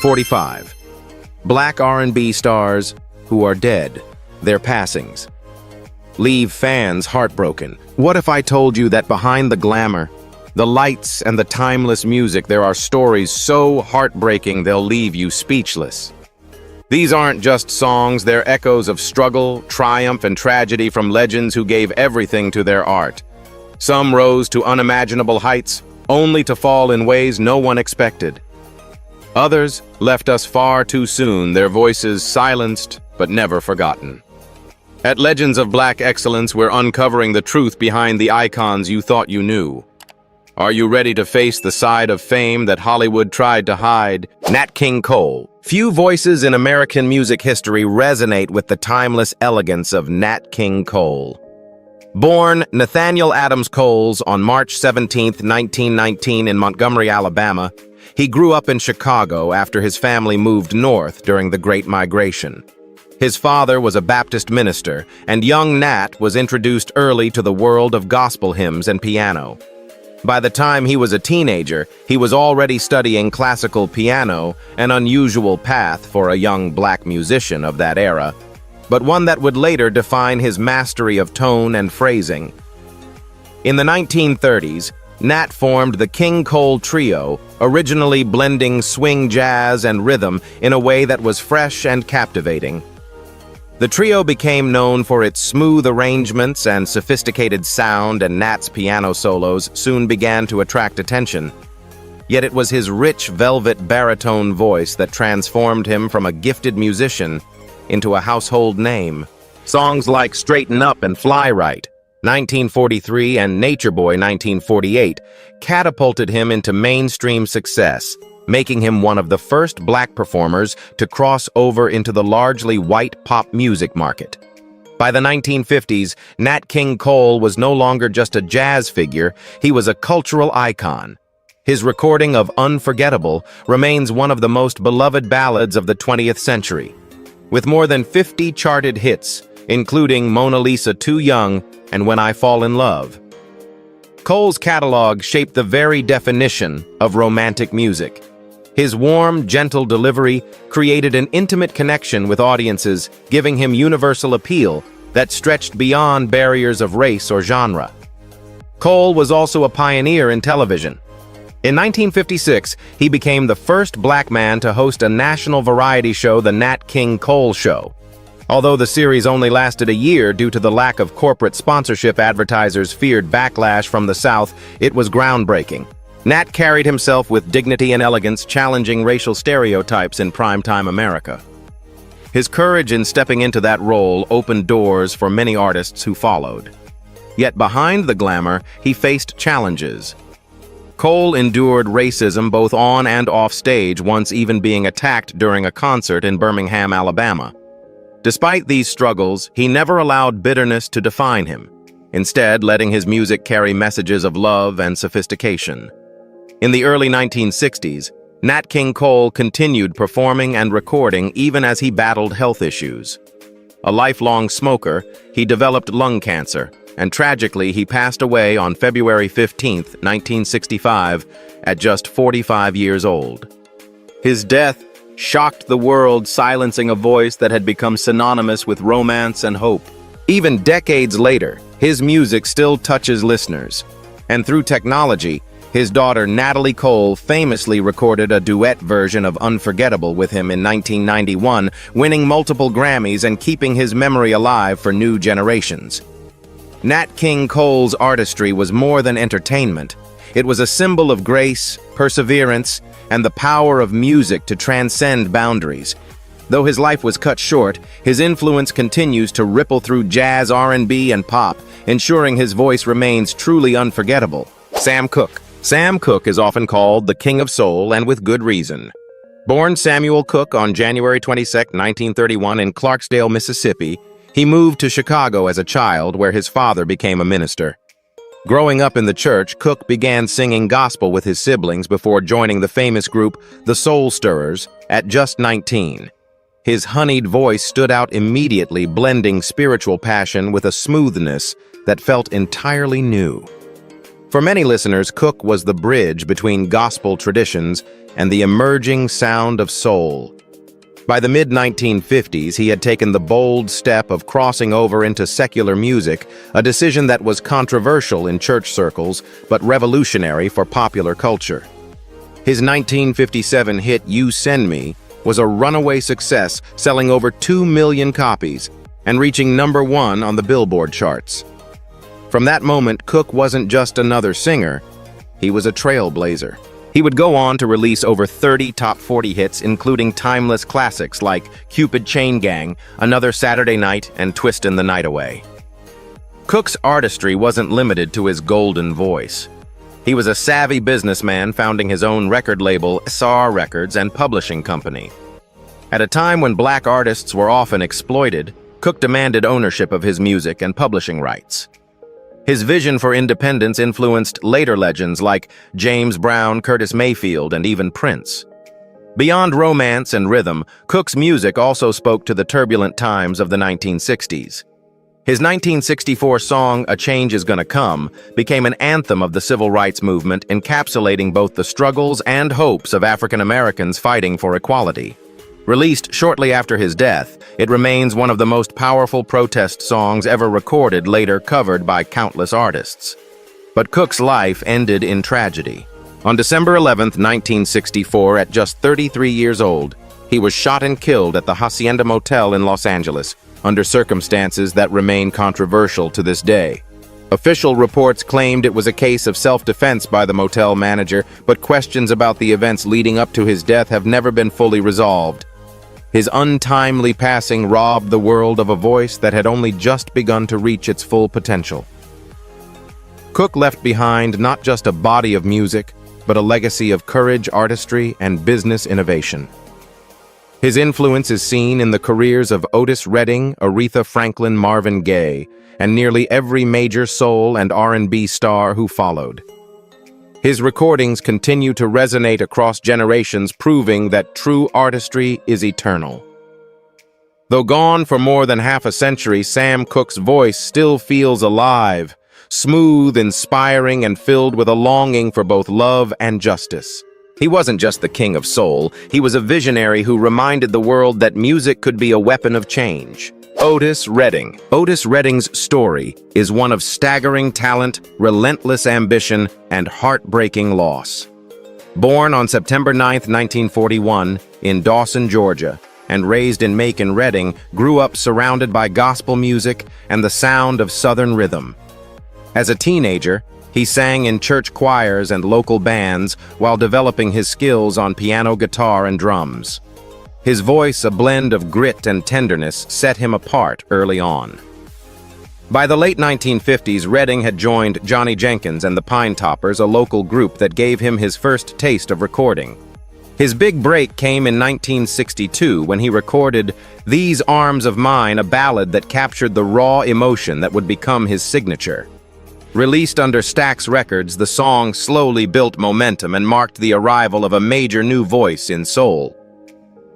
45. Black R&B stars who are dead, their passings. Leave fans heartbroken. What if I told you that behind the glamour, the lights and the timeless music, there are stories so heartbreaking they'll leave you speechless? These aren't just songs, they're echoes of struggle, triumph, and tragedy from legends who gave everything to their art. Some rose to unimaginable heights, only to fall in ways no one expected. Others left us far too soon, their voices silenced but never forgotten. At Legends of Black Excellence, we're uncovering the truth behind the icons you thought you knew. Are you ready to face the side of fame that Hollywood tried to hide? Nat King Cole. Few voices in American music history resonate with the timeless elegance of Nat King Cole. Born Nathaniel Adams Coles on March 17, 1919 in Montgomery, Alabama, he grew up in Chicago after his family moved north during the Great Migration. His father was a Baptist minister, and young Nat was introduced early to the world of gospel hymns and piano. By the time he was a teenager, he was already studying classical piano, an unusual path for a young black musician of that era, but one that would later define his mastery of tone and phrasing. In the 1930s, Nat formed the King Cole Trio, originally blending swing jazz and rhythm in a way that was fresh and captivating. The trio became known for its smooth arrangements and sophisticated sound, and Nat's piano solos soon began to attract attention. Yet it was his rich velvet baritone voice that transformed him from a gifted musician into a household name. Songs like Straighten Up and Fly Right, 1943, and Nature Boy, 1948, catapulted him into mainstream success, making him one of the first black performers to cross over into the largely white pop music market. By the 1950s, Nat King Cole was no longer just a jazz figure, he was a cultural icon. His recording of Unforgettable remains one of the most beloved ballads of the 20th century. With more than 50 charted hits, including Mona Lisa Too Young and When I Fall in Love. Cole's catalog shaped the very definition of romantic music. His warm, gentle delivery created an intimate connection with audiences, giving him universal appeal that stretched beyond barriers of race or genre. Cole was also a pioneer in television. In 1956, he became the first black man to host a national variety show, The Nat King Cole Show. Although the series only lasted a year due to the lack of corporate sponsorship, advertisers feared backlash from the South, it was groundbreaking. Nat carried himself with dignity and elegance, challenging racial stereotypes in primetime America. His courage in stepping into that role opened doors for many artists who followed. Yet behind the glamour, he faced challenges. Cole endured racism both on and off stage, once even being attacked during a concert in Birmingham, Alabama. Despite these struggles, he never allowed bitterness to define him, instead letting his music carry messages of love and sophistication. In the early 1960s, Nat King Cole continued performing and recording even as he battled health issues. A lifelong smoker, he developed lung cancer, and tragically he passed away on February 15, 1965, at just 45 years old. His death shocked the world, silencing a voice that had become synonymous with romance and hope. Even decades later, his music still touches listeners, and through technology, his daughter Natalie Cole famously recorded a duet version of Unforgettable with him in 1991, winning multiple Grammys and keeping his memory alive for new generations. Nat King Cole's artistry was more than entertainment. It was a symbol of grace, perseverance, and the power of music to transcend boundaries. Though his life was cut short, his influence continues to ripple through jazz, R&B, and pop, ensuring his voice remains truly unforgettable. Sam Cooke. Sam Cooke is often called the King of Soul, and with good reason. Born Samuel Cooke on January 22, 1931 in Clarksdale, Mississippi, he moved to Chicago as a child, where his father became a minister. Growing up in the church, Cooke began singing gospel with his siblings before joining the famous group The Soul Stirrers at just 19. His honeyed voice stood out immediately, blending spiritual passion with a smoothness that felt entirely new. For many listeners, Cooke was the bridge between gospel traditions and the emerging sound of soul. By the mid-1950s, he had taken the bold step of crossing over into secular music, a decision that was controversial in church circles, but revolutionary for popular culture. His 1957 hit You Send Me was a runaway success, selling over 2 million copies and reaching #1 on the Billboard charts. From that moment, Cook wasn't just another singer, he was a trailblazer. He would go on to release over 30 top 40 hits, including timeless classics like Cupid Chain Gang, Another Saturday Night, and Twistin' the Night Away. Cook's artistry wasn't limited to his golden voice. He was a savvy businessman founding his own record label, SR Records, and publishing company. At a time when black artists were often exploited, Cook demanded ownership of his music and publishing rights. His vision for independence influenced later legends like James Brown, Curtis Mayfield, and even Prince. Beyond romance and rhythm, Cook's music also spoke to the turbulent times of the 1960s. His 1964 song, A Change Is Gonna Come, became an anthem of the civil rights movement, encapsulating both the struggles and hopes of African Americans fighting for equality. Released shortly after his death, it remains one of the most powerful protest songs ever recorded, later covered by countless artists. But Cook's life ended in tragedy. On December 11, 1964, at just 33 years old, he was shot and killed at the Hacienda Motel in Los Angeles, under circumstances that remain controversial to this day. Official reports claimed it was a case of self-defense by the motel manager, but questions about the events leading up to his death have never been fully resolved. His untimely passing robbed the world of a voice that had only just begun to reach its full potential. Cook left behind not just a body of music, but a legacy of courage, artistry, and business innovation. His influence is seen in the careers of Otis Redding, Aretha Franklin, Marvin Gaye, and nearly every major soul and R&B star who followed. His recordings continue to resonate across generations, proving that true artistry is eternal. Though gone for more than half a century, Sam Cooke's voice still feels alive, smooth, inspiring, and filled with a longing for both love and justice. He wasn't just the king of soul, he was a visionary who reminded the world that music could be a weapon of change. Otis Redding. Otis Redding's story is one of staggering talent, relentless ambition, and heartbreaking loss. Born on September 9, 1941, in Dawson, Georgia, and raised in Macon, Redding, grew up surrounded by gospel music and the sound of Southern rhythm. As a teenager, he sang in church choirs and local bands while developing his skills on piano, guitar, and drums. His voice, a blend of grit and tenderness, set him apart early on. By the late 1950s, Redding had joined Johnny Jenkins and the Pine Toppers, a local group that gave him his first taste of recording. His big break came in 1962 when he recorded These Arms of Mine, a ballad that captured the raw emotion that would become his signature. Released under Stax Records, the song slowly built momentum and marked the arrival of a major new voice in soul.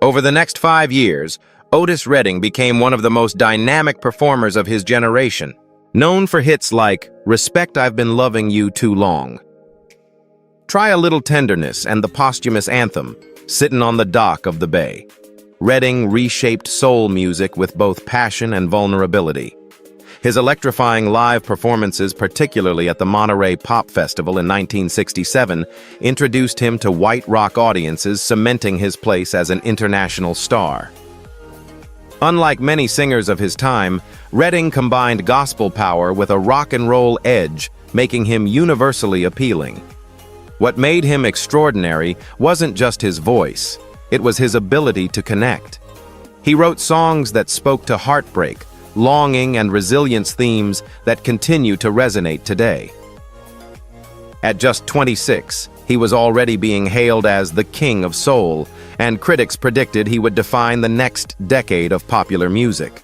Over the next 5 years, Otis Redding became one of the most dynamic performers of his generation, known for hits like Respect I've Been Loving You Too Long, Try a Little Tenderness, and the posthumous anthem, Sittin' on the Dock of the Bay. Redding reshaped soul music with both passion and vulnerability. His electrifying live performances, particularly at the Monterey Pop Festival in 1967, introduced him to white rock audiences, cementing his place as an international star. Unlike many singers of his time, Redding combined gospel power with a rock and roll edge, making him universally appealing. What made him extraordinary wasn't just his voice, it was his ability to connect. He wrote songs that spoke to heartbreak, longing, and resilience, themes that continue to resonate today. At just 26, he was already being hailed as the king of soul, and critics predicted he would define the next decade of popular music.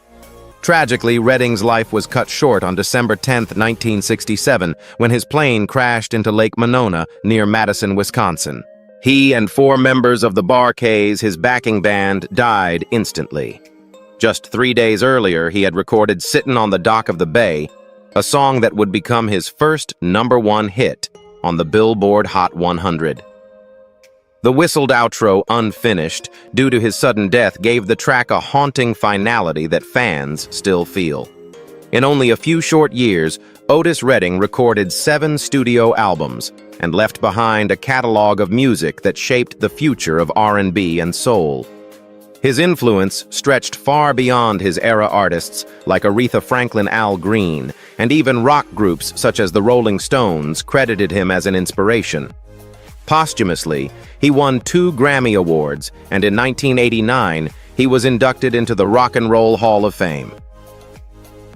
Tragically, Redding's life was cut short on December 10, 1967, when his plane crashed into Lake Monona near Madison, Wisconsin. He and 4 members of the Bar-Kays, his backing band, died instantly. Just 3 days earlier, he had recorded Sittin' on the Dock of the Bay, a song that would become his first #1 hit on the Billboard Hot 100. The whistled outro, unfinished, due to his sudden death, gave the track a haunting finality that fans still feel. In only a few short years, Otis Redding recorded 7 studio albums and left behind a catalog of music that shaped the future of R&B and soul. His influence stretched far beyond his era artists like Aretha Franklin, Al Green, and even rock groups such as the Rolling Stones credited him as an inspiration. Posthumously, he won 2 Grammy Awards, and in 1989, he was inducted into the Rock and Roll Hall of Fame.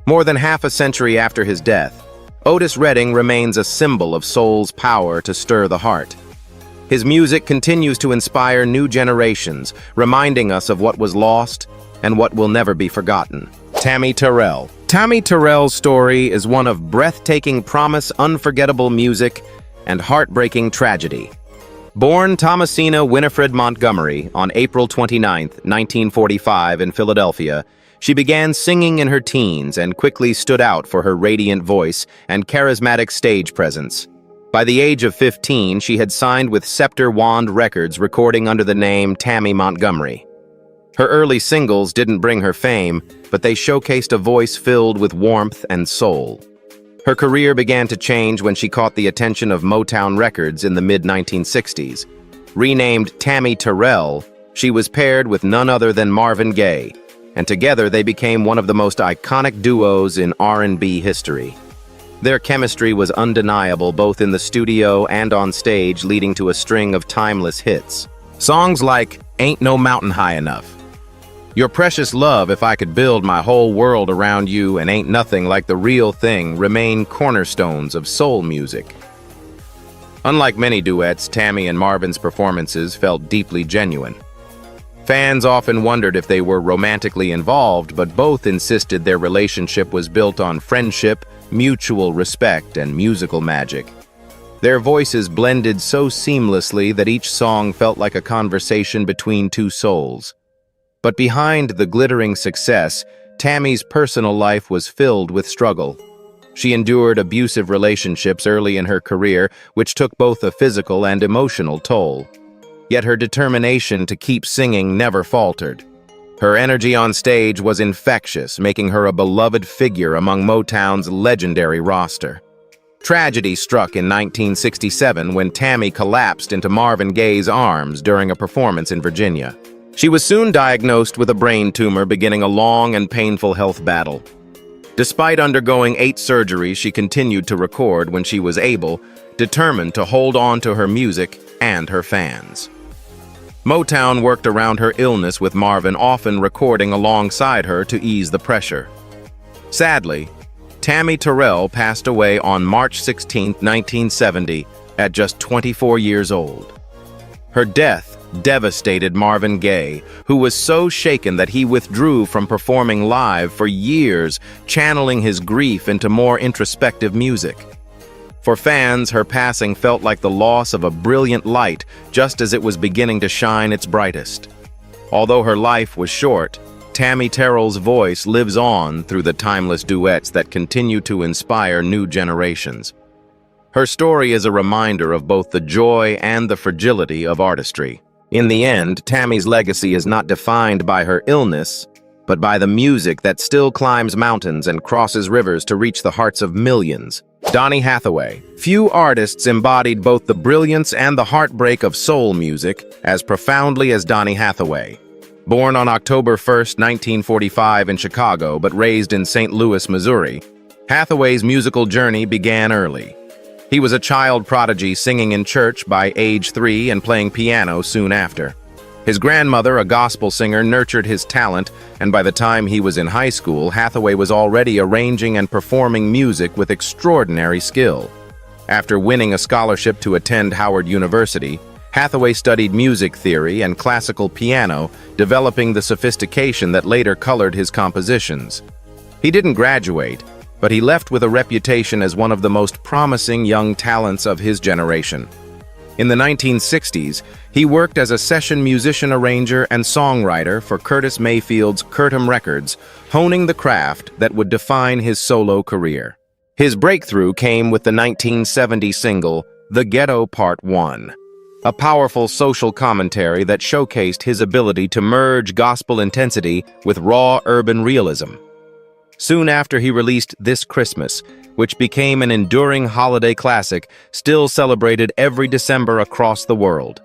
More than half a century after his death, Otis Redding remains a symbol of soul's power to stir the heart. His music continues to inspire new generations, reminding us of what was lost and what will never be forgotten. Tammy Terrell. Tammy Terrell's story is one of breathtaking promise, unforgettable music, and heartbreaking tragedy. Born Thomasina Winifred Montgomery on April 29, 1945 in Philadelphia, she began singing in her teens and quickly stood out for her radiant voice and charismatic stage presence. By the age of 15, she had signed with Scepter Wand Records, recording under the name Tammy Montgomery. Her early singles didn't bring her fame, but they showcased a voice filled with warmth and soul. Her career began to change when she caught the attention of Motown Records in the mid-1960s. Renamed Tammy Terrell, she was paired with none other than Marvin Gaye, and together they became one of the most iconic duos in R&B history. Their chemistry was undeniable both in the studio and on stage, leading to a string of timeless hits. Songs like Ain't No Mountain High Enough, Your Precious Love, If I Could Build My Whole World Around You, and Ain't Nothing Like the Real Thing remain cornerstones of soul music. Unlike many duets, Tammy and Marvin's performances felt deeply genuine. Fans often wondered if they were romantically involved, but both insisted their relationship was built on friendship, mutual respect, and musical magic. Their voices blended so seamlessly that each song felt like a conversation between two souls. But behind the glittering success, Tammy's personal life was filled with struggle. She endured abusive relationships early in her career, which took both a physical and emotional toll. Yet her determination to keep singing never faltered. Her energy on stage was infectious, making her a beloved figure among Motown's legendary roster. Tragedy struck in 1967 when Tammy collapsed into Marvin Gaye's arms during a performance in Virginia. She was soon diagnosed with a brain tumor, beginning a long and painful health battle. Despite undergoing 8 surgeries, she continued to record when she was able, determined to hold on to her music and her fans. Motown worked around her illness, with Marvin often recording alongside her to ease the pressure. Sadly, Tammy Terrell passed away on March 16, 1970, at just 24 years old. Her death devastated Marvin Gaye, who was so shaken that he withdrew from performing live for years, channeling his grief into more introspective music. For fans, her passing felt like the loss of a brilliant light just as it was beginning to shine its brightest. Although her life was short, Tammy Terrell's voice lives on through the timeless duets that continue to inspire new generations. Her story is a reminder of both the joy and the fragility of artistry. In the end, Tammy's legacy is not defined by her illness, but by the music that still climbs mountains and crosses rivers to reach the hearts of millions. Donny Hathaway. Few artists embodied both the brilliance and the heartbreak of soul music as profoundly as Donny Hathaway. Born on October 1, 1945 in Chicago, but raised in St. Louis, Missouri, Hathaway's musical journey began early. He was a child prodigy, singing in church by age 3 and playing piano soon after. His grandmother, a gospel singer, nurtured his talent, and by the time he was in high school, Hathaway was already arranging and performing music with extraordinary skill. After winning a scholarship to attend Howard University, Hathaway studied music theory and classical piano, developing the sophistication that later colored his compositions. He didn't graduate, but he left with a reputation as one of the most promising young talents of his generation. In the 1960s, he worked as a session musician, arranger, and songwriter for Curtis Mayfield's Curtom Records, honing the craft that would define his solo career. His breakthrough came with the 1970 single, The Ghetto Part 1. a powerful social commentary that showcased his ability to merge gospel intensity with raw urban realism. Soon after he released This Christmas, which became an enduring holiday classic, still celebrated every December across the world.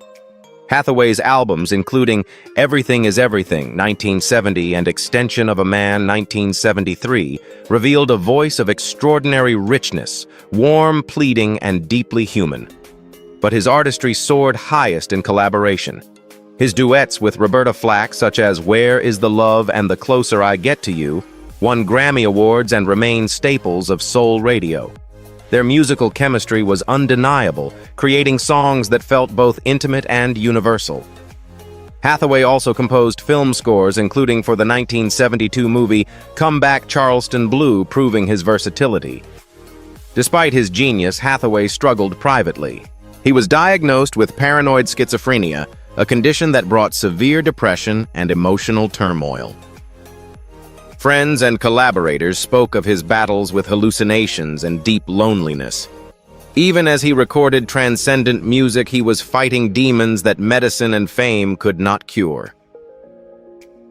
Hathaway's albums, including Everything is Everything, 1970, and Extension of a Man, 1973, revealed a voice of extraordinary richness, warm, pleading, and deeply human. But his artistry soared highest in collaboration. His duets with Roberta Flack, such as Where is the Love and The Closer I Get to You, won Grammy Awards and remain staples of soul radio. Their musical chemistry was undeniable, creating songs that felt both intimate and universal. Hathaway also composed film scores, including for the 1972 movie Come Back Charleston Blue, proving his versatility. Despite his genius, Hathaway struggled privately. He was diagnosed with paranoid schizophrenia, a condition that brought severe depression and emotional turmoil. Friends and collaborators spoke of his battles with hallucinations and deep loneliness. Even as he recorded transcendent music, he was fighting demons that medicine and fame could not cure.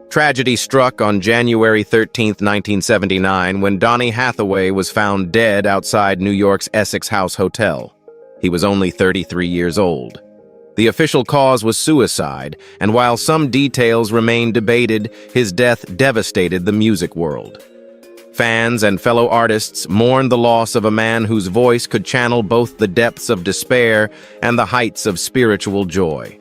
Tragedy struck on January 13, 1979, when Donny Hathaway was found dead outside New York's Essex House Hotel. He was only 33 years old. The official cause was suicide, and while some details remain debated, his death devastated the music world. Fans and fellow artists mourned the loss of a man whose voice could channel both the depths of despair and the heights of spiritual joy.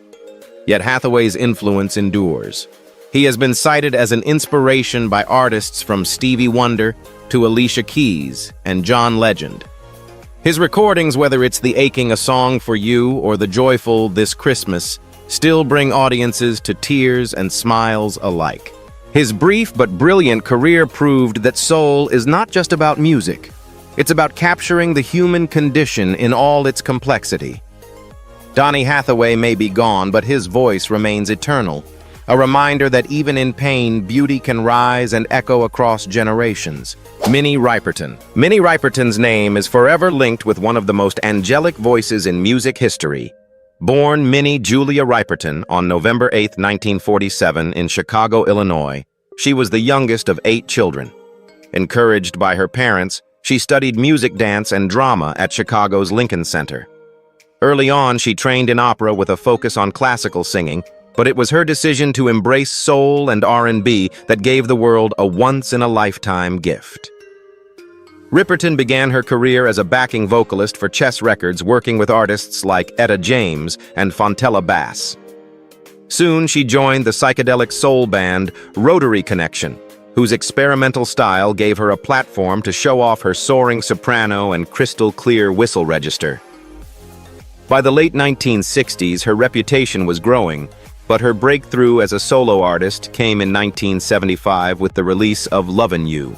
Yet Hathaway's influence endures. He has been cited as an inspiration by artists from Stevie Wonder to Alicia Keys and John Legend. His recordings, whether it's the aching A Song for You or the joyful This Christmas, still bring audiences to tears and smiles alike. His brief but brilliant career proved that soul is not just about music. It's about capturing the human condition in all its complexity. Donny Hathaway may be gone, but his voice remains eternal, a reminder that even in pain, beauty can rise and echo across generations. Minnie Riperton. Minnie Riperton's name is forever linked with one of the most angelic voices in music history. Born Minnie Julia Riperton on November 8, 1947 in Chicago, Illinois, she was the youngest of 8 children. Encouraged by her parents, she studied music, dance, and drama at Chicago's Lincoln Center. Early on, she trained in opera with a focus on classical singing, but it was her decision to embrace soul and R&B that gave the world a once-in-a-lifetime gift. Riperton began her career as a backing vocalist for Chess Records, working with artists like Etta James and Fontella Bass. Soon, she joined the psychedelic soul band Rotary Connection, whose experimental style gave her a platform to show off her soaring soprano and crystal-clear whistle register. By the late 1960s, her reputation was growing, but her breakthrough as a solo artist came in 1975 with the release of Lovin' You.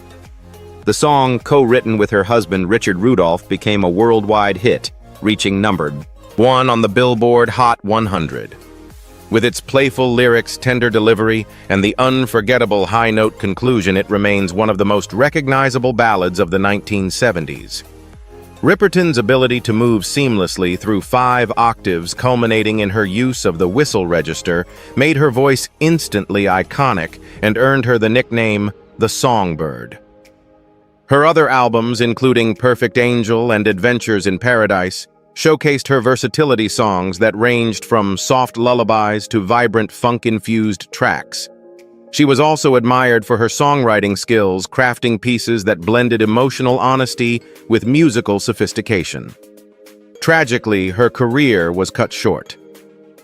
The song, co-written with her husband Richard Rudolph, became a worldwide hit, reaching number 1 on the Billboard Hot 100. With its playful lyrics, tender delivery, and the unforgettable high-note conclusion, it remains one of the most recognizable ballads of the 1970s. Riperton's ability to move seamlessly through 5 octaves, culminating in her use of the whistle register, made her voice instantly iconic and earned her the nickname the Songbird. Her other albums, including Perfect Angel and Adventures in Paradise, showcased her versatility. Songs that ranged from soft lullabies to vibrant funk-infused tracks. She was also admired for her songwriting skills, crafting pieces that blended emotional honesty with musical sophistication. Tragically, her career was cut short.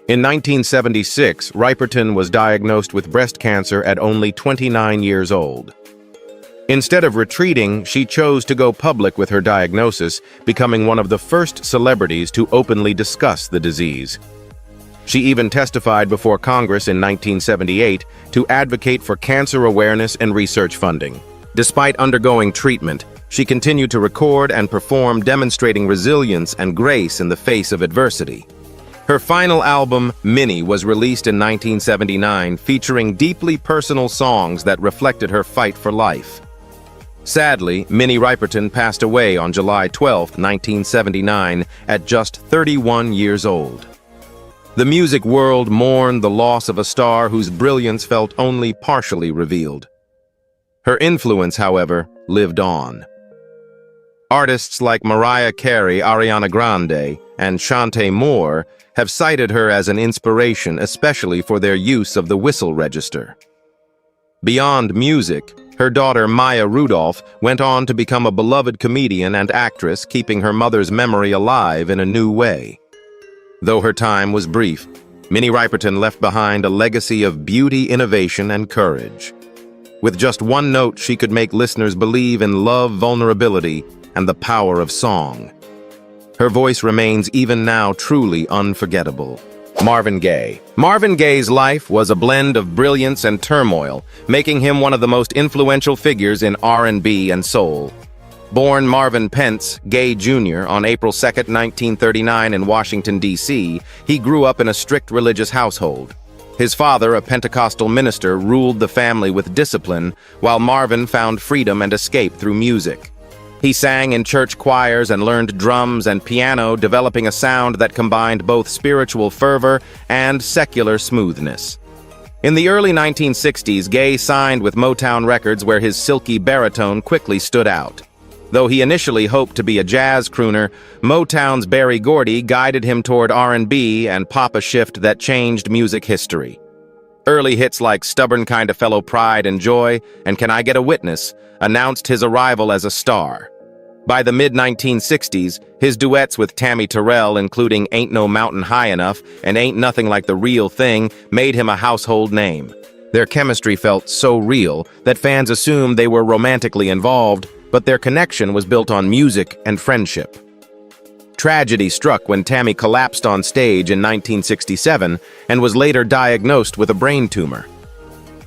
In 1976, Riperton was diagnosed with breast cancer at only 29 years old. Instead of retreating, she chose to go public with her diagnosis, becoming one of the first celebrities to openly discuss the disease. She even testified before Congress in 1978 to advocate for cancer awareness and research funding. Despite undergoing treatment, she continued to record and perform, demonstrating resilience and grace in the face of adversity. Her final album, Minnie, was released in 1979, featuring deeply personal songs that reflected her fight for life. Sadly, Minnie Riperton passed away on July 12, 1979, at just 31 years old. The music world mourned the loss of a star whose brilliance felt only partially revealed. Her influence, however, lived on. Artists like Mariah Carey, Ariana Grande, and Shantae Moore have cited her as an inspiration, especially for their use of the whistle register. Beyond music, her daughter Maya Rudolph went on to become a beloved comedian and actress, keeping her mother's memory alive in a new way. Though her time was brief, Minnie Riperton left behind a legacy of beauty, innovation, and courage. With just one note, she could make listeners believe in love, vulnerability, and the power of song. Her voice remains even now truly unforgettable. Marvin Gaye. Marvin Gaye's life was a blend of brilliance and turmoil, making him one of the most influential figures in R&B and soul. Born Marvin Pentz Gaye Jr. on April 2, 1939 in Washington, D.C., he grew up in a strict religious household. His father, a Pentecostal minister, ruled the family with discipline, while Marvin found freedom and escape through music. He sang in church choirs and learned drums and piano, developing a sound that combined both spiritual fervor and secular smoothness. In the early 1960s, Gaye signed with Motown Records, where his silky baritone quickly stood out. Though he initially hoped to be a jazz crooner, Motown's Berry Gordy guided him toward R&B and pop, a shift that changed music history. Early hits like Stubborn Kinda Fellow, Pride and Joy, and Can I Get a Witness announced his arrival as a star. By the mid-1960s, his duets with Tammy Terrell, including Ain't No Mountain High Enough and Ain't Nothing Like the Real Thing, made him a household name. Their chemistry felt so real that fans assumed they were romantically involved, but their connection was built on music and friendship. Tragedy struck when Tammy collapsed on stage in 1967 and was later diagnosed with a brain tumor.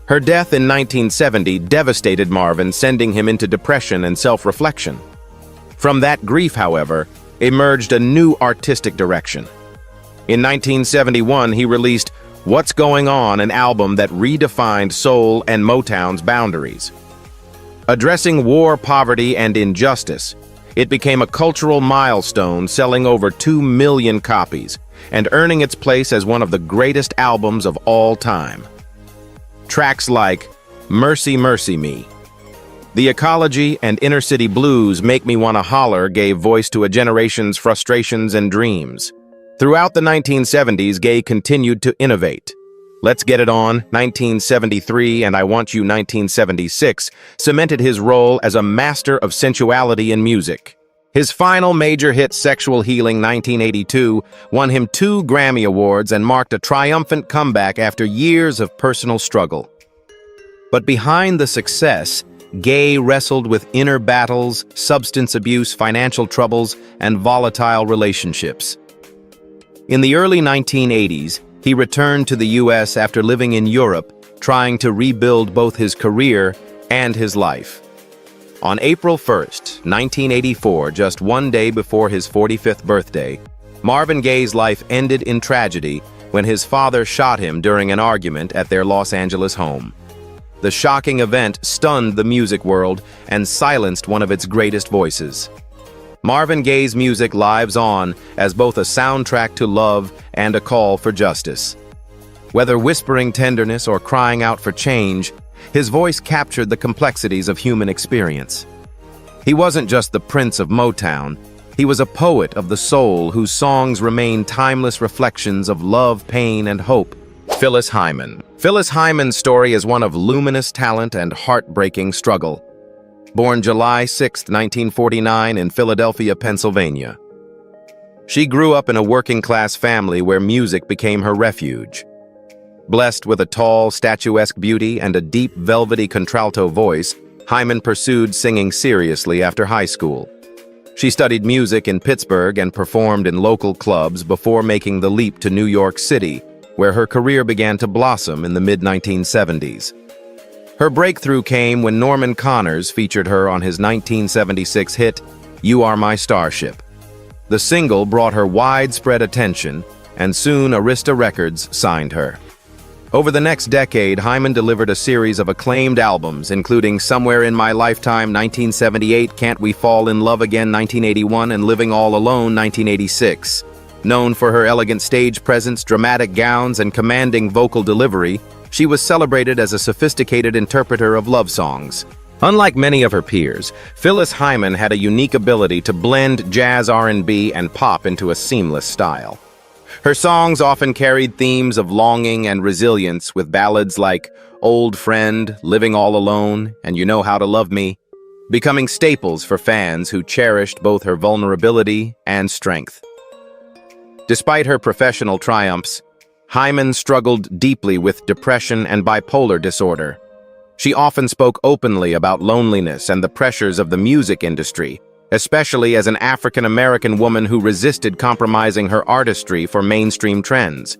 Her death in 1970 devastated Marvin, sending him into depression and self-reflection. From that grief, however, emerged a new artistic direction. In 1971, he released What's Going On, an album that redefined soul and Motown's boundaries. Addressing war, poverty, and injustice, it became a cultural milestone, selling over 2 million copies and earning its place as one of the greatest albums of all time. Tracks like Mercy, Mercy Me, The Ecology, and Inner City Blues Make Me Wanna Holler gave voice to a generation's frustrations and dreams. Throughout the 1970s, Gaye continued to innovate. Let's Get It On, 1973, and I Want You, 1976, cemented his role as a master of sensuality in music. His final major hit, Sexual Healing, 1982, won him 2 Grammy Awards and marked a triumphant comeback after years of personal struggle. But behind the success, Gaye wrestled with inner battles, substance abuse, financial troubles, and volatile relationships. In the early 1980s, he returned to the U.S. after living in Europe, trying to rebuild both his career and his life. On April 1, 1984, just one day before his 45th birthday, Marvin Gaye's life ended in tragedy when his father shot him during an argument at their Los Angeles home. The shocking event stunned the music world and silenced one of its greatest voices. Marvin Gaye's music lives on as both a soundtrack to love and a call for justice. Whether whispering tenderness or crying out for change, his voice captured the complexities of human experience. He wasn't just the Prince of Motown, he was a poet of the soul whose songs remain timeless reflections of love, pain, and hope. Phyllis Hyman. Phyllis Hyman's story is one of luminous talent and heartbreaking struggle. Born July 6, 1949 in Philadelphia, Pennsylvania. She grew up in a working-class family where music became her refuge. Blessed with a tall, statuesque beauty and a deep, velvety contralto voice, Hyman pursued singing seriously after high school. She studied music in Pittsburgh and performed in local clubs before making the leap to New York City, where her career began to blossom in the mid-1970s. Her breakthrough came when Norman Connors featured her on his 1976 hit, You Are My Starship. The single brought her widespread attention, and soon Arista Records signed her. Over the next decade, Hyman delivered a series of acclaimed albums, including Somewhere in My Lifetime, 1978, Can't We Fall in Love Again, 1981, and Living All Alone, 1986. Known for her elegant stage presence, dramatic gowns, and commanding vocal delivery, she was celebrated as a sophisticated interpreter of love songs. Unlike many of her peers, Phyllis Hyman had a unique ability to blend jazz, R&B, and pop into a seamless style. Her songs often carried themes of longing and resilience, with ballads like Old Friend, Living All Alone, and You Know How to Love Me, becoming staples for fans who cherished both her vulnerability and strength. Despite her professional triumphs, Hyman struggled deeply with depression and bipolar disorder. She often spoke openly about loneliness and the pressures of the music industry, especially as an African-American woman who resisted compromising her artistry for mainstream trends.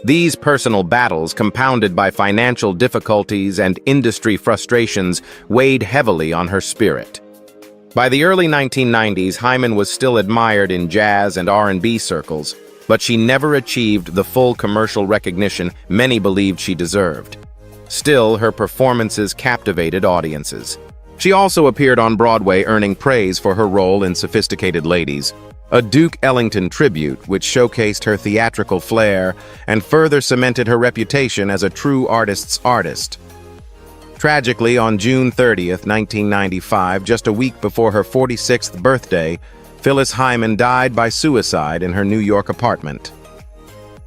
These personal battles, compounded by financial difficulties and industry frustrations, weighed heavily on her spirit. By the early 1990s, Hyman was still admired in jazz and R&B circles, but she never achieved the full commercial recognition many believed she deserved. Still, her performances captivated audiences. She also appeared on Broadway, earning praise for her role in Sophisticated Ladies, a Duke Ellington tribute which showcased her theatrical flair and further cemented her reputation as a true artist's artist. Tragically, on June 30th, 1995, just a week before her 46th birthday, Phyllis Hyman died by suicide in her New York apartment.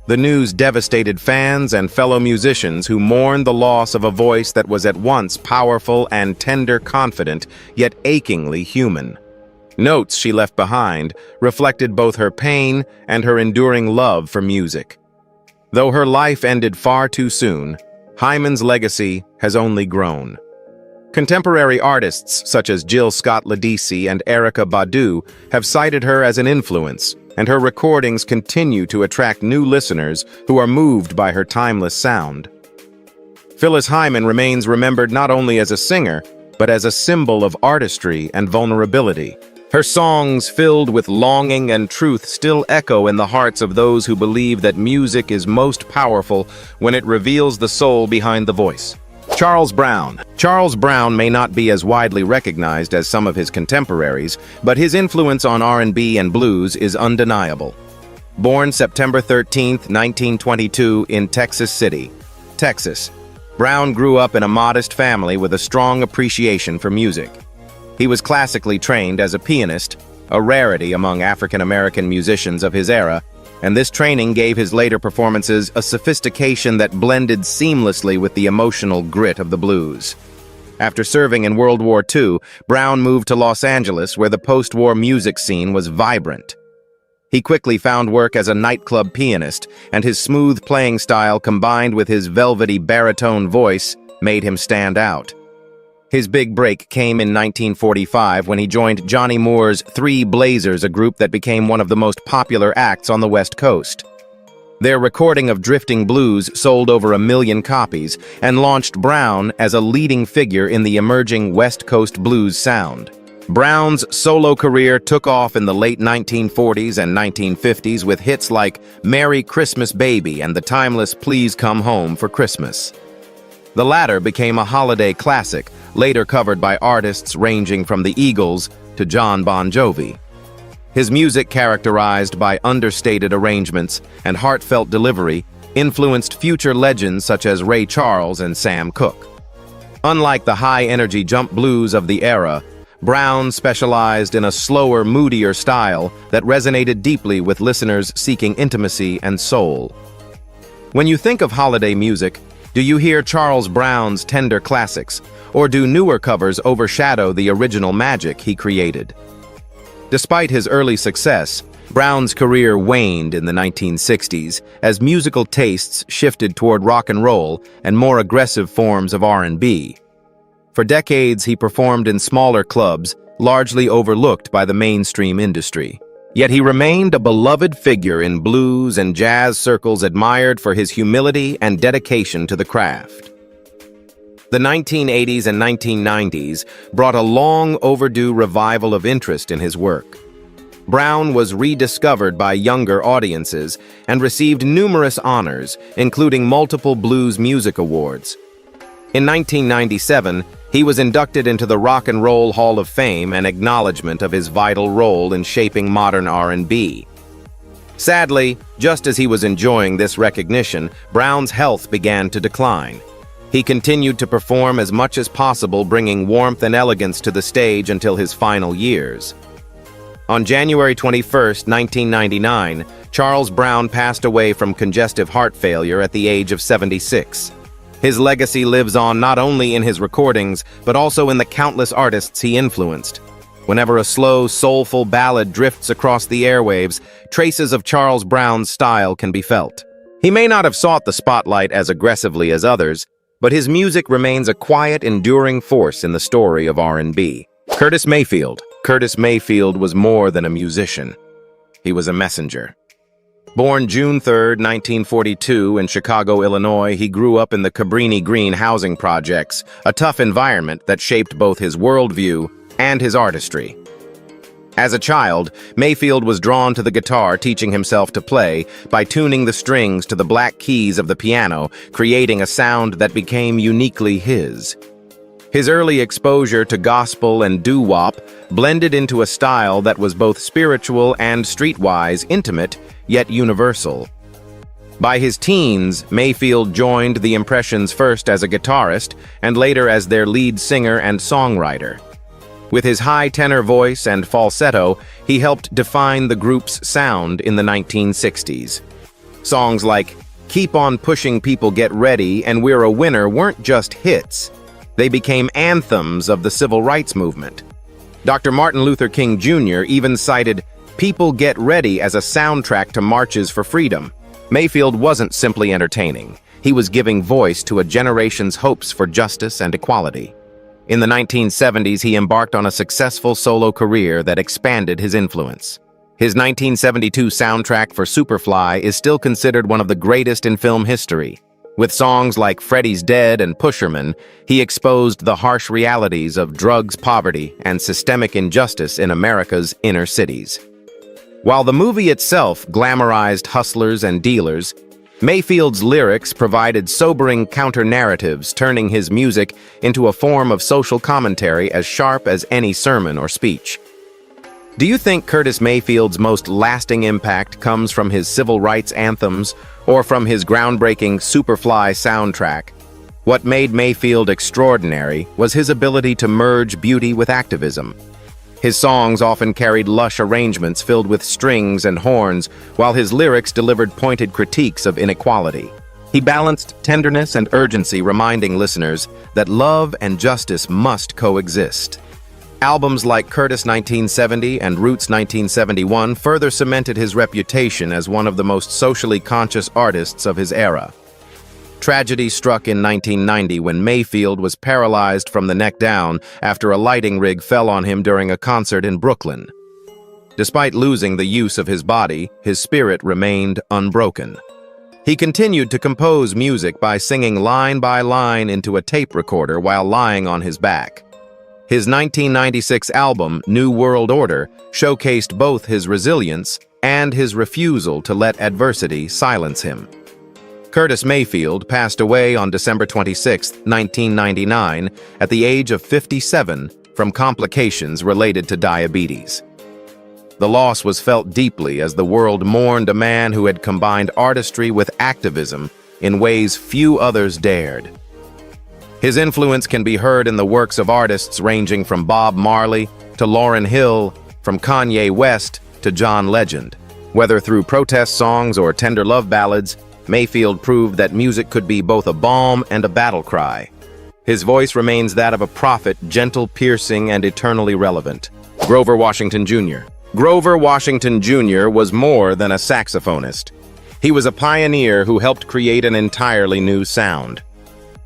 The news devastated fans and fellow musicians who mourned the loss of a voice that was at once powerful and tender, confident, yet achingly human. Notes she left behind reflected both her pain and her enduring love for music. Though her life ended far too soon, Hyman's legacy has only grown. Contemporary artists such as Jill Scott Ledisi and Erykah Badu have cited her as an influence, and her recordings continue to attract new listeners who are moved by her timeless sound. Phyllis Hyman remains remembered not only as a singer, but as a symbol of artistry and vulnerability. Her songs, filled with longing and truth, still echo in the hearts of those who believe that music is most powerful when it reveals the soul behind the voice. Charles Brown. Charles Brown may not be as widely recognized as some of his contemporaries, but his influence on R&B and blues is undeniable. Born September 13, 1922 in Texas City, Texas, Brown grew up in a modest family with a strong appreciation for music. He was classically trained as a pianist, a rarity among African-American musicians of his era, and this training gave his later performances a sophistication that blended seamlessly with the emotional grit of the blues. After serving in World War II, Brown moved to Los Angeles, where the post-war music scene was vibrant. He quickly found work as a nightclub pianist, and his smooth playing style combined with his velvety baritone voice made him stand out. His big break came in 1945 when he joined Johnny Moore's Three Blazers, a group that became one of the most popular acts on the West Coast. Their recording of Drifting Blues sold over 1 million copies and launched Brown as a leading figure in the emerging West Coast blues sound. Brown's solo career took off in the late 1940s and 1950s with hits like Merry Christmas Baby and the timeless Please Come Home for Christmas. The latter became a holiday classic, later covered by artists ranging from the Eagles to John Bon Jovi. His music, characterized by understated arrangements and heartfelt delivery, influenced future legends such as Ray Charles and Sam Cooke. Unlike the high-energy jump blues of the era, Brown specialized in a slower, moodier style that resonated deeply with listeners seeking intimacy and soul. When you think of holiday music, do you hear Charles Brown's tender classics, or do newer covers overshadow the original magic he created? Despite his early success, Brown's career waned in the 1960s as musical tastes shifted toward rock and roll and more aggressive forms of R&B. For decades, he performed in smaller clubs, largely overlooked by the mainstream industry. Yet he remained a beloved figure in blues and jazz circles, admired for his humility and dedication to the craft. The 1980s and 1990s brought a long overdue revival of interest in his work. Brown was rediscovered by younger audiences and received numerous honors, including multiple Blues Music Awards. In 1997, he was inducted into the Rock and Roll Hall of Fame, an acknowledgement of his vital role in shaping modern R&B. Sadly, just as he was enjoying this recognition, Brown's health began to decline. He continued to perform as much as possible, bringing warmth and elegance to the stage until his final years. On January 21, 1999, Charles Brown passed away from congestive heart failure at the age of 76. His legacy lives on not only in his recordings, but also in the countless artists he influenced. Whenever a slow, soulful ballad drifts across the airwaves, traces of Charles Brown's style can be felt. He may not have sought the spotlight as aggressively as others, but his music remains a quiet, enduring force in the story of R&B. Curtis Mayfield. Curtis Mayfield was more than a musician. He was a messenger. Born June 3, 1942 in Chicago, Illinois, he grew up in the Cabrini Green housing projects, a tough environment that shaped both his worldview and his artistry. As a child, Mayfield was drawn to the guitar, teaching himself to play by tuning the strings to the black keys of the piano, creating a sound that became uniquely his. His early exposure to gospel and doo-wop blended into a style that was both spiritual and streetwise, intimate, yet universal. By his teens, Mayfield joined the Impressions first as a guitarist and later as their lead singer and songwriter. With his high tenor voice and falsetto, he helped define the group's sound in the 1960s. Songs like "Keep On Pushing People Get Ready" and "We're a Winner" weren't just hits. They became anthems of the civil rights movement. Dr. Martin Luther King Jr. even cited "People Get Ready" as a soundtrack to marches for freedom. Mayfield wasn't simply entertaining. He was giving voice to a generation's hopes for justice and equality. In the 1970s, he embarked on a successful solo career that expanded his influence. His 1972 soundtrack for Superfly is still considered one of the greatest in film history. With songs like "Freddie's Dead" and "Pusherman," he exposed the harsh realities of drugs, poverty, and systemic injustice in America's inner cities. While the movie itself glamorized hustlers and dealers, Mayfield's lyrics provided sobering counter-narratives, turning his music into a form of social commentary as sharp as any sermon or speech. Do you think Curtis Mayfield's most lasting impact comes from his civil rights anthems or from his groundbreaking Superfly soundtrack? What made Mayfield extraordinary was his ability to merge beauty with activism. His songs often carried lush arrangements filled with strings and horns, while his lyrics delivered pointed critiques of inequality. He balanced tenderness and urgency, reminding listeners that love and justice must coexist. Albums like Curtis 1970 and Roots 1971 further cemented his reputation as one of the most socially conscious artists of his era. Tragedy struck in 1990 when Mayfield was paralyzed from the neck down after a lighting rig fell on him during a concert in Brooklyn. Despite losing the use of his body, his spirit remained unbroken. He continued to compose music by singing line by line into a tape recorder while lying on his back. His 1996 album, New World Order, showcased both his resilience and his refusal to let adversity silence him. Curtis Mayfield passed away on December 26, 1999, at the age of 57 from complications related to diabetes. The loss was felt deeply as the world mourned a man who had combined artistry with activism in ways few others dared. His influence can be heard in the works of artists ranging from Bob Marley to Lauryn Hill, from Kanye West to John Legend. Whether through protest songs or tender love ballads, Mayfield proved that music could be both a balm and a battle cry. His voice remains that of a prophet, gentle, piercing, and eternally relevant. Grover Washington Jr. Grover Washington Jr. was more than a saxophonist. He was a pioneer who helped create an entirely new sound.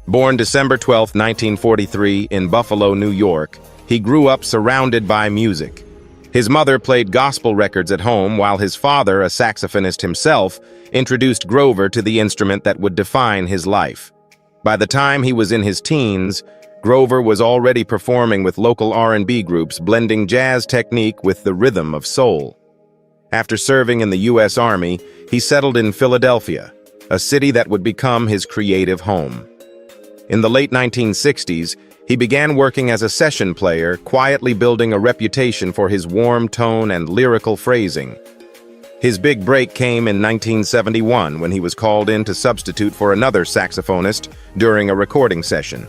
Born December 12, 1943, in Buffalo, New York, he grew up surrounded by music. His mother played gospel records at home, while his father, a saxophonist himself, introduced Grover to the instrument that would define his life. By the time he was in his teens, Grover was already performing with local R&B groups, blending jazz technique with the rhythm of soul. After serving in the U.S. Army, he settled in Philadelphia, a city that would become his creative home. In the late 1960s, he began working as a session player, quietly building a reputation for his warm tone and lyrical phrasing. His big break came in 1971 when he was called in to substitute for another saxophonist during a recording session.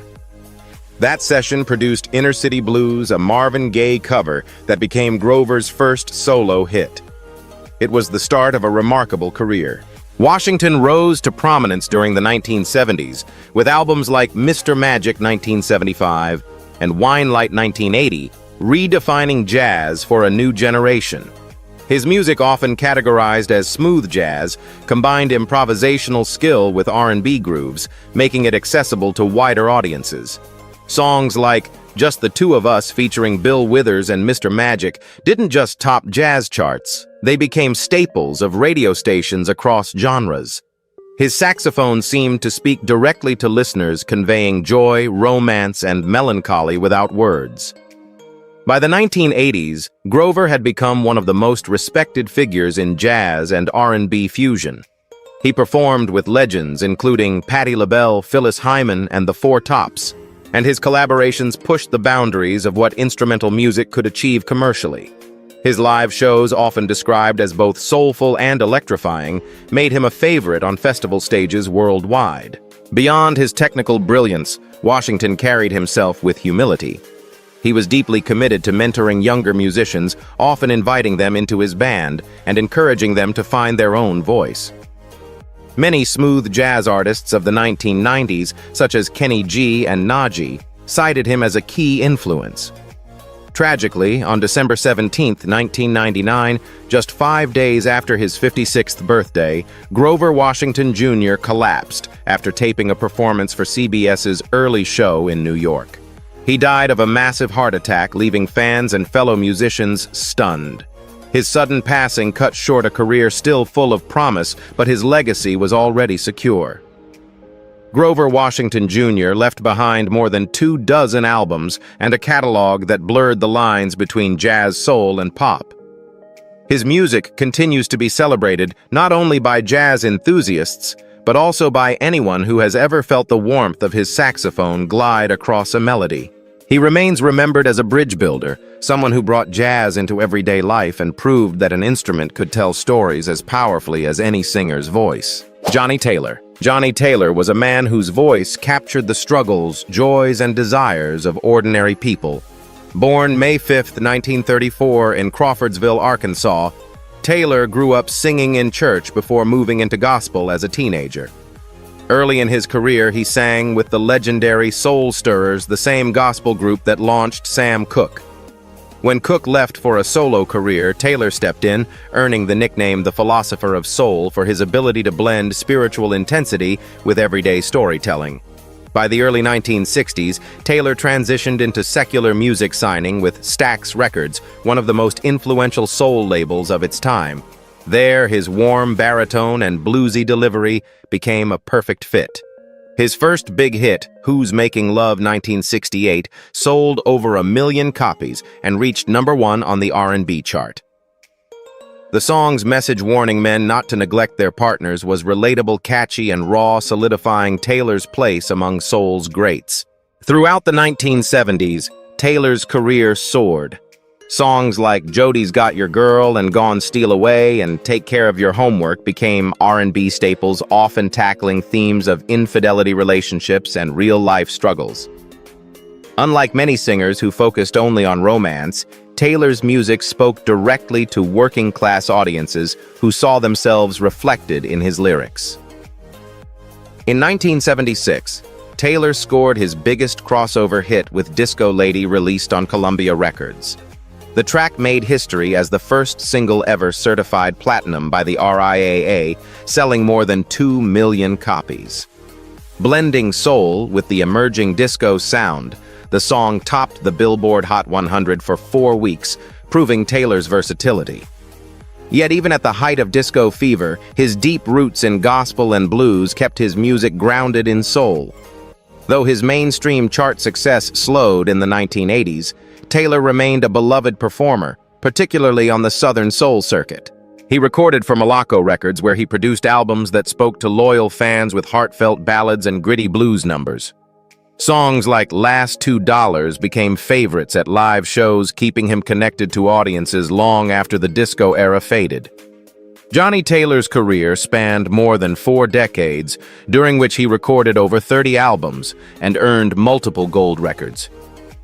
That session produced Inner City Blues, a Marvin Gaye cover that became Grover's first solo hit. It was the start of a remarkable career. Washington rose to prominence during the 1970s with albums like Mr. Magic 1975 and Wine Light 1980, redefining jazz for a new generation. His music, often categorized as smooth jazz, combined improvisational skill with R&B grooves, making it accessible to wider audiences. Songs like Just the Two of Us featuring Bill Withers and Mr. Magic didn't just top jazz charts, they became staples of radio stations across genres. His saxophone seemed to speak directly to listeners, conveying joy, romance, and melancholy without words. By the 1980s, Grover had become one of the most respected figures in jazz and R&B fusion. He performed with legends including Patti LaBelle, Phyllis Hyman, and the Four Tops, and his collaborations pushed the boundaries of what instrumental music could achieve commercially. His live shows, often described as both soulful and electrifying, made him a favorite on festival stages worldwide. Beyond his technical brilliance, Washington carried himself with humility. He was deeply committed to mentoring younger musicians, often inviting them into his band and encouraging them to find their own voice. Many smooth jazz artists of the 1990s, such as Kenny G and Najee, cited him as a key influence. Tragically, on December 17, 1999, just 5 days after his 56th birthday, Grover Washington Jr. collapsed after taping a performance for CBS's Early Show in New York. He died of a massive heart attack, leaving fans and fellow musicians stunned. His sudden passing cut short a career still full of promise, but his legacy was already secure. Grover Washington Jr. left behind more than 24 albums and a catalog that blurred the lines between jazz, soul, and pop. His music continues to be celebrated not only by jazz enthusiasts, but also by anyone who has ever felt the warmth of his saxophone glide across a melody. He remains remembered as a bridge builder, someone who brought jazz into everyday life and proved that an instrument could tell stories as powerfully as any singer's voice. Johnny Taylor. Johnny Taylor was a man whose voice captured the struggles, joys, and desires of ordinary people. Born May 5, 1934 in Crawfordsville, Arkansas, Taylor grew up singing in church before moving into gospel as a teenager. Early in his career, he sang with the legendary Soul Stirrers, the same gospel group that launched Sam Cooke. When Cooke left for a solo career, Taylor stepped in, earning the nickname the Philosopher of Soul for his ability to blend spiritual intensity with everyday storytelling. By the early 1960s, Taylor transitioned into secular music, signing with Stax Records, one of the most influential soul labels of its time. There, his warm baritone and bluesy delivery became a perfect fit. His first big hit, Who's Making Love 1968, sold over 1 million copies and reached #1 on the R&B chart. The song's message warning men not to neglect their partners was relatable, catchy, and raw, solidifying Taylor's place among soul's greats. Throughout the 1970s, Taylor's career soared. Songs like Jody's Got Your Girl and Gone Steal Away and Take Care of Your Homework became R&B staples, often tackling themes of infidelity, relationships, and real-life struggles. Unlike many singers who focused only on romance, Taylor's music spoke directly to working-class audiences who saw themselves reflected in his lyrics. In 1976, Taylor scored his biggest crossover hit with Disco Lady, released on Columbia Records. The track made history as the first single ever certified platinum by the RIAA, selling more than 2 million copies. Blending soul with the emerging disco sound, the song topped the Billboard Hot 100 for 4 weeks, proving Taylor's versatility. Yet even at the height of disco fever, his deep roots in gospel and blues kept his music grounded in soul. Though his mainstream chart success slowed in the 1980s, Taylor remained a beloved performer, particularly on the Southern soul circuit. He recorded for Morocco Records, where he produced albums that spoke to loyal fans with heartfelt ballads and gritty blues numbers. Songs like Last $2 became favorites at live shows, keeping him connected to audiences long after the disco era faded. Johnny Taylor's career spanned more than 4 decades, during which he recorded over 30 albums and earned multiple gold records.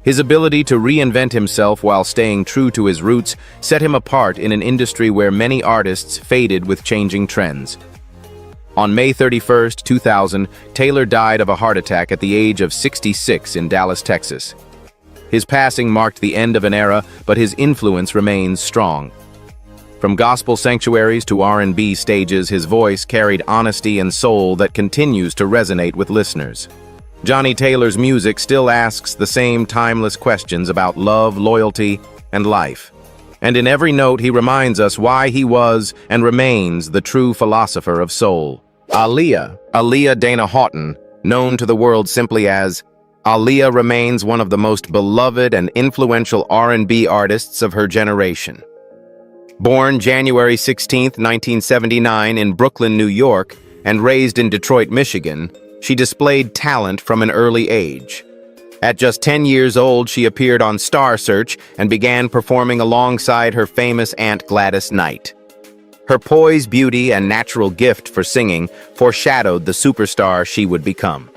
His ability to reinvent himself while staying true to his roots set him apart in an industry where many artists faded with changing trends. On May 31, 2000, Taylor died of a heart attack at the age of 66 in Dallas, Texas. His passing marked the end of an era, but his influence remains strong. From gospel sanctuaries to R&B stages, his voice carried honesty and soul that continues to resonate with listeners. Johnny Taylor's music still asks the same timeless questions about love, loyalty, and life. And in every note, he reminds us why he was and remains the true philosopher of soul. Aaliyah Dana Houghton, known to the world simply as Aaliyah, remains one of the most beloved and influential R&B artists of her generation. Born January 16, 1979 in Brooklyn, New York, and raised in Detroit, Michigan, she displayed talent from an early age. At just 10 years old, she appeared on Star Search and began performing alongside her famous Aunt Gladys Knight. Her poise, beauty, and natural gift for singing foreshadowed the superstar she would become.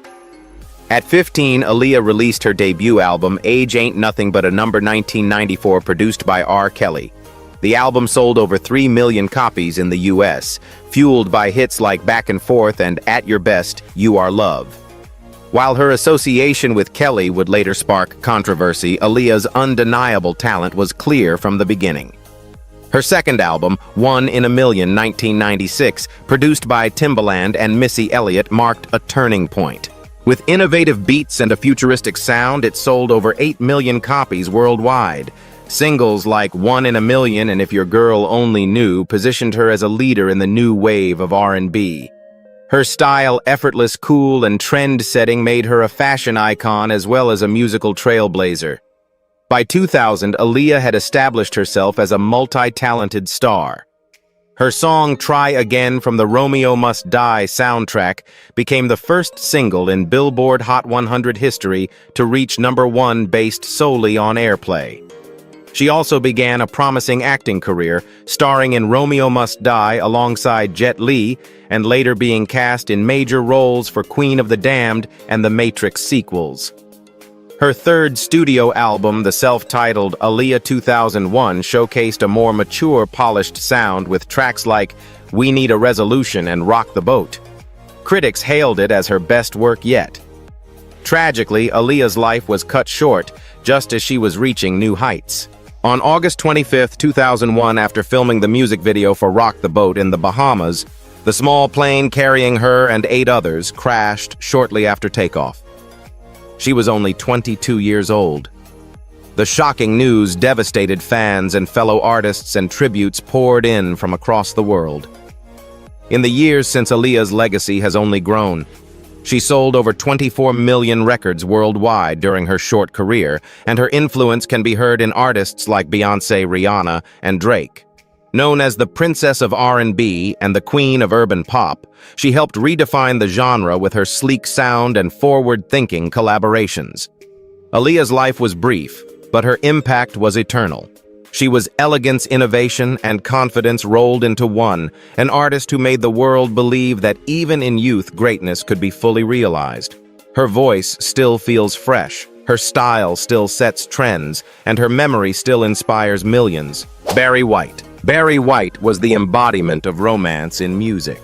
At 15, Aaliyah released her debut album, Age Ain't Nothing But a Number 1994, produced by R. Kelly. The album sold over 3 million copies in the U.S., fueled by hits like Back and Forth and At Your Best, You Are Love. While her association with Kelly would later spark controversy, Aaliyah's undeniable talent was clear from the beginning. Her second album, One in a Million 1996, produced by Timbaland and Missy Elliott, marked a turning point. With innovative beats and a futuristic sound, it sold over 8 million copies worldwide. Singles like One in a Million and If Your Girl Only Knew positioned her as a leader in the new wave of R&B. Her style, effortless, cool, and trend-setting, made her a fashion icon as well as a musical trailblazer. By 2000, Aaliyah had established herself as a multi-talented star. Her song Try Again from the Romeo Must Die soundtrack became the first single in Billboard Hot 100 history to reach #1 based solely on airplay. She also began a promising acting career, starring in Romeo Must Die alongside Jet Li, and later being cast in major roles for Queen of the Damned and the Matrix sequels. Her third studio album, the self-titled Aaliyah 2001, showcased a more mature, polished sound with tracks like We Need a Resolution and Rock the Boat. Critics hailed it as her best work yet. Tragically, Aaliyah's life was cut short just as she was reaching new heights. On August 25, 2001, after filming the music video for Rock the Boat in the Bahamas, the small plane carrying her and 8 others crashed shortly after takeoff. She was only 22 years old. The shocking news devastated fans, and fellow artists and tributes poured in from across the world. In the years since, Aaliyah's legacy has only grown. She sold over 24 million records worldwide during her short career, and her influence can be heard in artists like Beyoncé, Rihanna, and Drake. Known as the Princess of R&B and the Queen of Urban Pop, she helped redefine the genre with her sleek sound and forward-thinking collaborations. Aaliyah's life was brief, but her impact was eternal. She was elegance, innovation, and confidence rolled into one, an artist who made the world believe that even in youth, greatness could be fully realized. Her voice still feels fresh, her style still sets trends, and her memory still inspires millions. Barry White. Barry White was the embodiment of romance in music.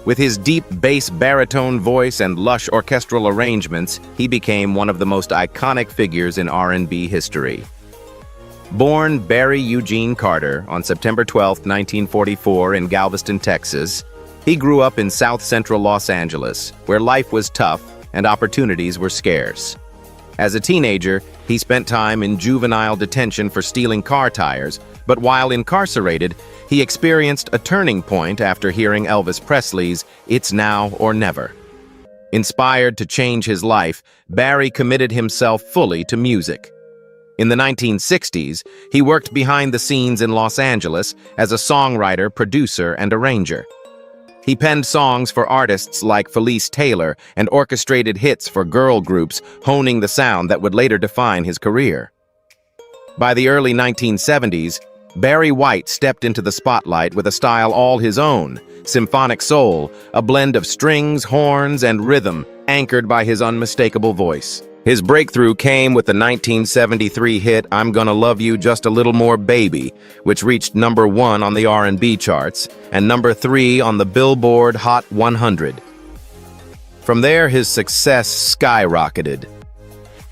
With his deep bass baritone voice and lush orchestral arrangements, he became one of the most iconic figures in R&B history. Born Barry Eugene Carter on September 12, 1944 in Galveston, Texas, he grew up in south-central Los Angeles, where life was tough and opportunities were scarce. As a teenager, he spent time in juvenile detention for stealing car tires, but while incarcerated, he experienced a turning point after hearing Elvis Presley's "It's Now or Never." Inspired to change his life, Barry committed himself fully to music. In the 1960s, he worked behind the scenes in Los Angeles as a songwriter, producer, and arranger. He penned songs for artists like Felice Taylor and orchestrated hits for girl groups, honing the sound that would later define his career. By the early 1970s, Barry White stepped into the spotlight with a style all his own, symphonic soul, a blend of strings, horns, and rhythm, anchored by his unmistakable voice. His breakthrough came with the 1973 hit I'm Gonna Love You Just a Little More Baby, which reached #1 on the R&B charts and #3 on the Billboard Hot 100. From there, his success skyrocketed.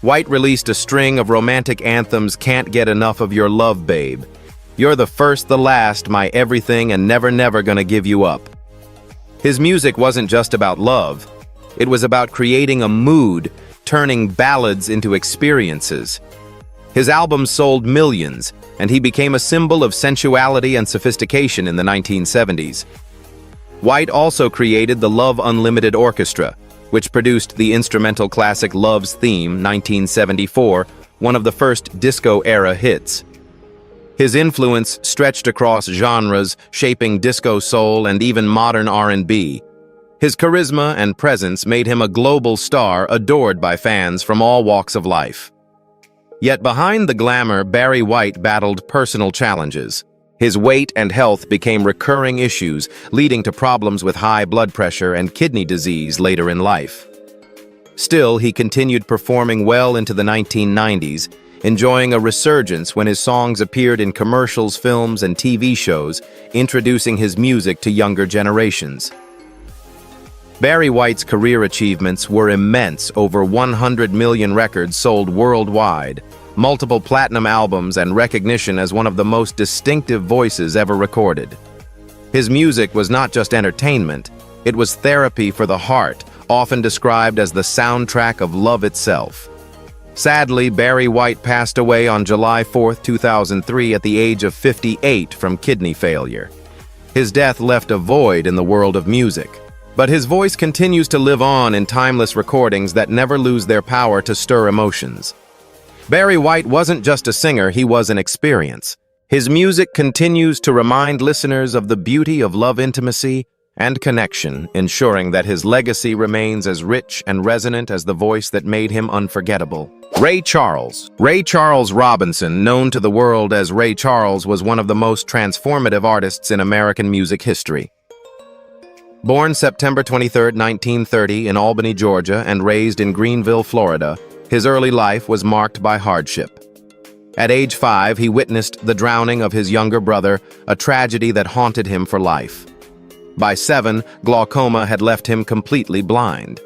White released a string of romantic anthems: Can't Get Enough of Your Love, Babe, You're the First, the Last, My Everything, and Never Never Gonna Give You Up. His music wasn't just about love. It was about creating a mood, turning ballads into experiences. His albums sold millions, and he became a symbol of sensuality and sophistication in the 1970s. White also created the Love Unlimited Orchestra, which produced the instrumental classic Love's Theme, 1974, one of the first disco-era hits. His influence stretched across genres, shaping disco soul and even modern R&B. His charisma and presence made him a global star adored by fans from all walks of life. Yet behind the glamour, Barry White battled personal challenges. His weight and health became recurring issues, leading to problems with high blood pressure and kidney disease later in life. Still, he continued performing well into the 1990s, enjoying a resurgence when his songs appeared in commercials, films, and TV shows, introducing his music to younger generations. Barry White's career achievements were immense: over 100 million records sold worldwide, multiple platinum albums, and recognition as one of the most distinctive voices ever recorded. His music was not just entertainment, it was therapy for the heart, often described as the soundtrack of love itself. Sadly, Barry White passed away on July 4, 2003 at the age of 58 from kidney failure. His death left a void in the world of music, but his voice continues to live on in timeless recordings that never lose their power to stir emotions. Barry White wasn't just a singer, he was an experience. His music continues to remind listeners of the beauty of love, intimacy, and connection, ensuring that his legacy remains as rich and resonant as the voice that made him unforgettable. Ray Charles. Ray Charles Robinson, known to the world as Ray Charles, was one of the most transformative artists in American music history. Born September 23, 1930 in Albany, Georgia, and raised in Greenville, Florida, his early life was marked by hardship. At age 5, he witnessed the drowning of his younger brother, a tragedy that haunted him for life. By 7, glaucoma had left him completely blind.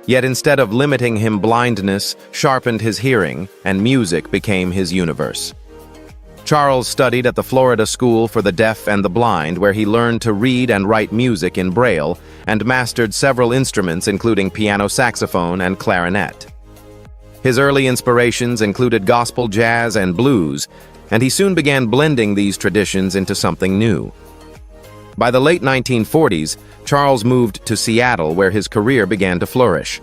Yet instead of limiting him, blindness sharpened his hearing, and music became his universe. Charles studied at the Florida School for the Deaf and the Blind, where he learned to read and write music in Braille and mastered several instruments including piano, saxophone, and clarinet. His early inspirations included gospel, jazz, and blues, and he soon began blending these traditions into something new. By the late 1940s, Charles moved to Seattle, where his career began to flourish.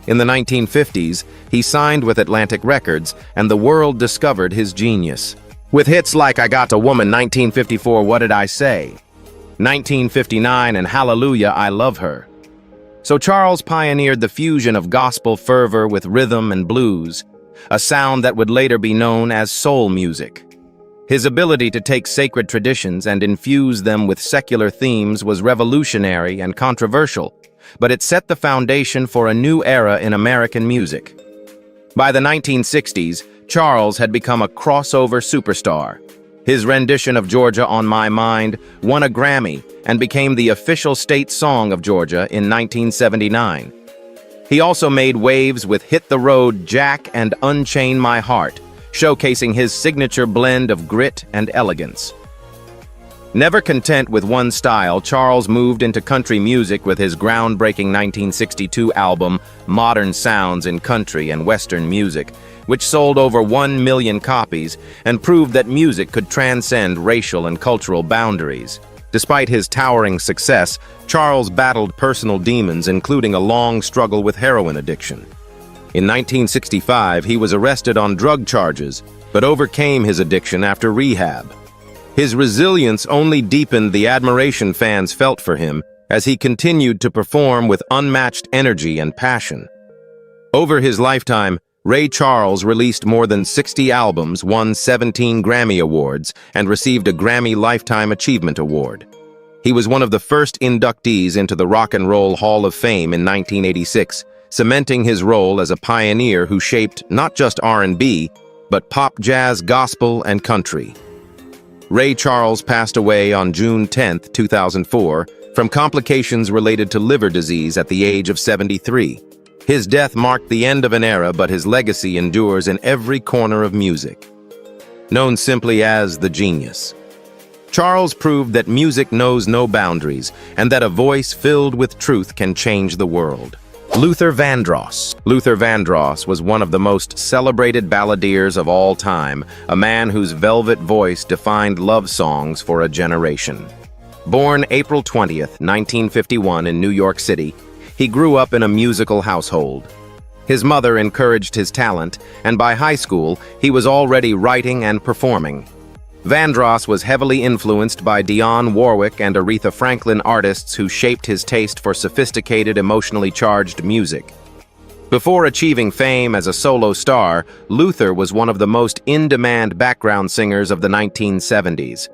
In the 1950s, he signed with Atlantic Records, and the world discovered his genius. With hits like I Got a Woman, 1954, What Did I Say, 1959, and Hallelujah, I Love Her. So Charles pioneered the fusion of gospel fervor with rhythm and blues, a sound that would later be known as soul music. His ability to take sacred traditions and infuse them with secular themes was revolutionary and controversial, but it set the foundation for a new era in American music. By the 1960s, Charles had become a crossover superstar. His rendition of Georgia on My Mind won a Grammy and became the official state song of Georgia in 1979. He also made waves with Hit the Road Jack and Unchain My Heart, showcasing his signature blend of grit and elegance. Never content with one style, Charles moved into country music with his groundbreaking 1962 album, Modern Sounds in Country and Western Music, which sold over 1 million copies and proved that music could transcend racial and cultural boundaries. Despite his towering success, Charles battled personal demons, including a long struggle with heroin addiction. In 1965, he was arrested on drug charges, but overcame his addiction after rehab. His resilience only deepened the admiration fans felt for him as he continued to perform with unmatched energy and passion. Over his lifetime, Ray Charles released more than 60 albums, won 17 Grammy Awards, and received a Grammy Lifetime Achievement Award. He was one of the first inductees into the Rock and Roll Hall of Fame in 1986, cementing his role as a pioneer who shaped not just R&B, but pop, jazz, gospel, and country. Ray Charles passed away on June 10, 2004, from complications related to liver disease at the age of 73. His death marked the end of an era, but his legacy endures in every corner of music. Known simply as the Genius, Charles proved that music knows no boundaries and that a voice filled with truth can change the world. Luther Vandross. Luther Vandross was one of the most celebrated balladeers of all time, a man whose velvet voice defined love songs for a generation. Born April 20th, 1951 in New York City, he grew up in a musical household. His mother encouraged his talent, and by high school, he was already writing and performing. Vandross was heavily influenced by Dionne Warwick and Aretha Franklin, artists who shaped his taste for sophisticated, emotionally charged music. Before achieving fame as a solo star, Luther was one of the most in-demand background singers of the 1970s.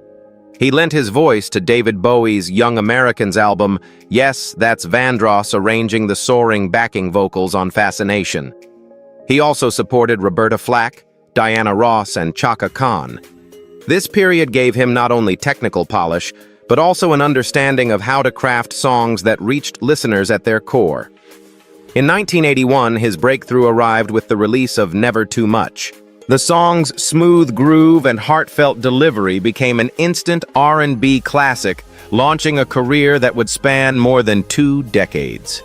He lent his voice to David Bowie's Young Americans album, Yes, That's Vandross, arranging the soaring backing vocals on Fascination. He also supported Roberta Flack, Diana Ross, and Chaka Khan. This period gave him not only technical polish, but also an understanding of how to craft songs that reached listeners at their core. In 1981, his breakthrough arrived with the release of Never Too Much. The song's smooth groove and heartfelt delivery became an instant R&B classic, launching a career that would span more than 2 decades.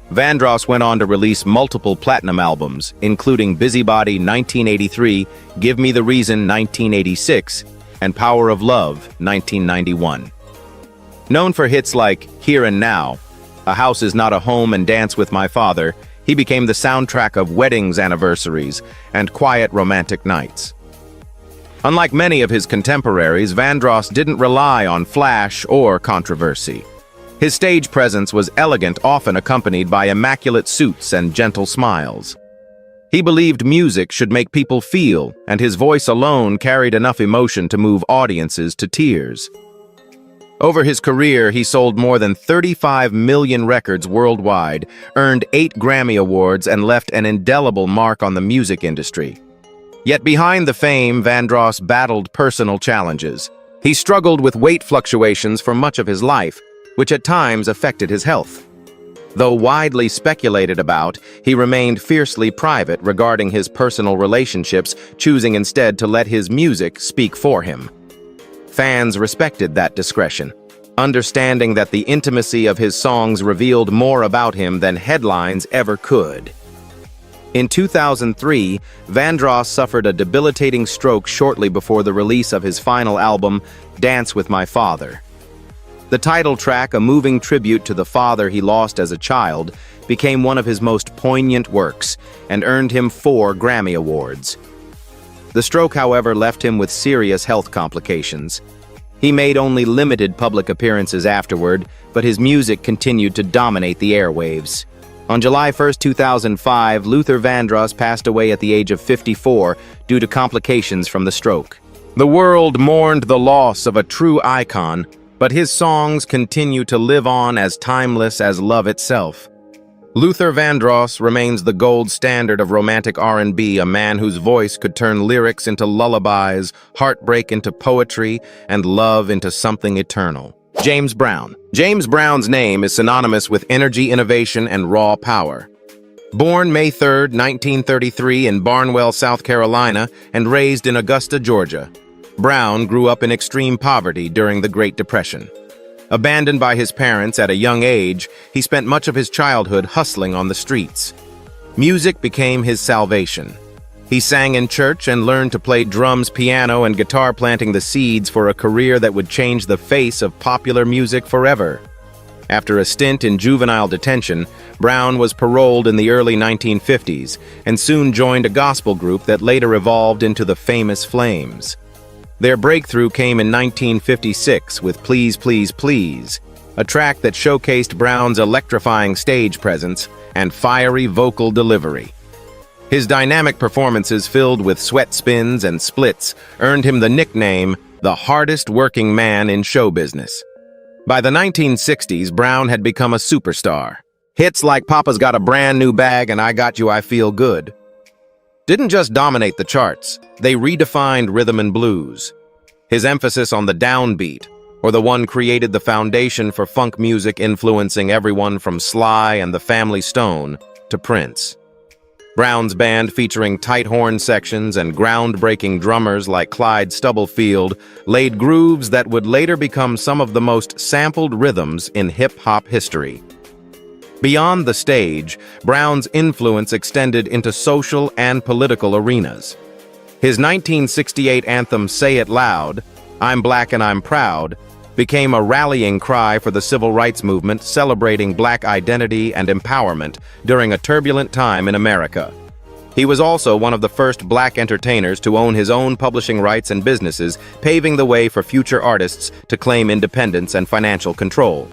Vandross went on to release multiple platinum albums, including Busybody 1983, Give Me the Reason 1986, and Power of Love 1991. Known for hits like Here and Now, A House Is Not a Home, and Dance with My Father, he became the soundtrack of weddings, anniversaries, and quiet romantic nights. Unlike many of his contemporaries, Vandross didn't rely on flash or controversy. His stage presence was elegant, often accompanied by immaculate suits and gentle smiles. He believed music should make people feel, and his voice alone carried enough emotion to move audiences to tears. Over his career, he sold more than 35 million records worldwide, earned 8 Grammy Awards, and left an indelible mark on the music industry. Yet behind the fame, Vandross battled personal challenges. He struggled with weight fluctuations for much of his life, which at times affected his health. Though widely speculated about, he remained fiercely private regarding his personal relationships, choosing instead to let his music speak for him. Fans respected that discretion, understanding that the intimacy of his songs revealed more about him than headlines ever could. In 2003, Vandross suffered a debilitating stroke shortly before the release of his final album, Dance with My Father. The title track, a moving tribute to the father he lost as a child, became one of his most poignant works and earned him 4 Grammy Awards. The stroke, however, left him with serious health complications. He made only limited public appearances afterward, but his music continued to dominate the airwaves. On July 1, 2005, Luther Vandross passed away at the age of 54 due to complications from the stroke. The world mourned the loss of a true icon, but his songs continue to live on as timeless as love itself. Luther Vandross remains the gold standard of romantic R&B, a man whose voice could turn lyrics into lullabies, heartbreak into poetry, and love into something eternal. James Brown. James Brown's name is synonymous with energy, innovation, and raw power. Born May 3, 1933 in Barnwell, South Carolina, and raised in Augusta, Georgia, Brown grew up in extreme poverty during the Great Depression. Abandoned by his parents at a young age, he spent much of his childhood hustling on the streets. Music became his salvation. He sang in church and learned to play drums, piano, and guitar, planting the seeds for a career that would change the face of popular music forever. After a stint in juvenile detention, Brown was paroled in the early 1950s and soon joined a gospel group that later evolved into the famous Flames. Their breakthrough came in 1956 with Please, Please, Please, a track that showcased Brown's electrifying stage presence and fiery vocal delivery. His dynamic performances filled with sweat spins and splits earned him the nickname, the hardest working man in show business. By the 1960s, Brown had become a superstar. Hits like Papa's Got a Brand New Bag and I Got You, I Feel Good didn't just dominate the charts, they redefined rhythm and blues. His emphasis on the downbeat, or the one created the foundation for funk music, influencing everyone from Sly and the Family Stone to Prince. Brown's band, featuring tight horn sections and groundbreaking drummers like Clyde Stubblefield, laid grooves that would later become some of the most sampled rhythms in hip-hop history. Beyond the stage, Brown's influence extended into social and political arenas. His 1968 anthem Say It Loud, I'm Black and I'm Proud, became a rallying cry for the civil rights movement, celebrating Black identity and empowerment during a turbulent time in America. He was also one of the first Black entertainers to own his own publishing rights and businesses, paving the way for future artists to claim independence and financial control.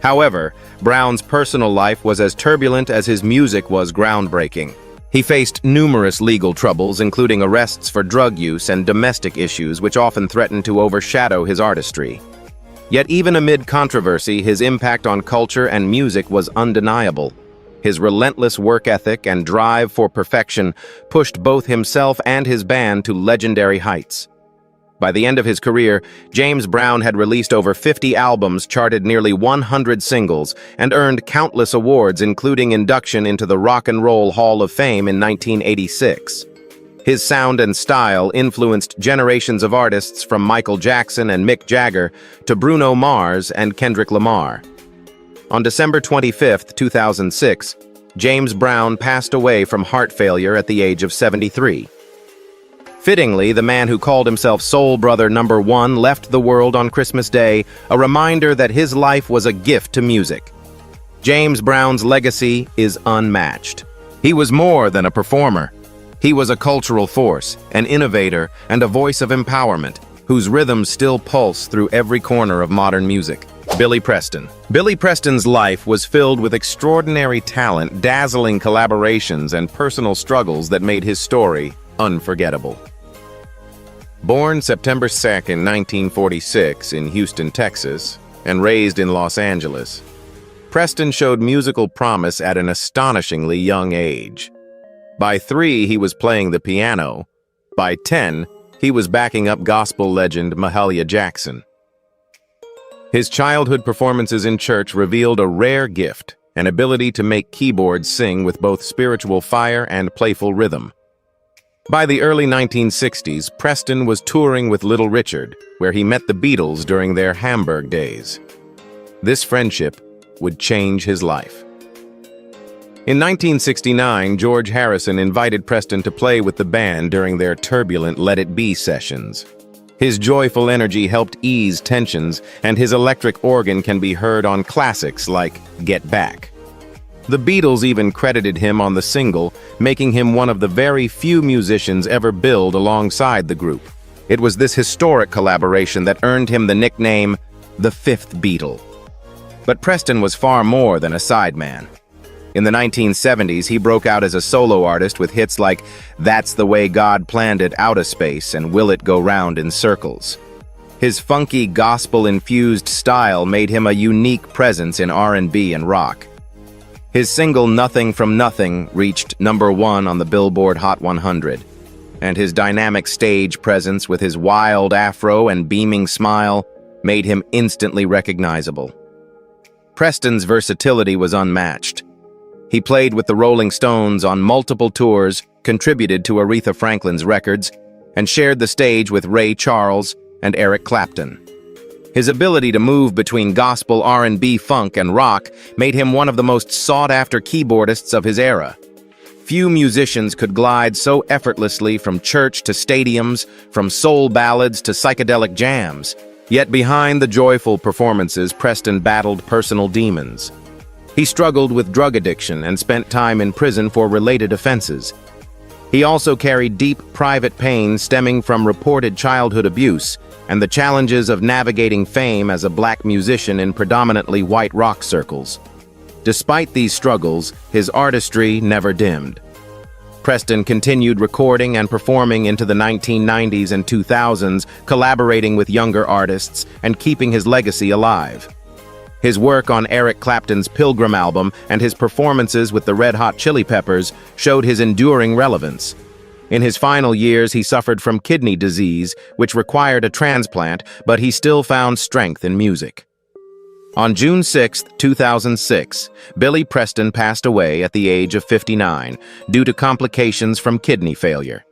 However, Brown's personal life was as turbulent as his music was groundbreaking. He faced numerous legal troubles, including arrests for drug use and domestic issues, which often threatened to overshadow his artistry. Yet even amid controversy, his impact on culture and music was undeniable. His relentless work ethic and drive for perfection pushed both himself and his band to legendary heights. By the end of his career, James Brown had released over 50 albums, charted nearly 100 singles, and earned countless awards, including induction into the Rock and Roll Hall of Fame in 1986. His sound and style influenced generations of artists from Michael Jackson and Mick Jagger to Bruno Mars and Kendrick Lamar. On December 25, 2006, James Brown passed away from heart failure at the age of 73. Fittingly, the man who called himself Soul Brother #1 left the world on Christmas Day, a reminder that his life was a gift to music. James Brown's legacy is unmatched. He was more than a performer. He was a cultural force, an innovator, and a voice of empowerment, whose rhythms still pulse through every corner of modern music. Billy Preston. Billy Preston's life was filled with extraordinary talent, dazzling collaborations, and personal struggles that made his story unforgettable. Born September 2, 1946 in Houston, Texas, and raised in Los Angeles, Preston showed musical promise at an astonishingly young age. By 3, he was playing the piano. By 10, he was backing up gospel legend Mahalia Jackson. His childhood performances in church revealed a rare gift, an ability to make keyboards sing with both spiritual fire and playful rhythm. By the early 1960s, Preston was touring with Little Richard, where he met the Beatles during their Hamburg days. This friendship would change his life. In 1969, George Harrison invited Preston to play with the band during their turbulent Let It Be sessions. His joyful energy helped ease tensions, and his electric organ can be heard on classics like Get Back. The Beatles even credited him on the single, making him one of the very few musicians ever billed alongside the group. It was this historic collaboration that earned him the nickname, the Fifth Beatle. But Preston was far more than a sideman. In the 1970s, he broke out as a solo artist with hits like That's the Way God Planned It, Outta Space, and Will It Go Round in Circles. His funky, gospel-infused style made him a unique presence in R&B and rock. His single Nothing from Nothing reached #1 on the Billboard Hot 100, and his dynamic stage presence with his wild afro and beaming smile made him instantly recognizable. Preston's versatility was unmatched. He played with the Rolling Stones on multiple tours, contributed to Aretha Franklin's records, and shared the stage with Ray Charles and Eric Clapton. His ability to move between gospel, R&B, funk, and rock made him one of the most sought-after keyboardists of his era. Few musicians could glide so effortlessly from church to stadiums, from soul ballads to psychedelic jams. Yet behind the joyful performances, Preston battled personal demons. He struggled with drug addiction and spent time in prison for related offenses. He also carried deep private pain stemming from reported childhood abuse and the challenges of navigating fame as a black musician in predominantly white rock circles. Despite these struggles, his artistry never dimmed. Preston continued recording and performing into the 1990s and 2000s, collaborating with younger artists and keeping his legacy alive. His work on Eric Clapton's Pilgrim album and his performances with the Red Hot Chili Peppers showed his enduring relevance. In his final years, he suffered from kidney disease, which required a transplant, but he still found strength in music. On June 6, 2006, Billy Preston passed away at the age of 59 due to complications from kidney failure.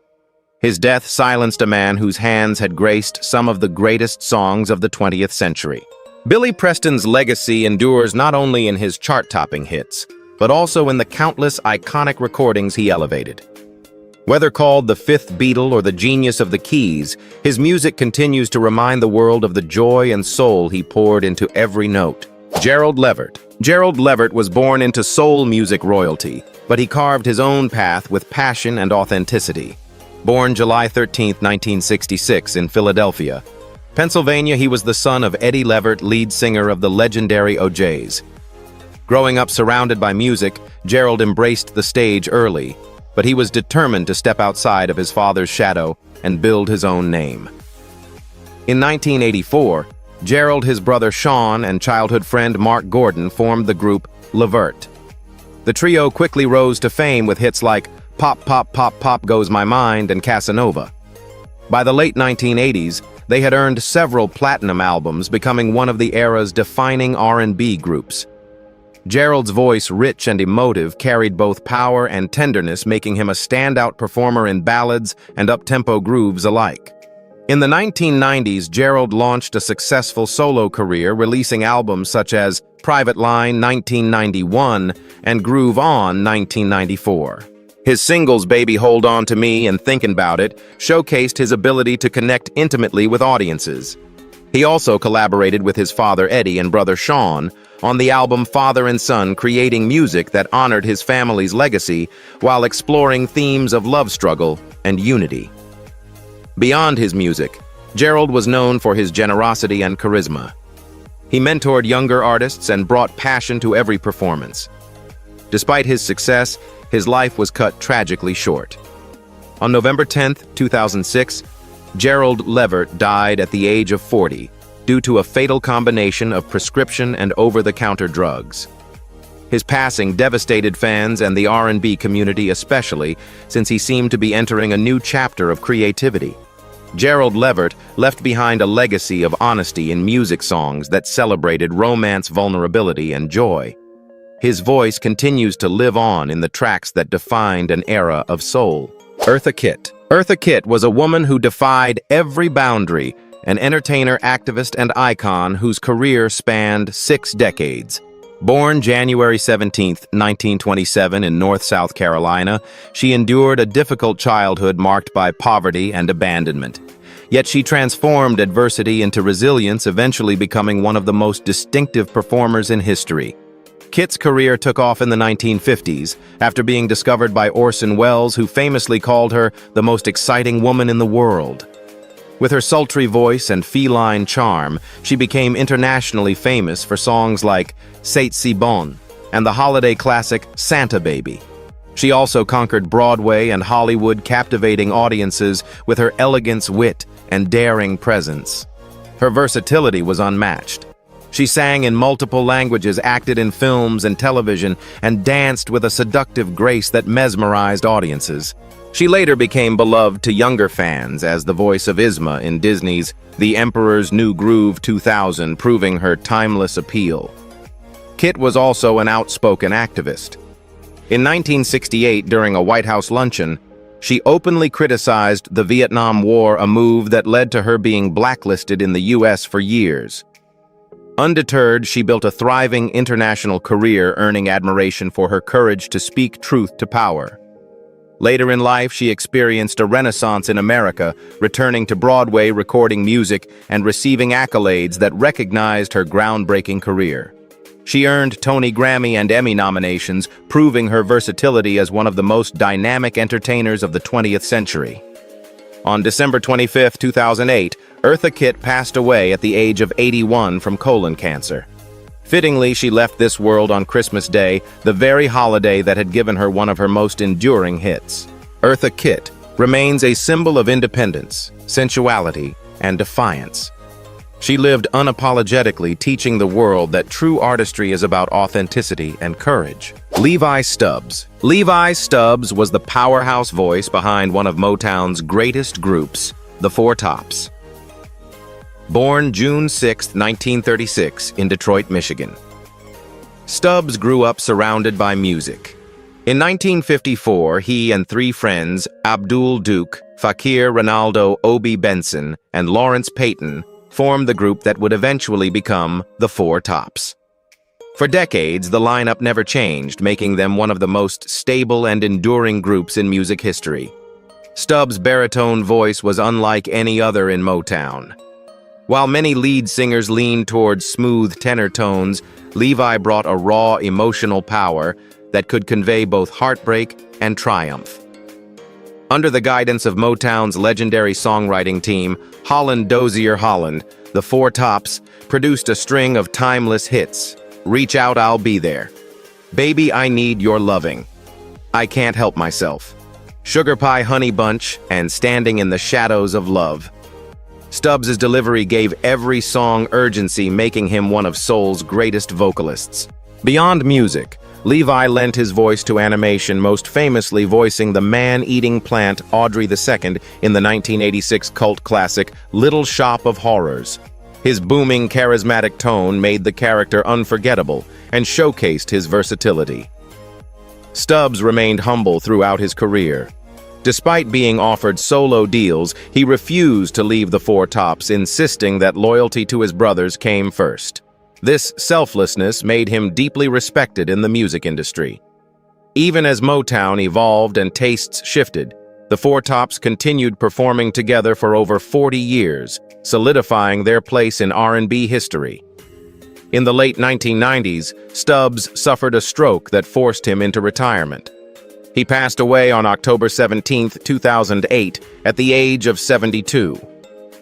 His death silenced a man whose hands had graced some of the greatest songs of the 20th century. Billy Preston's legacy endures not only in his chart-topping hits, but also in the countless iconic recordings he elevated. Whether called the fifth Beatle or the genius of the keys, his music continues to remind the world of the joy and soul he poured into every note. Gerald Levert. Gerald Levert was born into soul music royalty, but he carved his own path with passion and authenticity. Born July 13, 1966, in Philadelphia, Pennsylvania, he was the son of Eddie Levert, lead singer of the legendary O'Jays. Growing up surrounded by music, Gerald embraced the stage early, but he was determined to step outside of his father's shadow and build his own name. In 1984, Gerald, his brother Sean, and childhood friend Mark Gordon formed the group Levert. The trio quickly rose to fame with hits like Pop, Pop, Pop, Pop Goes My Mind and Casanova. By the late 1980s, they had earned several platinum albums, becoming one of the era's defining R&B groups. Gerald's voice, rich and emotive, carried both power and tenderness, making him a standout performer in ballads and up-tempo grooves alike. In the 1990s, Gerald launched a successful solo career, releasing albums such as Private Line 1991 and Groove On 1994. His singles Baby Hold On to Me and Thinkin' About It showcased his ability to connect intimately with audiences. He also collaborated with his father Eddie and brother Sean on the album Father and Son, creating music that honored his family's legacy while exploring themes of love struggle and unity. Beyond his music, Gerald was known for his generosity and charisma. He mentored younger artists and brought passion to every performance. Despite his success, his life was cut tragically short. On November 10, 2006, Gerald Levert died at the age of 40 due to a fatal combination of prescription and over-the-counter drugs. His passing devastated fans and the R&B community especially, since he seemed to be entering a new chapter of creativity. Gerald Levert left behind a legacy of honesty in music songs that celebrated romance, vulnerability, and joy. His voice continues to live on in the tracks that defined an era of soul. Eartha Kitt. Eartha Kitt was a woman who defied every boundary, an entertainer, activist, and icon whose career spanned 6 decades. Born January 17, 1927 in North South Carolina, she endured a difficult childhood marked by poverty and abandonment. Yet she transformed adversity into resilience, eventually becoming one of the most distinctive performers in history. Kitt's career took off in the 1950s, after being discovered by Orson Welles, who famously called her the most exciting woman in the world. With her sultry voice and feline charm, she became internationally famous for songs like C'est Si Bon and the holiday classic Santa Baby. She also conquered Broadway and Hollywood, captivating audiences with her elegance, wit, and daring presence. Her versatility was unmatched. She sang in multiple languages, acted in films and television, and danced with a seductive grace that mesmerized audiences. She later became beloved to younger fans as the voice of Yzma in Disney's The Emperor's New Groove 2000, proving her timeless appeal. Kitt was also an outspoken activist. In 1968, during a White House luncheon, she openly criticized the Vietnam War, a move that led to her being blacklisted in the U.S. for years. Undeterred, she built a thriving international career, earning admiration for her courage to speak truth to power. Later in life, she experienced a renaissance in America, returning to Broadway, recording music, and receiving accolades that recognized her groundbreaking career. She earned Tony, Grammy, and Emmy nominations, proving her versatility as one of the most dynamic entertainers of the 20th century. On December 25, 2008, Eartha Kitt passed away at the age of 81 from colon cancer. Fittingly, she left this world on Christmas Day, the very holiday that had given her one of her most enduring hits. Eartha Kitt remains a symbol of independence, sensuality, and defiance. She lived unapologetically, teaching the world that true artistry is about authenticity and courage. Levi Stubbs. Levi Stubbs was the powerhouse voice behind one of Motown's greatest groups, the Four Tops. Born June 6, 1936, in Detroit, Michigan. Stubbs grew up surrounded by music. In 1954, he and three friends, Abdul Duke, Fakir Ronaldo Obi Benson, and Lawrence Payton, formed the group that would eventually become the Four Tops. For decades, the lineup never changed, making them one of the most stable and enduring groups in music history. Stubbs' baritone voice was unlike any other in Motown. While many lead singers leaned towards smooth tenor tones, Levi brought a raw, emotional power that could convey both heartbreak and triumph. Under the guidance of Motown's legendary songwriting team, Holland Dozier Holland, the Four Tops produced a string of timeless hits. Reach Out, I'll Be There, Baby, I Need Your Loving, I Can't Help Myself, Sugar Pie Honey Bunch, and Standing in the Shadows of Love. Stubbs' delivery gave every song urgency, making him one of soul's greatest vocalists. Beyond music, Levi lent his voice to animation, most famously voicing the man-eating plant Audrey II in the 1986 cult classic Little Shop of Horrors. His booming, charismatic tone made the character unforgettable and showcased his versatility. Stubbs remained humble throughout his career. Despite being offered solo deals, he refused to leave the Four Tops, insisting that loyalty to his brothers came first. This selflessness made him deeply respected in the music industry. Even as Motown evolved and tastes shifted, the Four Tops continued performing together for over 40 years, solidifying their place in R&B history. In the late 1990s, Stubbs suffered a stroke that forced him into retirement. He passed away on October 17, 2008, at the age of 72.